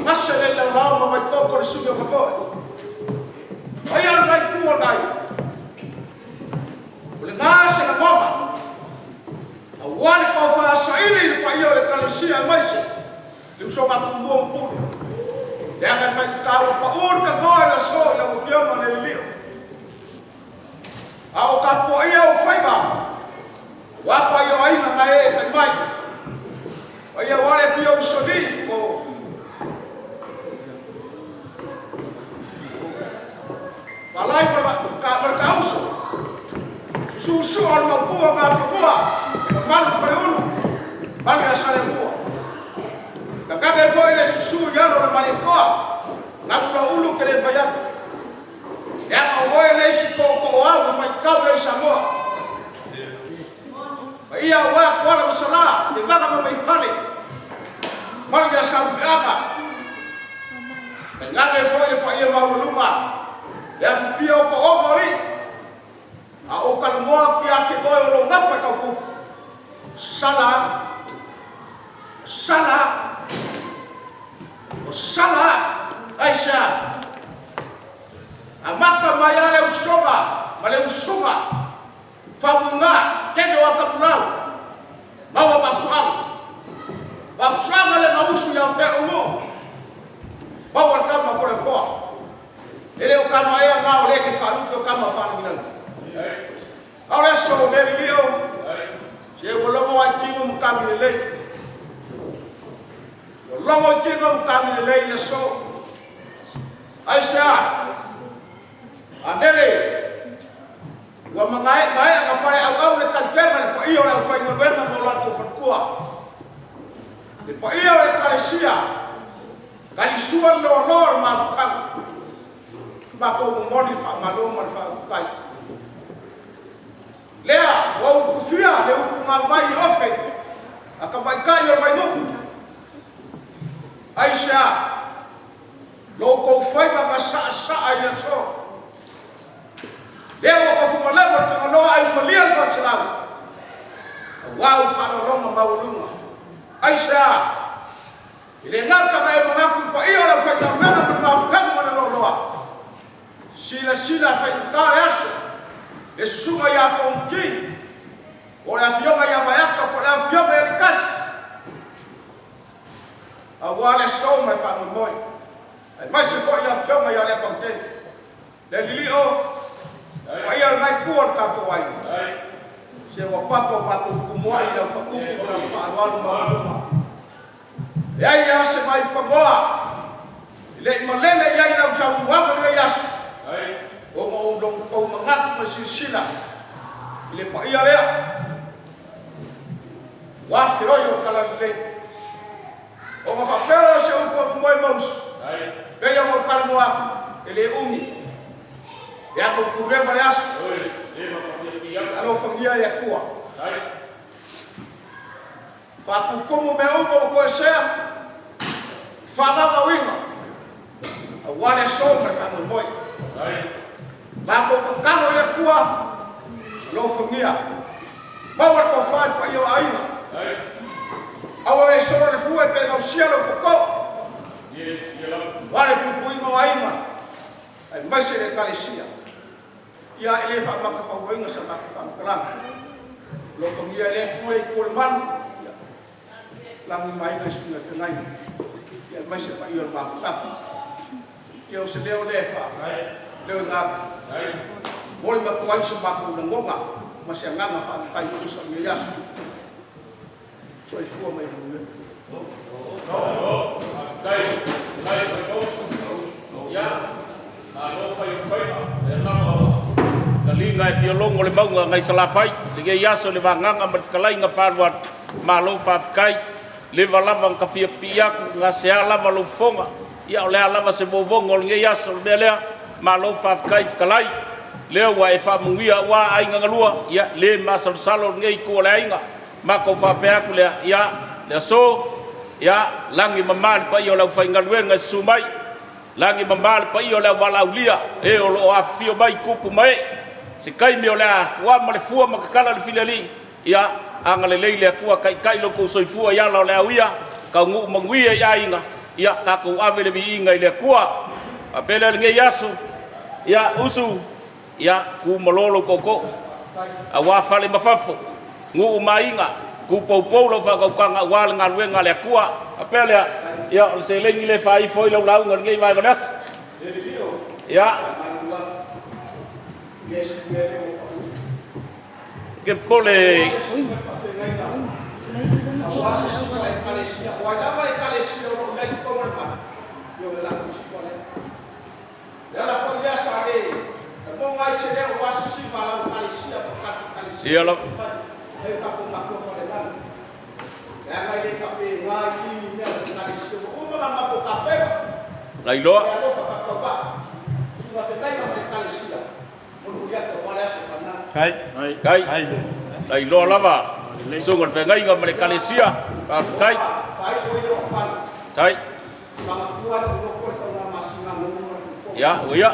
Massa le la la ma vai ko ko su ko fo. Ai al vai ku dai. Le ngas sia mais le usonga kumbo mpule le anga fai kau pa ur ka goa la so la ufioma le lio au ka po ia o fai ba wa pa yo ai na mai ka mai o ia wale fio usoni o balai pa ka uso susu al mabua ma fua mal fai ulu mal ya sale bua Kakabe foi le susu ya no malikoa. Ngapula ulu ke le faya. Ya ka hoe le siko ko wa fa ka le samoa. Ia wa kwa la sala, de baga ma mai fale. Mal ya sabuaka. Ngabe foi le pa ia ma uluma. Ya fio ko ovori. A o ka mo ki a ke ko lo ngafa ka ku. Sala. Sala Aisha amaka mayale usonga male usunga fabunga kendo wakapulao bawa bafusanga le mausu ya fe umo bawa kama kule kwa ile kama ya nao leke faluto kama fana bila ale so nelio je wolomo wa kingu mkamile le Longo kingo kami le le so Aisha Andele wa mangai mai akapare au le kantema le iyo la fanya wema no la kufukua le pa iyo le kalisia kalisua no lor ma fukan ba ko moni fa malo ma fa kai lea wa kufia le kumamai ofe akabai kai yo mai no Aisha loko fai ba sa ya so leo ko fuma leo to no ai malia fa salam wa fa no ma uluma Aisha ile ngaka ba ma ku pa iyo la fa ta mena ma fa ma no loa sila fa ta yaso esuma ya konki ora fioma ya mayaka por la fioma ya kasi awale so me fa moi mas se foi la fioma ya le konki le lilio ai al mai kuor ka ko ai se wa papo pa ku kumoi la fa ku fa awal ma ya ya se mai pa boa le molele ya ina sa wa ma ya o mo long ko ngak masisila le pa ia le wa firo yo kala le o ma fa pero se un po moi mons be ya mo kala mo ele umi ya ko ku be ma yas alo famia ya kuwa fa ku como me o ko se fa da winga wa le so me fa moi Bako kano le kuwa lo famia bawa ko fa pa yo aina awa e soro le fuwe pe no cielo ko wale pu no aina ai mai se le kalesia ya ele fa maka fa winga sa maka kalam lo famia le kuwe ko man lang mai na su le nai ya mai se pa yo pa yo se leo le fa leo ngak bol ma kuai sumaku ng ngonga masya nga fa kai ko sa miyas so ifu mai dulu kai ya alo fai kali ngai piolong ole bau ngai salafai le yaso le banganga mat kalai nga farwat malo fa kai le valava ka pia pia nga seala malo fonga ya ole ala se bobong ole yaso le malo fa kai kalai leo wa fa mungia wa ai ngalua ya le masal salon ngai ko le inga mako fa pe aku le ya le so ya langi mamal pa yo la fa ngalwe ngai sumai langi mamal pa yo la wala ulia e o lo afio bai kupu mai se kai mi ola wa male fua makala le filali ya angale leile ku kai lo ko soifua ya la le awia ka ngu mangwia ya inga ya ka ko avele bi inga ile kuwa apela ngai yaso ya usu ya ku malolo koko awa fale mafafo ngu mainga Kupau lo fa kau kanga wal ngalwe ngale kua apele ya se lengi le fai foi lo lau ngai vai ganas ya que pole iya lo Lailo kai Lailo lava sungon pengai ngam mereka Malaysia kai kai ya ya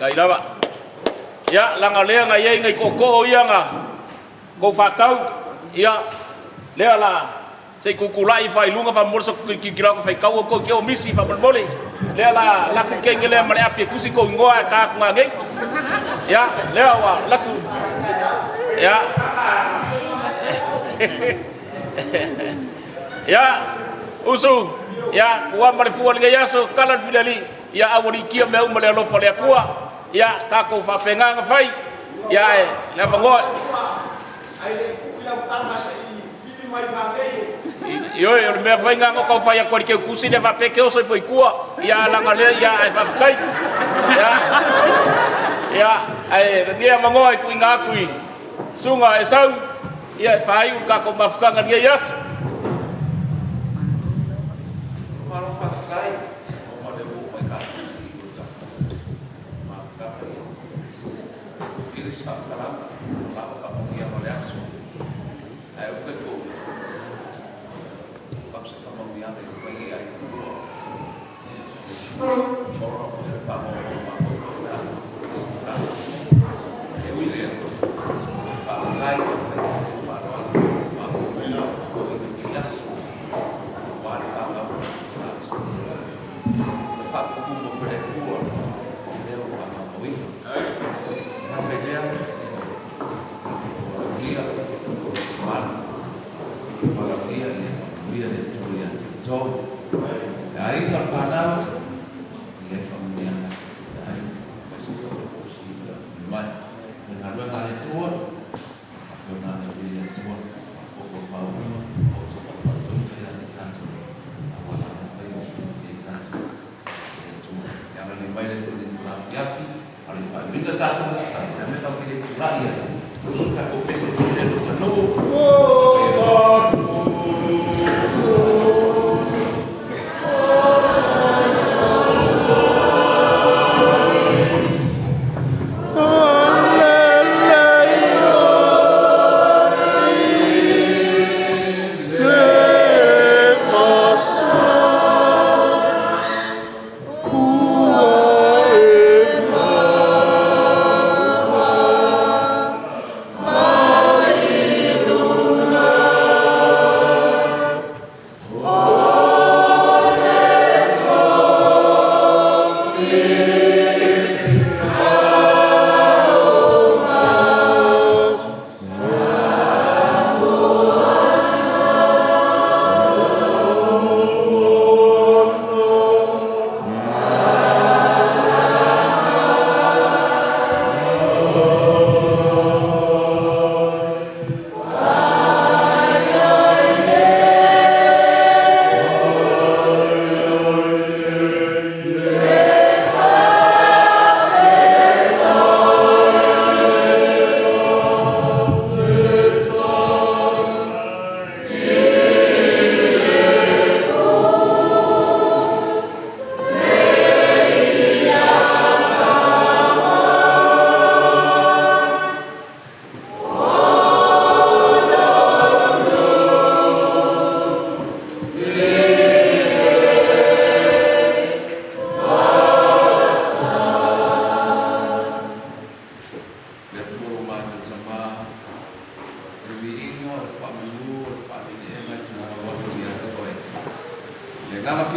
kai lava ya langa le ngai ngai koko ia nga ko fakau ya le la se kukulai fai lunga fa morso kikira ko fai kau ko ke omisi fa boleh le la ku kengele male api kusi ko ngoa ka ngai ya le wa la ku ya ya usu ya wa male fu ngai yaso kalan filali ya awuri kia me umale lo fale akua ya ka ko fa penga fai ya na bango yo me fai nga ko fa ya ko ke kusi de va peke o so foi kua ya la ngale ya fa kai ya ai dia bango ku nga ku sunga esau ya fai ka ko mafka nga yas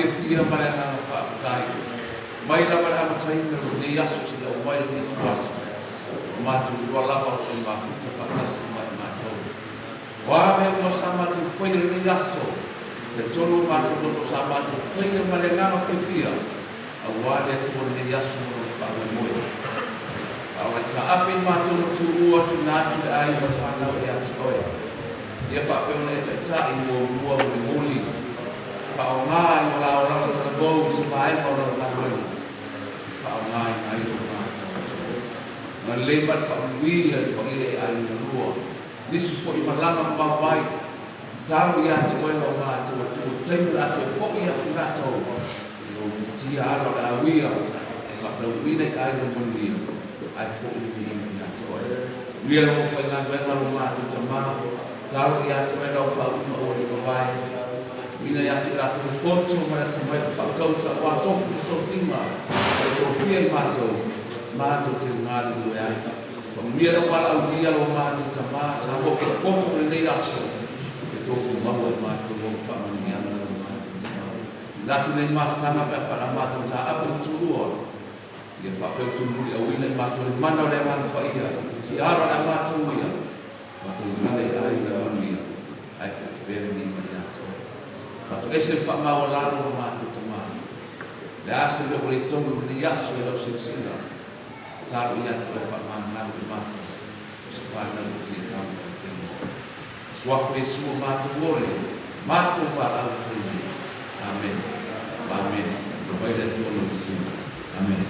fia mare na whaakai. Mai la mare ama taina ro ne yasu si la mai ni tuas. Matu ua lava o ma futa fatasi mai mātou. Wa me o sa matu whaile ni yaso. Te tolu matu roto sa matu whaile mare ngama whipia. A wale tolu ni yaso mo le whawe moe. Awa ta api matu roto ua tu natu e ai ma whanau e ati oe. Ia whapeona e tai mo mua mo le moli. Whao ngā i o la o langa tala bou se mai pa o langa tala. Whao ngā i mai o ngā. Ngan lebat whauwila i whaile e ai na rua. Nisu fo i malanga mawai. Tāru i ati oe o ngā tua tua. Teimu atu e fo i atu ngā tau. I o tia ara o a wia. E ngata wina i ai na munia. Ai fo i ni i ngā tau e. Wia lo whai ngā wenga o ngā tua tamā. Tāru i ati oe o whauma o ni mawai. Ina ya te rata te koto mara te mai whakauta o a tofu to tinga e to fia i mātou te ngāri ue ai. Wa mia wala o ia lo mātou ta mā sa ho ke koto le nei aso te tofu maua i mātou o whamani ana o mātou. Natu nei mātanga pe whara mātou ta apu turua. Ia whakautu muri a wina i mātou le mana o le mana whaia. Si ara le mātou ia. Mātou ngare ai na manuia. Ai whakapere ni mai ato. Fatu ese pa mau lalo o mātou ta mā. Le ase le o le tongu ni yaso e lau silsila. Tāru i atu e whamanga i mātou. Se whanau ki e tāmu ka tēmu. Swafu e sua mātou ore. Mātou pa au tēmu. Amen. Amen. Amen. Amen.